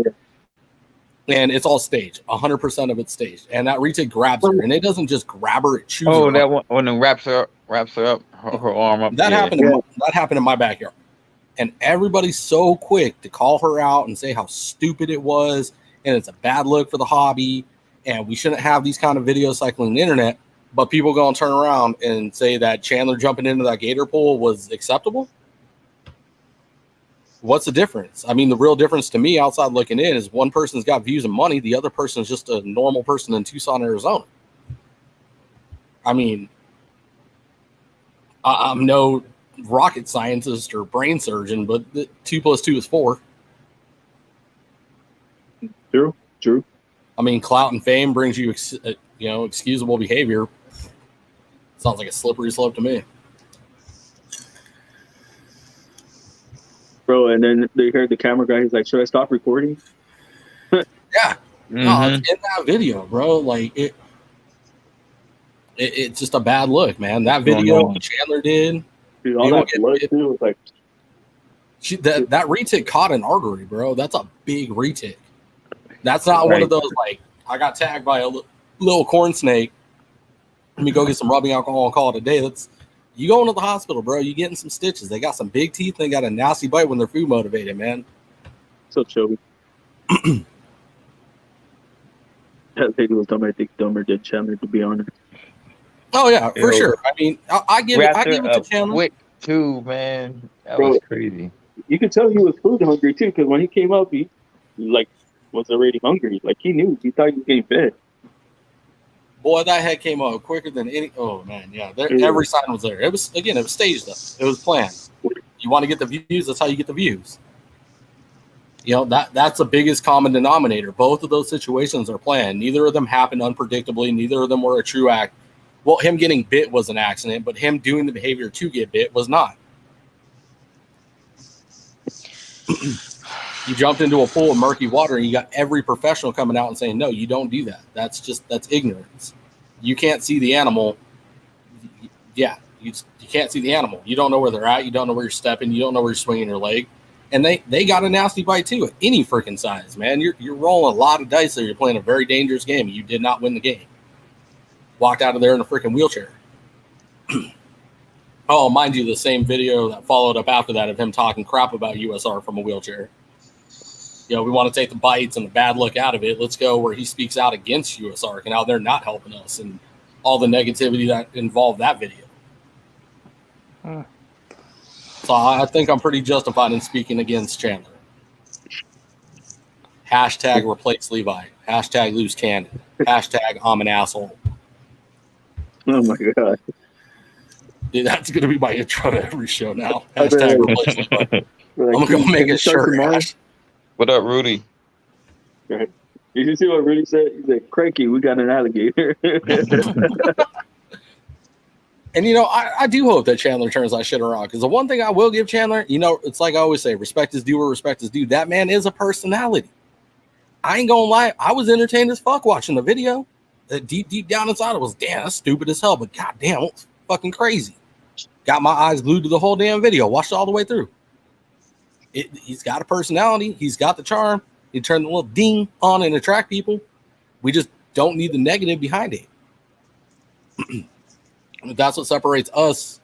and it's all staged. 100% of it's staged. And that retake grabs her, and it doesn't just grab her; it chews her. Oh, that one when it wraps her up, her arm up. That happened. That happened in my backyard. And everybody's so quick to call her out and say how stupid it was, and it's a bad look for the hobby, and we shouldn't have these kind of videos cycling the internet. But people going to turn around and say that Chandler jumping into that gator pool was acceptable? What's the difference? I mean, the real difference to me outside looking in is one person's got views and money. The other person is just a normal person in Tucson, Arizona. I mean, I'm no rocket scientist or brain surgeon, but 2 + 2 is 4. True. I mean, clout and fame brings you, excusable behavior. Sounds like a slippery slope to me. Bro, and then they heard the camera guy. He's like, "Should I stop recording?" Yeah. No, it's in that video, bro. Like it's just a bad look, man. That video Chandler did. Dude, all that blood too was like that retake caught an artery, bro. That's a big retake. That's not one of those like I got tagged by a little corn snake. Let me go get some rubbing alcohol and call it a day. That's you going to the hospital, bro. You getting some stitches. They got some big teeth. They got a nasty bite when they're food motivated, man. So chubby. That lady was dumb. I think dumber than Chandler, to be honest. Oh yeah, for sure. I mean, I give it to Chandler. Quick too, man. That was crazy. You could tell he was food hungry too, because when he came up, he like was already hungry. Like he knew. He thought he was getting fed. Boy, that head came up quicker than any. Oh man, yeah. Every sign was there. It was staged up. It was planned. You want to get the views, that's how you get the views. That's the biggest common denominator. Both of those situations are planned. Neither of them happened unpredictably. Neither of them were a true act. Well, him getting bit was an accident, but him doing the behavior to get bit was not. You jumped into a pool of murky water and you got every professional coming out and saying, no, you don't do that. That's ignorance. You can't see the animal. Yeah, you can't see the animal. You don't know where they're at. You don't know where you're stepping. You don't know where you're swinging your leg. And they got a nasty bite too at any freaking size, man. You're rolling a lot of dice there. You're playing a very dangerous game. You did not win the game. Walked out of there in a freaking wheelchair. Oh, mind you, the same video that followed up after that of him talking crap about USR from a wheelchair. We want to take the bites and the bad look out of it. Let's go where he speaks out against USR and how they're not helping us and all the negativity that involved that video. So I think I'm pretty justified in speaking against Chandler. Hashtag replace Levi. Hashtag lose Cannon. Hashtag I'm an asshole. Oh my god. Dude, that's going to be my intro to every show now. Hashtag replace Levi. I'm going to make a shirt. What up, Rudy? Did you see what Rudy said? He said, cranky, we got an alligator. And, I do hope that Chandler turns that shit around. Because the one thing I will give Chandler, it's like I always say, respect is due where respect is due. That man is a personality. I ain't going to lie. I was entertained as fuck watching the video. Deep down inside, it was, damn, that's stupid as hell. But goddamn, it's fucking crazy. Got my eyes glued to the whole damn video. Watched it all the way through. He's got a personality. He's got the charm. He turned the little ding on and attract people. We just don't need the negative behind it. That's what separates us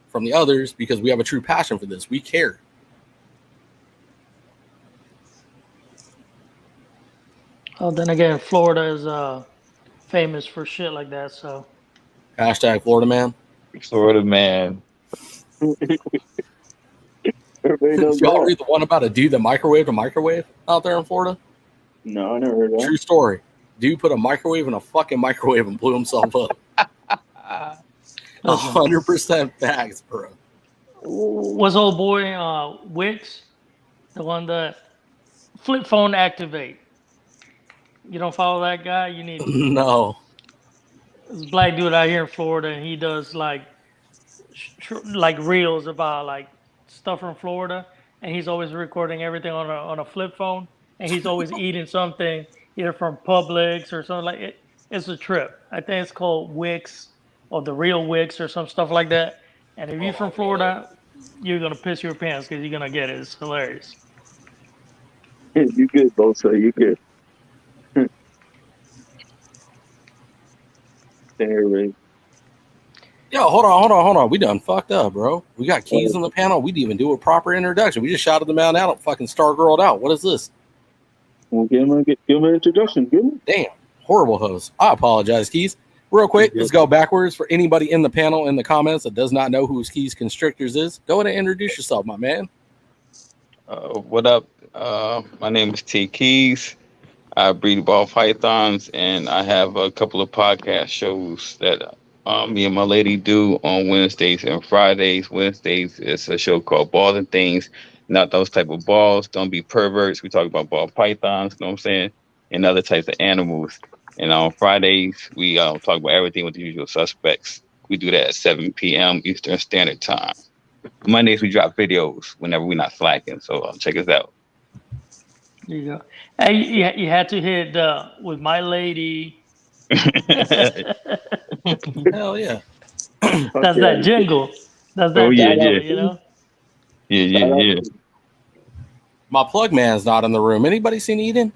from the others because we have a true passion for this. We care. Oh, then again, Florida is famous for shit like that. So hashtag Florida man. Florida man. Y'all read the one about a dude that microwaved a microwave out there in Florida? No, I never heard that. True story. Dude put a microwave in a fucking microwave and blew himself up. 100% facts, bro. Was old boy Wix the one that flip phone activate? You don't follow that guy? You need no. This black dude out here in Florida, and he does like reels about like stuff from Florida, and he's always recording everything on a flip phone, and he's always eating something either from Publix or something like it. It's a trip. I think it's called Wix or the real Wix or some stuff like that. And if you're from Florida, you're gonna piss your pants because you're gonna get it. It's hilarious. You good, Bosa. You good. There, Yo, hold on. We done fucked up, bro. We got keys on the panel. We didn't even do a proper introduction. We just shouted the man out, fucking star-girled out. What is this? Well, give him an introduction. Give him. Damn, horrible host. I apologize, Keys. Real quick, let's go backwards. For anybody in the panel in the comments that does not know who Keys Constrictors is, go ahead and introduce yourself, my man. What up? My name is T. Keys. I breed ball pythons, and I have a couple of podcast shows that me and my lady do on Wednesdays and Fridays. Wednesdays is a show called Balls and Things. Not those type of balls. Don't be perverts. We talk about ball pythons, you know what I'm saying? And other types of animals. And on Fridays, we talk about everything with the usual suspects. We do that at 7 p.m. Eastern Standard Time. Mondays, we drop videos whenever we're not slacking. So check us out. There you go. Hey, you had to hit with my lady. Hell yeah. That's that jingle. That's that jingle, you know? Yeah. My plug man's not in the room. Anybody seen Eden?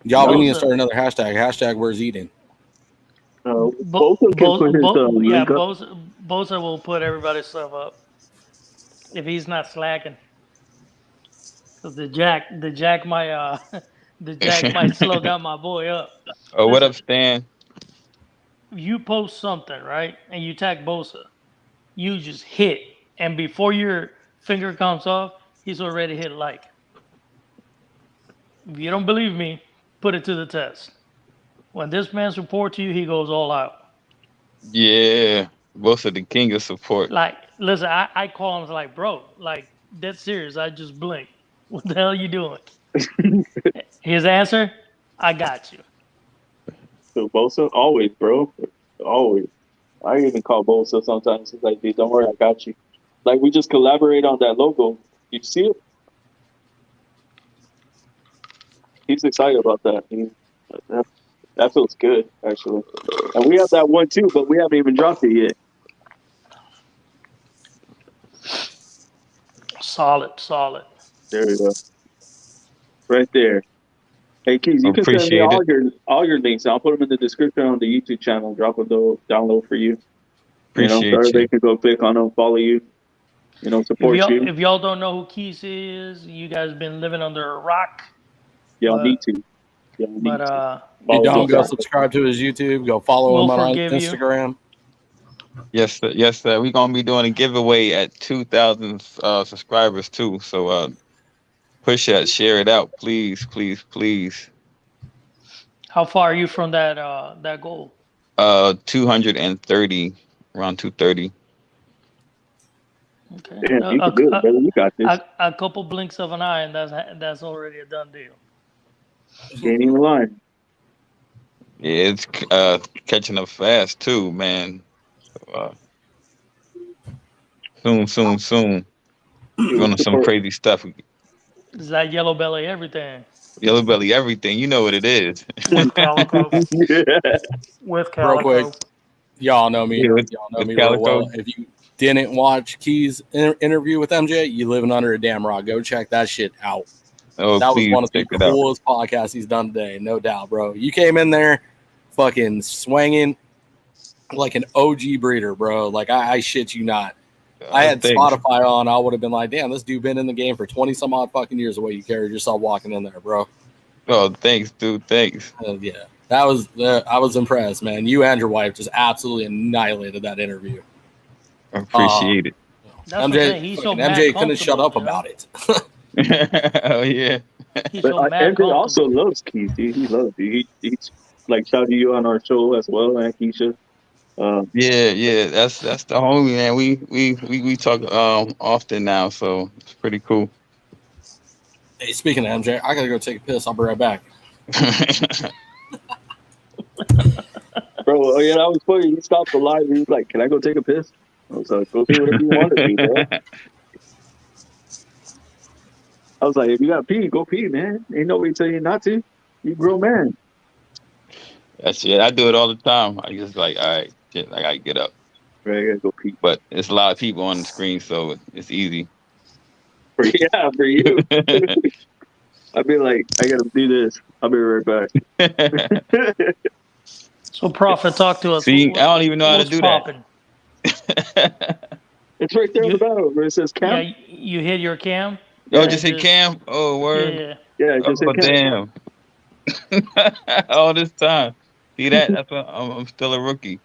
Y'all, we need to start another hashtag. Hashtag where's Eden? Bosa will put everybody's stuff up if he's not slacking. Cause the jack might slow down my boy up. Oh, what up, Stan? You post something, right, and you tag Bosa, you just hit, and before your finger comes off, he's already hit like. If you don't believe me, put it to the test. When this man supports you, he goes all out. Yeah, both of the king of support. Like, listen, I call him like, bro, like, dead serious. I just blink. What the hell you doing? His answer, I got you. So Bosa, always, bro, always. I even call Bosa sometimes. He's like, dude, don't worry, I got you. Like we just collaborate on that logo. You see it? He's excited about that. That, that feels good, actually. And we have that one too, but we haven't even dropped it yet. Solid, solid. There we go, right there. Hey, Keys, you can send me Appreciate it. all your links. I'll put them in the description on the YouTube channel. Drop them download for you. So Appreciate everybody you. can go click on them, follow you. Support you. If y'all don't know who Keith is, you guys been living under a rock. Y'all But- need to. Y'all need But to. If you don't, go Follow subscribe to his YouTube. Go follow We'll him on forgive you. Instagram. Yes, sir. Yes, sir. We're gonna be doing a giveaway at 2,000 subscribers too. So push that, share it out, please, please, please. How far are you from that goal? 230, around 230. Okay. Damn, you can do it, brother. You got this. A couple blinks of an eye, and that's already a done deal. Ain't even lying. Yeah, it's catching up fast too, man. Soon. Doing some crazy stuff. Is that yellow belly everything? Yellow belly, everything. You know what it is. With calico. Yeah. With Real calico. quick, y'all know me. Yeah, Y'all know with me real well. Calico. If you didn't watch Key's interview with MJ, you living under a damn rock. Go check that shit out. Oh, That was please one of the check it out. coolest podcasts he's done today, no doubt, bro. You came in there fucking swinging like an OG breeder, bro. Like, I shit you not. I had Thanks. Spotify on. I would have been like, damn, this dude been in the game for 20 some odd fucking years the way you carried yourself walking in there, bro. Oh, thanks, dude. Thanks. Yeah. That was, I was impressed, man. You and your wife just absolutely annihilated that interview. I appreciate it. That's what I'm saying. MJ, He's so fucking mad MJ couldn't shut comfortable, up you know? about it. Oh yeah. He's But so mad MJ also comfortable. loves Keith, dude. He loves you. He's like shouted you on our show as well, and Keisha. Yeah. That's the homie, man. We talk often now, so it's pretty cool. Hey, speaking of MJ, I gotta go take a piss. I'll be right back. Bro, yeah, that was funny. He stopped the live. He was like, "Can I go take a piss?" I was like, "Go do whatever you want to do, bro." I was like, "If you got pee, go pee, man. Ain't nobody tell you not to. You grown man." That's it. I do it all the time. I just like, all right, shit, I gotta get up. Right, I gotta go pee. But it's a lot of people on the screen, so it's easy. For you. I'd be like, I gotta do this. I'll be right back. So, Prophet, talk to us. See, I don't even know how to What's do popping? that. It's right there on the bottom where it says cam. Yeah, you hit your cam. Oh, and just hit cam. Oh, word. Yeah. Yeah, just Oh, hit cam. damn. All this time. See that? That's what, I'm still a rookie.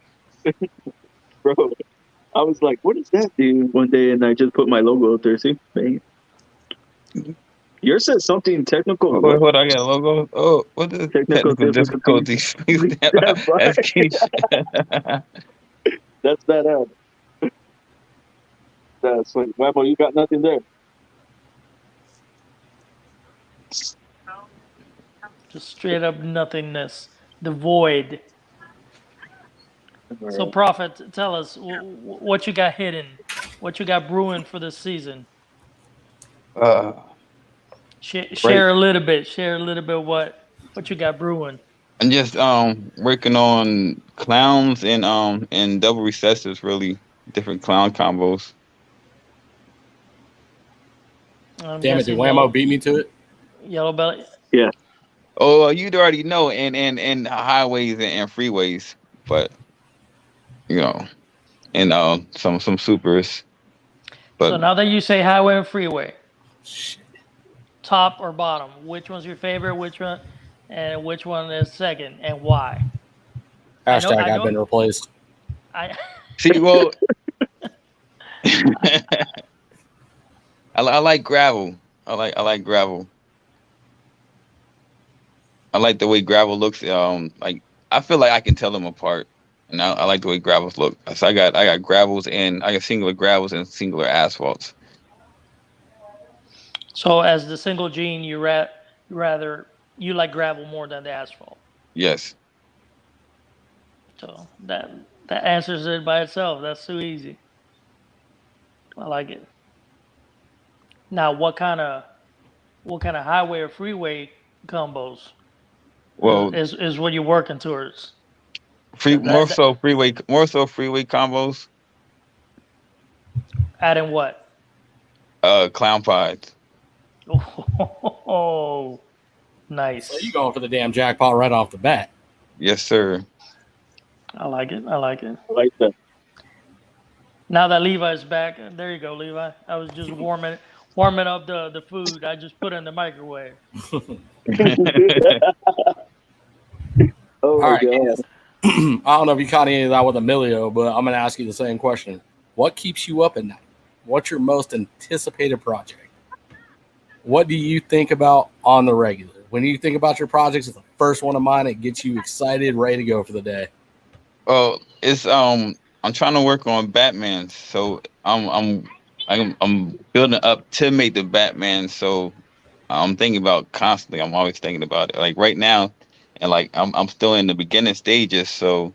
Bro, I was like, what is that, dude? One day, and I just put my logo up there. See, bang. Yours says something technical. Oh, What? hold on, I got a logo. Oh, what is Technical technical difficulties. difficulties? That's Keisha. That's that ad. That's like, Wabo, you got nothing there. Just straight up nothingness. The void. So, Prophet, tell us what you got hidden, what you got brewing for this season. Share a little bit. Share a little bit what you got brewing. I'm just working on clowns and double recessives, really different clown combos. I'm Damn it, did guessing Whammo beat me to it? Yellow belly. Yeah. Oh, you'd already know, and highways and freeways, but you know, and some supers. But So now that you say highway and freeway, top or bottom, which one's your favorite? Which one, and which one is second, and why? Hashtag I've been replaced. see, well, I like gravel. I like gravel. I like the way gravel looks. Like I feel like I can tell them apart, and I like the way gravels look. So I got gravels and I got singular gravels and singular asphalts. So as the single gene, rather you like gravel more than the asphalt. Yes. So that answers it by itself. That's too easy. I like it. Now, what kind of highway or freeway combos Well, is what you're working towards? free Because more so freeway combos. adding what? Clown pies. Oh, nice. So you going for the damn jackpot right off the bat? Yes, sir. I like it. I like it. I like that. Now that Levi's back, there you go, Levi. I was just warming up the food. I just put it in the microwave. Oh All my right, god. guys. I don't know if you caught any of that with Emilio, but I'm going to ask you the same question. What keeps you up at night? What's your most anticipated project? What do you think about on the regular? When you think about your projects, it's the first one of mine. It gets you excited, ready to go for the day. Well, it's I'm trying to work on Batman, so I'm building up to make the Batman. So I'm thinking about constantly. I'm always thinking about it. Like right now, and like I'm still in the beginning stages. So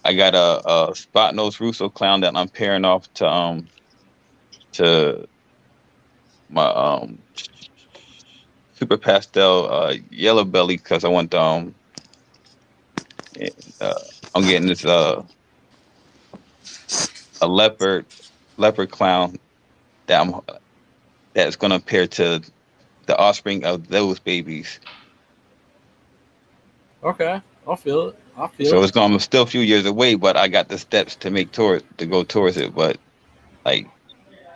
I got a spot nose Russo clown that I'm pairing off to my super pastel yellow belly because I want uh, I'm getting this a leopard clown that that's gonna pair to the offspring of those babies. Okay, I'll feel it. So it's gonna I'm still a few years away, but I got the steps to go towards it. But like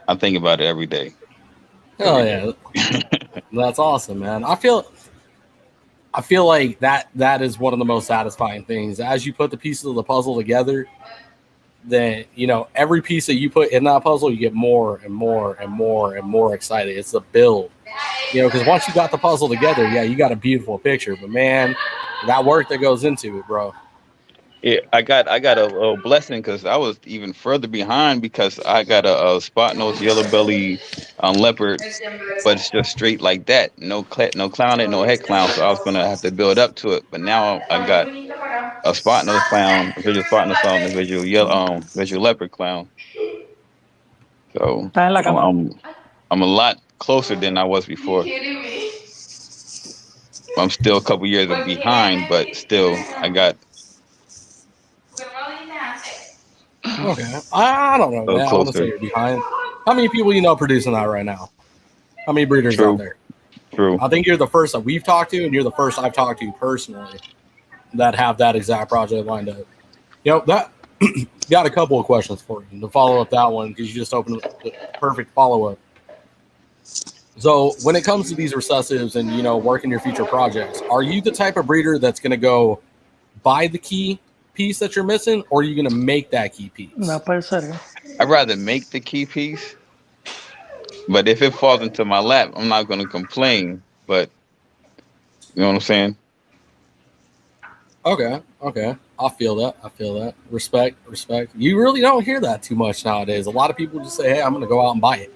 I'm thinking about it every day. Oh yeah, that's awesome, man. I feel like that is one of the most satisfying things. As you put the pieces of the puzzle together, then every piece that you put in that puzzle, you get more and more and more and more excited. It's the build, because once you got the puzzle together, yeah, you got a beautiful picture. But man, that work that goes into it, bro. Yeah, I got a blessing because I was even further behind because I got a spot nose yellow belly leopard, but it's just straight like that, no clown, no head clown. So I was gonna have to build up to it. But now I got a spot nose clown, a visual spot nose clown, a visual yellow visual leopard clown. So Está en la cama. I'm a lot closer than I was before. I'm still a couple years behind, but still I got. Okay, I don't know, man. I want to say you're behind. How many people producing that right now? How many breeders out there? True. I think you're the first that we've talked to, and you're the first I've talked to personally that have that exact project lined up. That got a couple of questions for you to follow up that one because you just opened the perfect follow up. So when it comes to these recessives and working your future projects, are you the type of breeder that's going to go buy the key piece that you're missing, or are you going to make that key piece? No puede ser. I'd rather make the key piece, but if it falls into my lap, I'm not going to complain. But you know what I'm saying? Okay. I feel that. Respect. You really don't hear that too much nowadays. A lot of people just say, hey, I'm going to go out and buy it.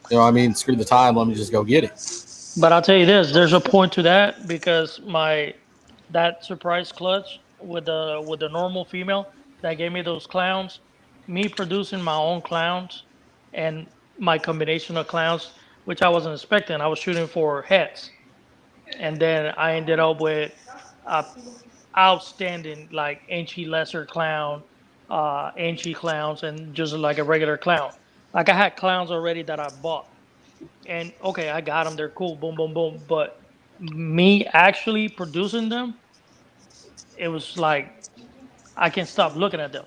You know what I mean? Screw the time. Let me just go get it. But I'll tell you this: there's a point to that because that surprise clutch with the normal female that gave me those clowns, me producing my own clowns, and my combination of clowns, which I wasn't expecting. I was shooting for heads, and then I ended up with a outstanding like Ainchi lesser clown, Ainchi clowns, and just like a regular clown. Like I had clowns already that I bought. And okay, I got them. They're cool. Boom, boom, boom. But me actually producing them, it was like I can't stop looking at them.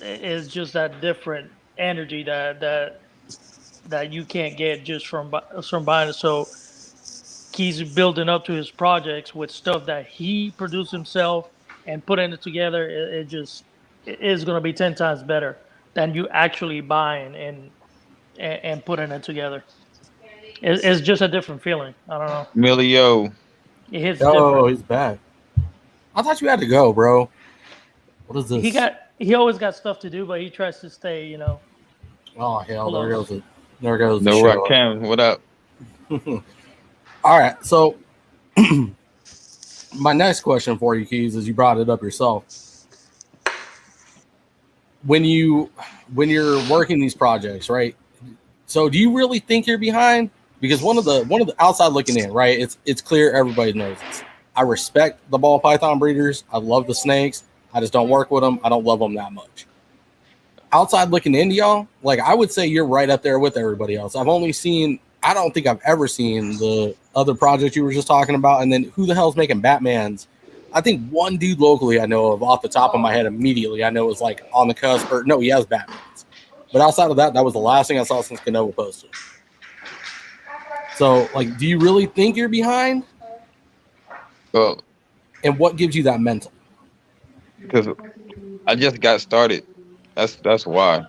It's just that different energy that you can't get just from buying it. So he's building up to his projects with stuff that he produced himself and putting it together. It is going to be 10 times better than you actually buying and putting it together. It's just a different feeling. I don't know. Emilio. It hits Oh, different. he's back. I thought you had to go, bro. What is this? He always got stuff to do, but he tries to stay, Oh hell, there close. goes it. There goes the No rock show. Cam, what up? All right, so my next question for you, Keys, is you brought it up yourself. When you're working these projects, right? So do you really think you're behind? Because one of the outside looking in, right? It's clear everybody knows this. I respect the ball python breeders. I love the snakes. I just don't work with them. I don't love them that much. Outside looking into y'all, like I would say you're right up there with everybody else. I don't think I've ever seen the other project you were just talking about. And then who the hell's making Batmans? I think one dude locally I know of off the top of my head immediately. I know is like on the cusp, or no, he has Batmans. But outside of that, that was the last thing I saw since Canova posted. So, like, do you really think you're behind? Well, And what gives you that mental? because I just got started. That's why.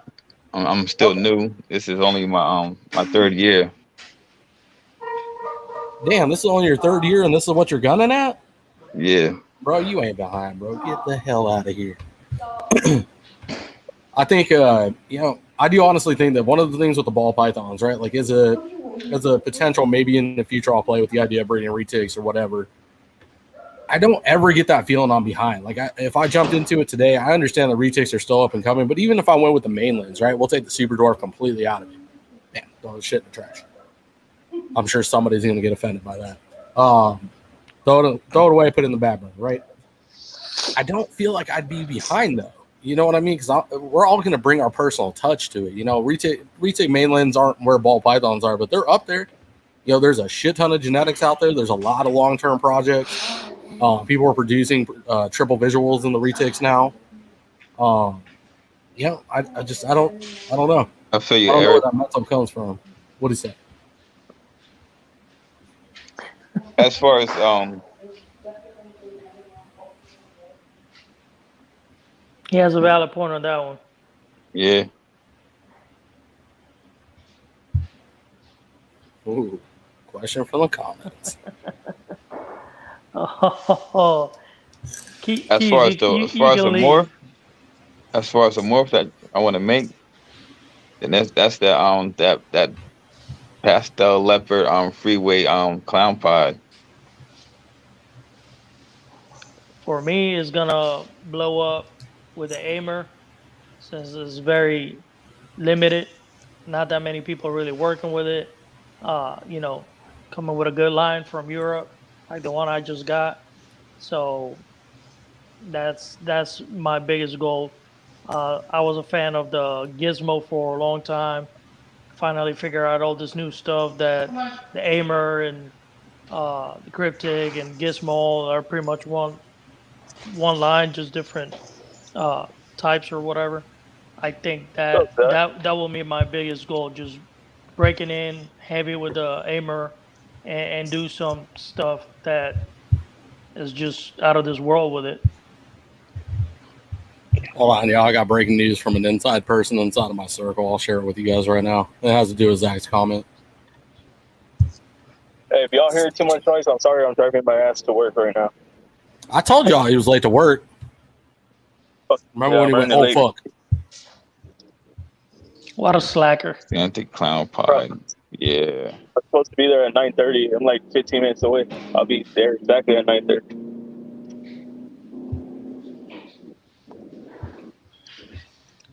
I'm still new. This is only my third year. Damn, this is only your third year and this is what you're gunning at? Yeah. Bro, you ain't behind, bro. Get the hell out of here. I think, I do honestly think that one of the things with the ball pythons, right, like as a potential, maybe in the future I'll play with the idea of breeding retics or whatever. I don't ever get that feeling I'm behind. Like if I jumped into it today, I understand the retics are still up and coming, but even if I went with the mainlands, right, we'll take the super dwarf completely out of it. Damn, throw the shit in the trash. I'm sure somebody's going to get offended by that. Throw it away, put it in the bag burner, right? I don't feel like I'd be behind though. You know what I mean? Because we're all going to bring our personal touch to it. You know, retic mainlands aren't where ball pythons are, but they're up there. You know, there's a shit ton of genetics out there. There's a lot of long-term projects. People are producing triple visuals in the retics now. I don't know. I feel you, I don't know where Eric. that mental comes from. What do you say? As far as He has a valid point on that one. yeah. Ooh, question from the comments. Oh, As far as you the can leave. morph that I want to make, then that's that pastel leopard freeway clown pod. For me, it's gonna blow up with the aimer since it's very limited. Not that many people really working with it. Coming with a good line from Europe, like the one I just got. So that's my biggest goal. I was a fan of the Gizmo for a long time. Finally figure out all this new stuff that the aimer and the cryptic and Gizmo are pretty much one line, just different types or whatever. I think What's up, Zach? that will be my biggest goal. Just breaking in heavy with the aimer and do some stuff that is just out of this world with it. Hold on, y'all. I got breaking news from an inside person inside of my circle. I'll share it with you guys right now. It has to do with Zach's comment. Hey, if y'all hear too much noise, I'm sorry. I'm driving my ass to work right now. I told y'all he was late to work. Remember when he went, oh, fuck. What a slacker. Gigantic clown pod. Yeah. I'm supposed to be there at 9:30. I'm like 15 minutes away. I'll be there exactly at 9:30.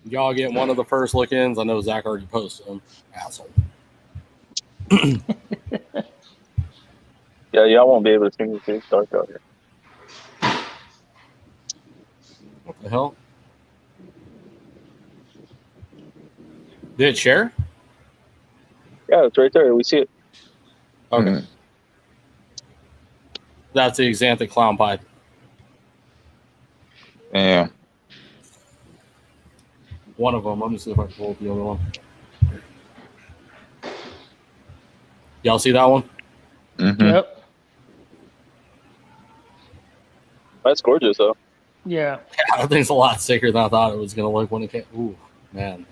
Y'all get one of the first look-ins. I know Zach already posted them. Asshole. Yeah, y'all won't be able to see me. It's dark out here. What the hell? Did it share? Yeah, it's right there. We see it. Okay. Mhm. That's the Xanthic clown pipe. Yeah. One of them. Let me see if I can pull up the other one. Y'all see that one? Mm-hmm. Yep. That's gorgeous, though. Yeah. Yeah, that thing's a lot sicker than I thought it was going to look when it came. Ooh, man.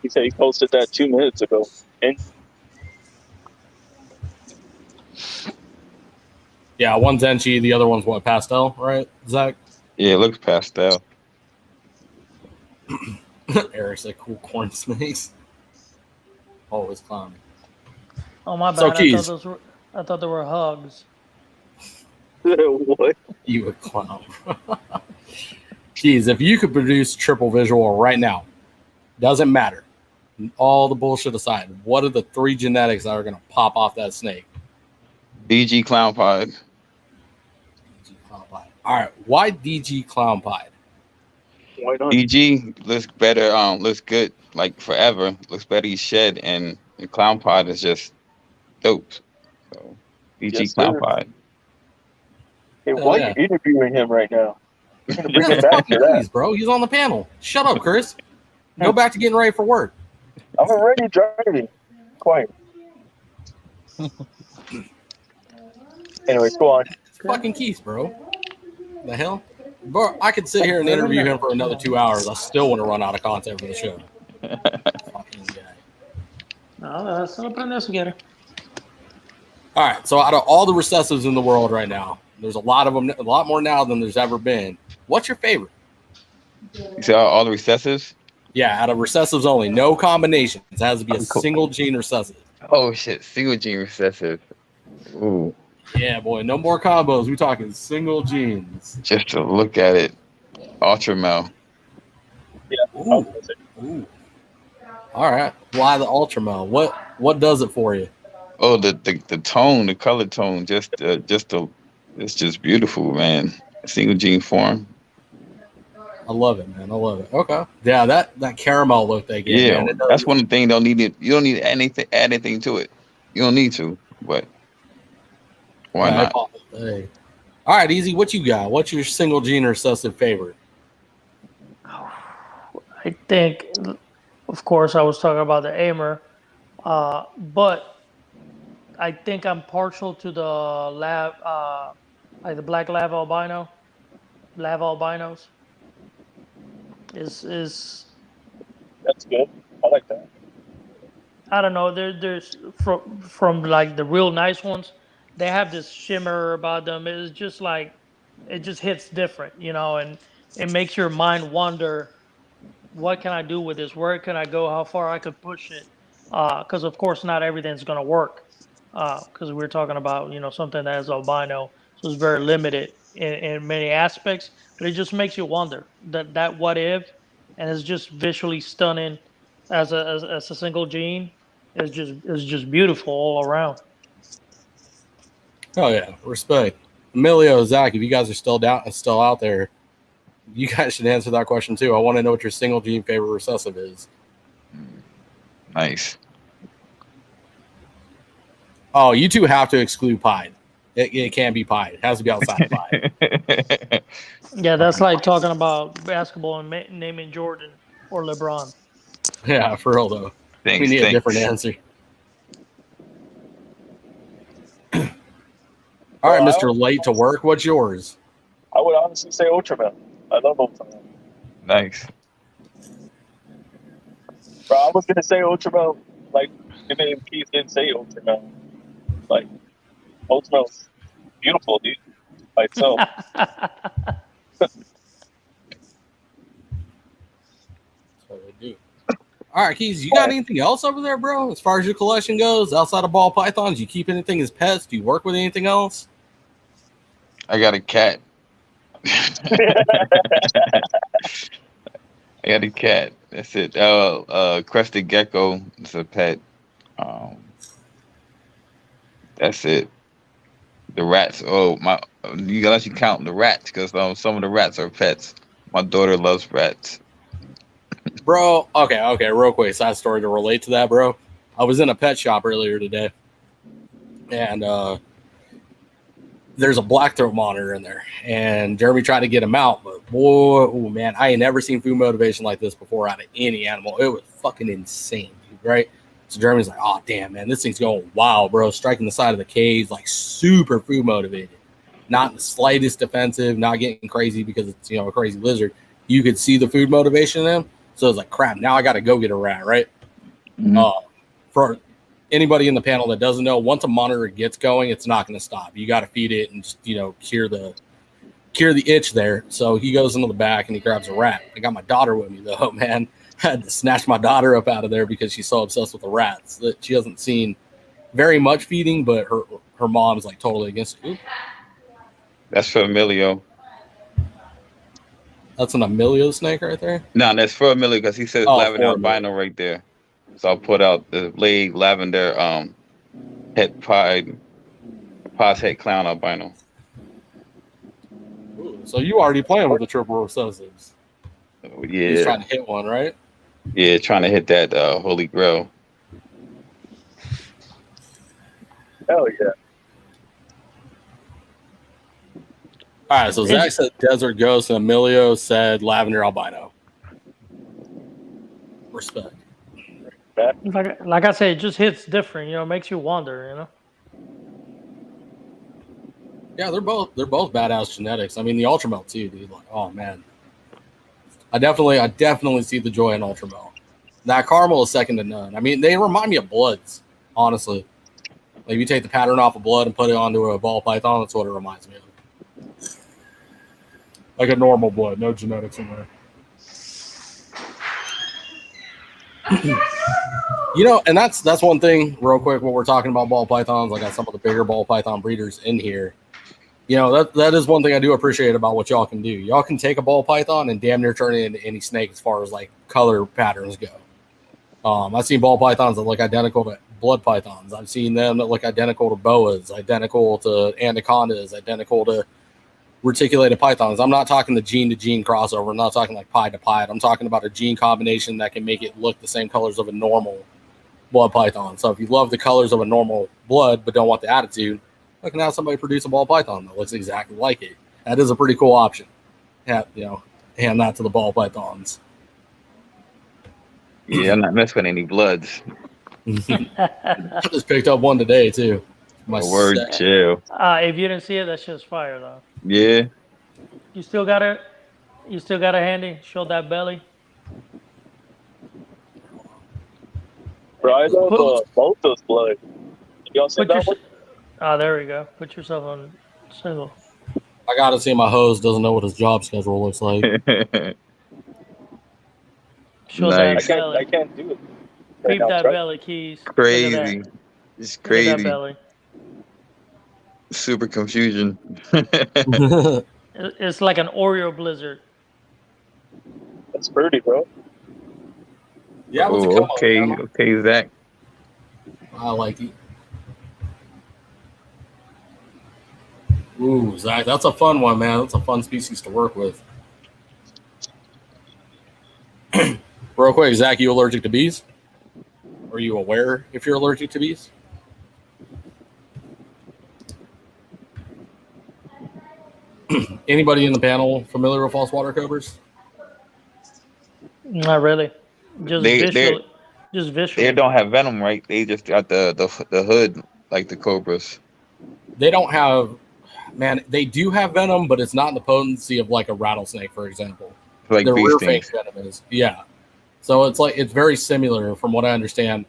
He said he posted that 2 minutes ago. And Yeah, one's Enchi, the other one's what, pastel, right, Zach? Yeah, it looks pastel. Eric said cool corn snakes. Always clowning. Oh my So, bad. Keys. I thought there were hugs. What? You a clown. Keys, if you could produce triple visual right now, doesn't matter. All the bullshit aside, what are the 3 genetics that are going to pop off that snake? DG clown pod. DG clown pied. All right, why DG clown pied? Why not? DG looks better. Looks good. Like forever. Looks better. He's shed, and the clown pod is just dope. So DG Yes, clown sir. pod. Hey, why yeah. are you interviewing him right now? You're gonna bring Yeah, him it's back fucking for that. Keys, bro. He's on the panel. Shut up, Chris. Go back to getting ready for work. I'm already driving. Quiet. Anyways, go on. It's fucking Keith, bro. The hell? Bro, I could sit here and interview him for another 2 hours. I still want to run out of content for the show. Fucking guy. No, só aprender isso, Gary. All right, so out of all the recessives in the world right now, there's a lot of them, a lot more now than there's ever been. What's your favorite? You see all the recessives? Yeah, out of recessives only, no combinations. It has to be a single gene recessive. Oh shit, single gene recessive. Ooh, Yeah, boy, no more combos. We're talking single genes. just to look at it, Ultramel. Ooh. Ooh. All right. Why the Ultramel? What does it for you? Oh, the tone, the color tone, it's just beautiful, man. Single gene form. I love it, man. I love it. Okay. Yeah, that caramel look they get. Yeah, man, that's one thing. Don't need it. You don't need add anything to it. You don't need to, but why not? Hey. All right, Easy. What you got? What's your single gene recessive favorite? I think, of course, I was talking about the Aimer, but I think I'm partial to the like the black lab albinos. Is That's good. I like that. I don't know. There's from like the real nice ones. They have this shimmer about them. It's just like it just hits different, and it makes your mind wonder. What can I do with this? Where can I go? How far I could push it? Because of course not everything's gonna work. Because we're talking about something that is albino, so it's very limited in many aspects. But it just makes you wonder that what if, and it's just visually stunning as a single gene. It's just beautiful all around. Oh yeah, respect. Emilio, Zach, if you guys are still out there, you guys should answer that question too. I want to know what your single gene favorite recessive is. Nice. Oh, you two have to exclude pied. It can't be pied. It has to be outside of pied. Yeah, that's like talking about basketball and naming Jordan or LeBron. Yeah, for real though. We need a different answer. All right, Mr. Late to Work, what's yours? I would honestly say Ultraman. I love Ultraman. Nice. Bro, I was gonna say Ultraman. Like, even Keith didn't say Ultraman. Like, Ultraman's beautiful, dude, by itself. That's what they do. All right, Keys, you got anything else over there, bro? As far as your collection goes, outside of ball pythons, do you keep anything as pets? Do you work with anything else? I got a cat. I got a cat. That's it. Crested gecko. It's a pet. That's it. The rats. Oh my! Unless you count the rats, because some of the rats are pets. My daughter loves rats. Bro, okay, real quick, side story to relate to that, bro. I was in a pet shop earlier today, and there's a black throat monitor in there, and Jeremy tried to get him out, but boy, oh man, I ain't never seen food motivation like this before out of any animal. It was fucking insane, dude, right? So Jeremy's like, oh damn, man, this thing's going wild, bro, striking the side of the cage, like super food motivated, not the slightest defensive, not getting crazy because it's a crazy lizard. You could see the food motivation in him. So I was like, crap, now I got to go get a rat, right? Mm-hmm. anybody in the panel that doesn't know, once a monitor gets going, it's not going to stop. You got to feed it and just, cure the itch there. So he goes into the back and he grabs a rat. I got my daughter with me though, man. I had to snatch my daughter up out of there because she's so obsessed with the rats that she hasn't seen very much feeding, but her mom's like totally against it. Ooh, That's for Emilio. that's an Emilio snake right there. No, that's for Emilio because he says Oh, lavender for albino right there. So I'll put out the blade lavender het pied pos het clown albino. Ooh, so you already playing with the triple recessives. Oh, He's yeah. trying to hit one, right? Yeah, trying to hit that holy grail. Hell yeah. All right, so Zach said Desert Ghost and Emilio said Lavender Albino. Respect. Like I said, it just hits different. It makes you wonder. Yeah, they're both badass genetics. I mean, the Ultramel too, dude. Like, oh man, I definitely see the joy in Ultramel. That caramel is second to none. I mean, they remind me of Bloods, honestly. Like you take the pattern off of Blood and put it onto a ball python, that's what it reminds me of. Like a normal Blood, no genetics in there. And that's one thing, real quick, when we're talking about ball pythons. I got some of the bigger ball python breeders in here. That is one thing I do appreciate about what y'all can do. Y'all can take a ball python and damn near turn it into any snake as far as like color patterns go. I've seen ball pythons that look identical to blood pythons. I've seen them that look identical to boas, identical to anacondas, identical to reticulated pythons. I'm not talking the gene to gene crossover. I'm not talking like pied to pied. I'm talking about a gene combination that can make it look the same colors of a normal blood python. So if you love the colors of a normal blood but don't want the attitude, I can have somebody produce a ball python that looks exactly like it. That is a pretty cool option. Hand that to the ball pythons. Yeah, I'm not messing with any Bloods. I just picked up one today too. My word, chill. If you didn't see it, that's just fire though. Yeah. You still got it? You still got it handy? Show that belly. Bro, I love both those Blood. Y'all see that one? There we go. Put yourself on single. I gotta see my host doesn't know what his job schedule looks like. Show Nice. that belly. I can't do it. Peep now, that right? belly, Keys. Crazy. It's Look at crazy. that belly. Super confusion. It's like an Oreo blizzard. That's pretty, bro. Yeah, Oh, okay, Zach. I like it. Ooh, Zach, that's a fun one, man. That's a fun species to work with. Real quick, Zach, you allergic to bees? Are you aware if you're allergic to bees? Anybody in the panel familiar with false water cobras? Not really. Just visually. Just visually. They don't have venom, right? They just got the hood like the cobras. They don't have, man. They do have venom, but it's not in the potency of like a rattlesnake, for example. Like their bee rear stings. fang venom is, yeah. So it's very similar, from what I understand,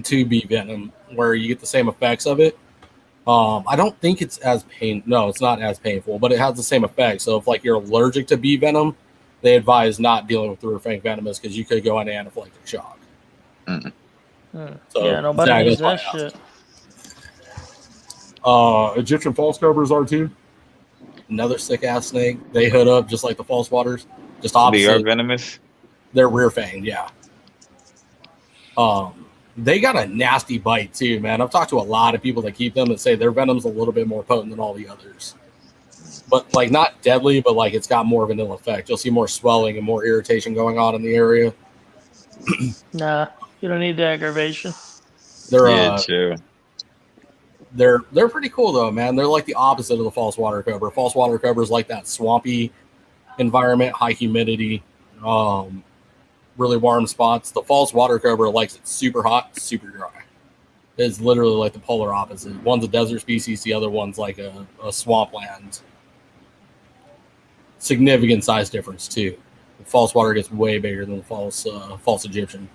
to bee venom, where you get the same effects of it. I don't think it's as No, it's not as painful, but it has the same effect. So if like you're allergic to bee venom, they advise not dealing with the rear fang venomous because you could go into anaphylactic shock. So, yeah, nobody needs that shit. Egyptian false cobras are too. Another sick ass snake. They hood up just like the false waters. Just opposite. They are venomous. They're rear fanged, yeah. They got a nasty bite too, man. I've talked to a lot of people that keep them and say their venom's a little bit more potent than all the others. But like not deadly, but like it's got more of an ill effect. You'll see more swelling and more irritation going on in the area. Nah, you don't need the aggravation. They're pretty cool though, man. They're like the opposite of the false water cobra. False water cobra is like that swampy environment, high humidity, really warm spots. The false water cobra likes it super hot, super dry. It's literally like the polar opposite. One's a desert species, the other one's like a swampland. Significant size difference too. The false water gets way bigger than the false Egyptian.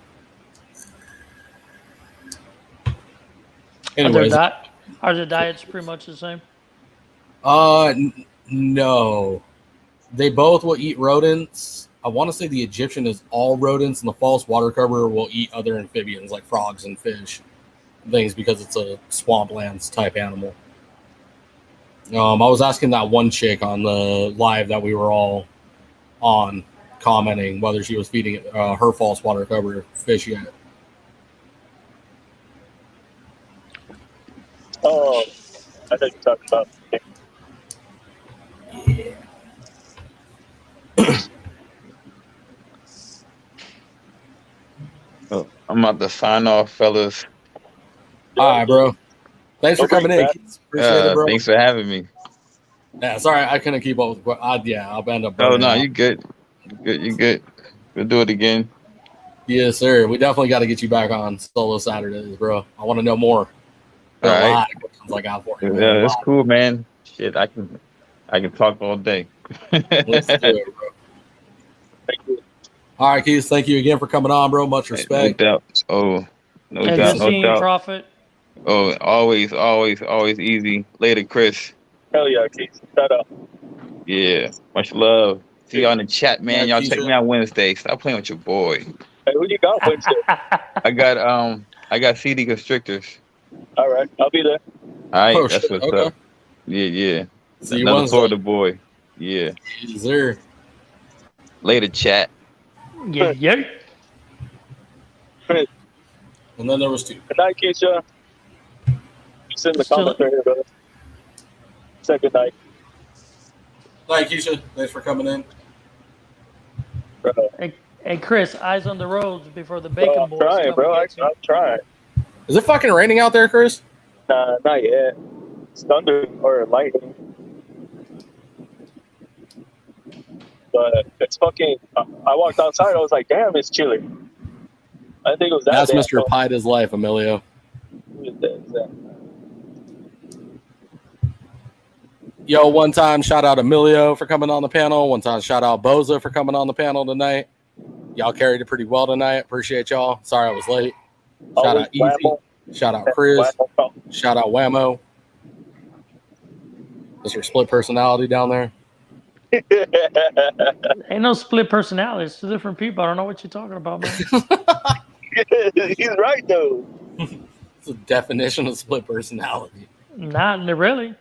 Anyways, Are their diets pretty much the same? No, they both will eat rodents. I want to say the Egyptian is all rodents, and the false water cobra will eat other amphibians like frogs and fish and things because it's a swamplands type animal. I was asking that one chick on the live that we were all on, commenting whether she was feeding her false water cobra fish yet. Oh, I think you talked about. Yeah. Oh, I'm about to sign off, fellas. All right, bro. Thanks for coming in. Appreciate it, bro. Thanks for having me. Yeah, sorry I couldn't keep up with. I'll end up. Oh no, you good. You good. We'll do it again. Yes, sir. We definitely got to get you back on solo Saturdays, bro. I want to know more. All right. A lot of questions I got for you. Yeah, that's cool, man. Shit, I can talk all day. Let's do it, bro. Thank you. All right, Keith. Thank you again for coming on, bro. Much respect. No doubt. Oh, no Good doubt. No seeing you, doubt. Prophet. Oh, always easy. Later, Chris. Hell yeah, Keith. Shout out. Yeah, much love. See y'all in the chat, man. Yeah, Y'all check me out Wednesday. Stop playing with your boy. Hey, who you got Wednesday? I got CD constrictors. All right, I'll be there. All right, Oh, that's shit, what's okay. up. Yeah. See you Another Wednesday. Florida boy. Yeah. Yes, sir. Later, chat. Yeah. And then there was two. Good night, Keisha. It's in the Still- comments right here, brother. Say good night. Thank you, Keisha. Thanks for coming in. Hey, Chris, eyes on the roads before the bacon I'm boys trying, come bro. and get you. I'm trying. Is it fucking raining out there, Chris? Nah, not yet. It's thunder or lightning. But it's fucking. I walked outside. I was like, damn, it's chilly. I think it was that. That's damn Mr. cold. Pida's life, Emilio. Yo, one time shout out Emilio for coming on the panel. One time shout out Boza for coming on the panel tonight. Y'all carried it pretty well tonight. Appreciate y'all. Sorry I was late. Shout out Easy. Whammo. Shout out Chris. Whammo. Shout out Whammo. Mr. Split Personality down there. Ain't no split personality. It's two different people. I don't know what you're talking about, man. He's right though. It's a definition of split personality. Not really.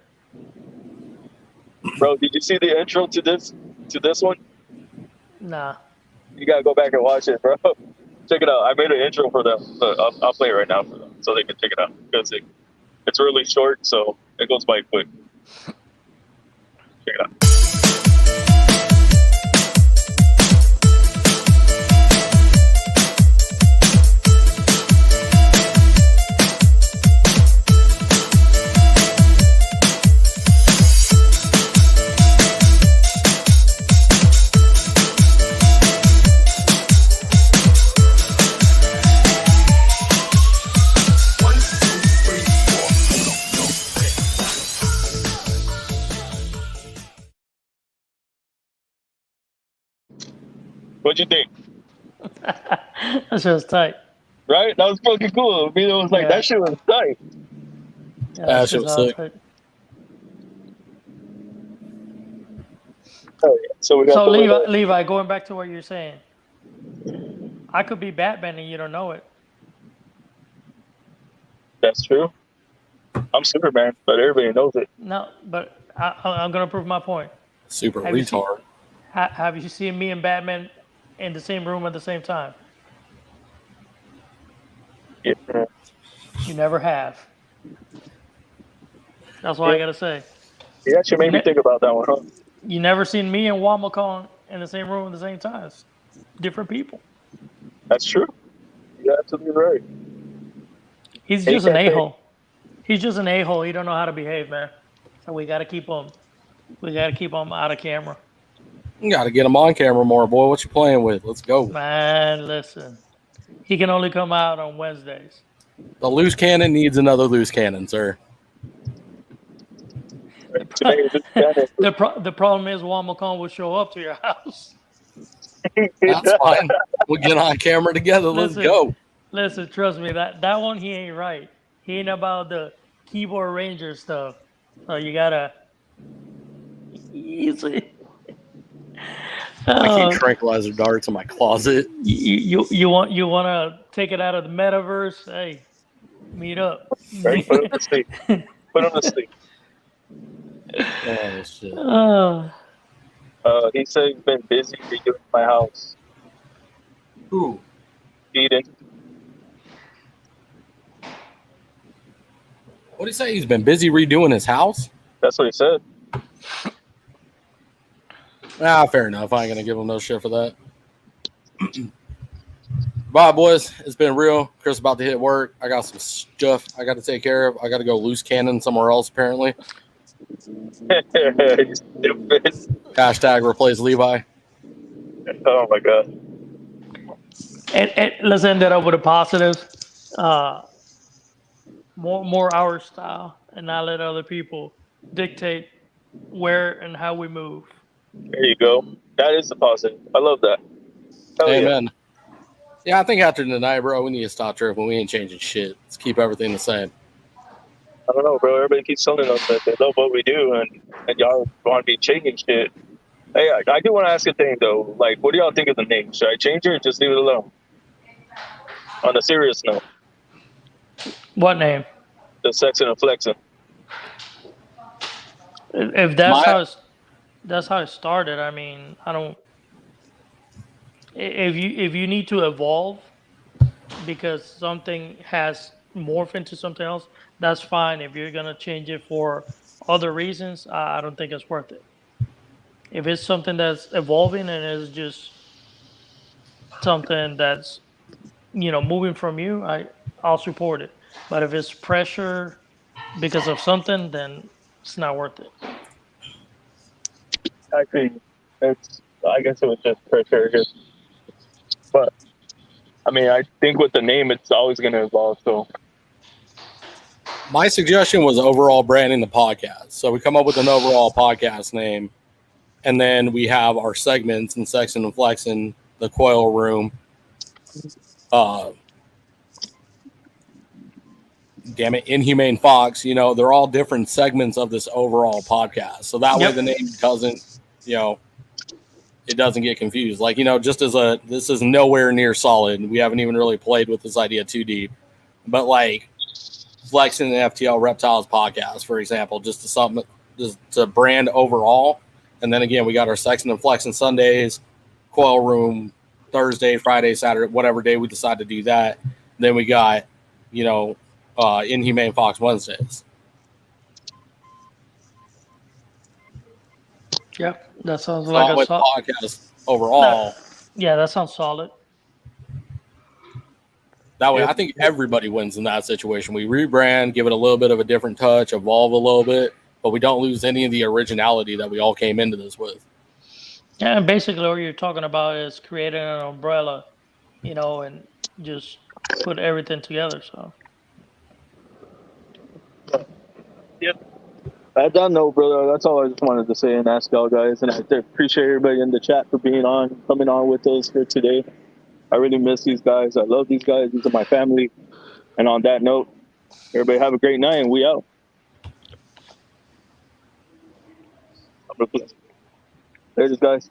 Bro, did you see the intro to this one? Nah. You gotta go back and watch it, bro. Check it out. I made an intro for them. I'll play it right now for them so they can check it out because it's really short, so it goes by quick. Check it out. What'd you think? That shit was tight. Right? That was fucking cool. I mean, it was like, Yeah. that shit was tight. Yeah, That that shit shit's was all sick. tight. Oh, yeah. So we got So the Levi, going back to what you're saying, I could be Batman and you don't know it. That's true. I'm Superman, but everybody knows it. No, but I'm gonna prove my point. Super Have you seen- retard. Have you seen me and Batman in the same room at the same time? Yeah. You never have. That's all I gotta say. You actually made me think about that one, huh? You never seen me and Wamakon in the same room at the same time. It's different people. That's true. You're absolutely right. He's Hey, just an Cafe. a-hole. He's just an a-hole. He don't know how to behave, man. So we gotta keep him. We gotta keep him out of camera. You got to get him on camera more, boy. What you playing with? Let's go. Man, listen. He can only come out on Wednesdays. The loose cannon needs another loose cannon, sir. Today, this Janet- The problem is Wamakon will show up to your house. That's fine. We'll get on camera together. Let's Listen. go. Listen, trust me, that one he ain't right. he ain't about the keyboard ranger stuff. So you gotta. I keep tranquilizer darts in my closet. You want to take it out of the metaverse? Hey, meet up. Right? Put him to sleep. Put him to sleep. Oh shit. He said he's been busy redoing my house. Who? Eden. What did he say? He's been busy redoing his house? That's what he said. Ah, fair enough. I ain't gonna give him no shit for that. Bye, boys. It's been real. Chris about to hit work. I got some stuff I got to take care of. I got to go loose cannon somewhere else, apparently. He's stupid. Hashtag replace Levi. Oh my god. And let's end it up with a positive. More our style, and not let other people dictate where and how we move. There you go. That is the positive. I love that. Hell Amen. Yeah, I think after tonight, bro, we need to stop tripping. We ain't changing shit. Let's keep everything the same. I don't know, bro. Everybody keeps telling us that they love what we do, and y'all want to be changing shit. Hey, I do want to ask a thing though. Like, what do y'all think of the name? Should I change it or just leave it alone? On a serious note, What name? the Sexin and Flexin. If that's how it started. I mean, I don't. If you need to evolve because something has morphed into something else, that's fine. If you're gonna change it for other reasons, I don't think it's worth it. If it's something that's evolving and is just something that's moving from you, I'll support it. But if it's pressure because of something, then it's not worth it. I think I guess it was just pressure. But I mean, I think with the name, it's always going to evolve. So My suggestion was overall branding the podcast. So we come up with an overall podcast name, and then we have our segments and Section and Flexin, the Coil Room. Damn it, Inhumane Fox. They're all different segments of this overall podcast. So that way the name doesn't, it doesn't get confused. Like, just as this is nowhere near solid. We haven't even really played with this idea too deep. But like Flexin and FTL Reptiles podcast, for example, just to brand overall. And then again, we got our Section and Flexin Sundays, Coil Room Thursday, Friday, Saturday, whatever day we decide to do that. Then we got, Inhumane Fox Wednesdays. Yeah, that sounds like a podcast overall. That sounds solid. That way, I think everybody wins in that situation. We rebrand, give it a little bit of a different touch, evolve a little bit, but we don't lose any of the originality that we all came into this with. Yeah, and basically what you're talking about is creating an umbrella, and just put everything together. So. Yep. At that note, brother, that's all I just wanted to say and ask y'all guys. And I appreciate everybody in the chat for coming on with us for today. I really miss these guys. I love these guys. These are my family. And on that note, everybody have a great night, and we out. Later, guys.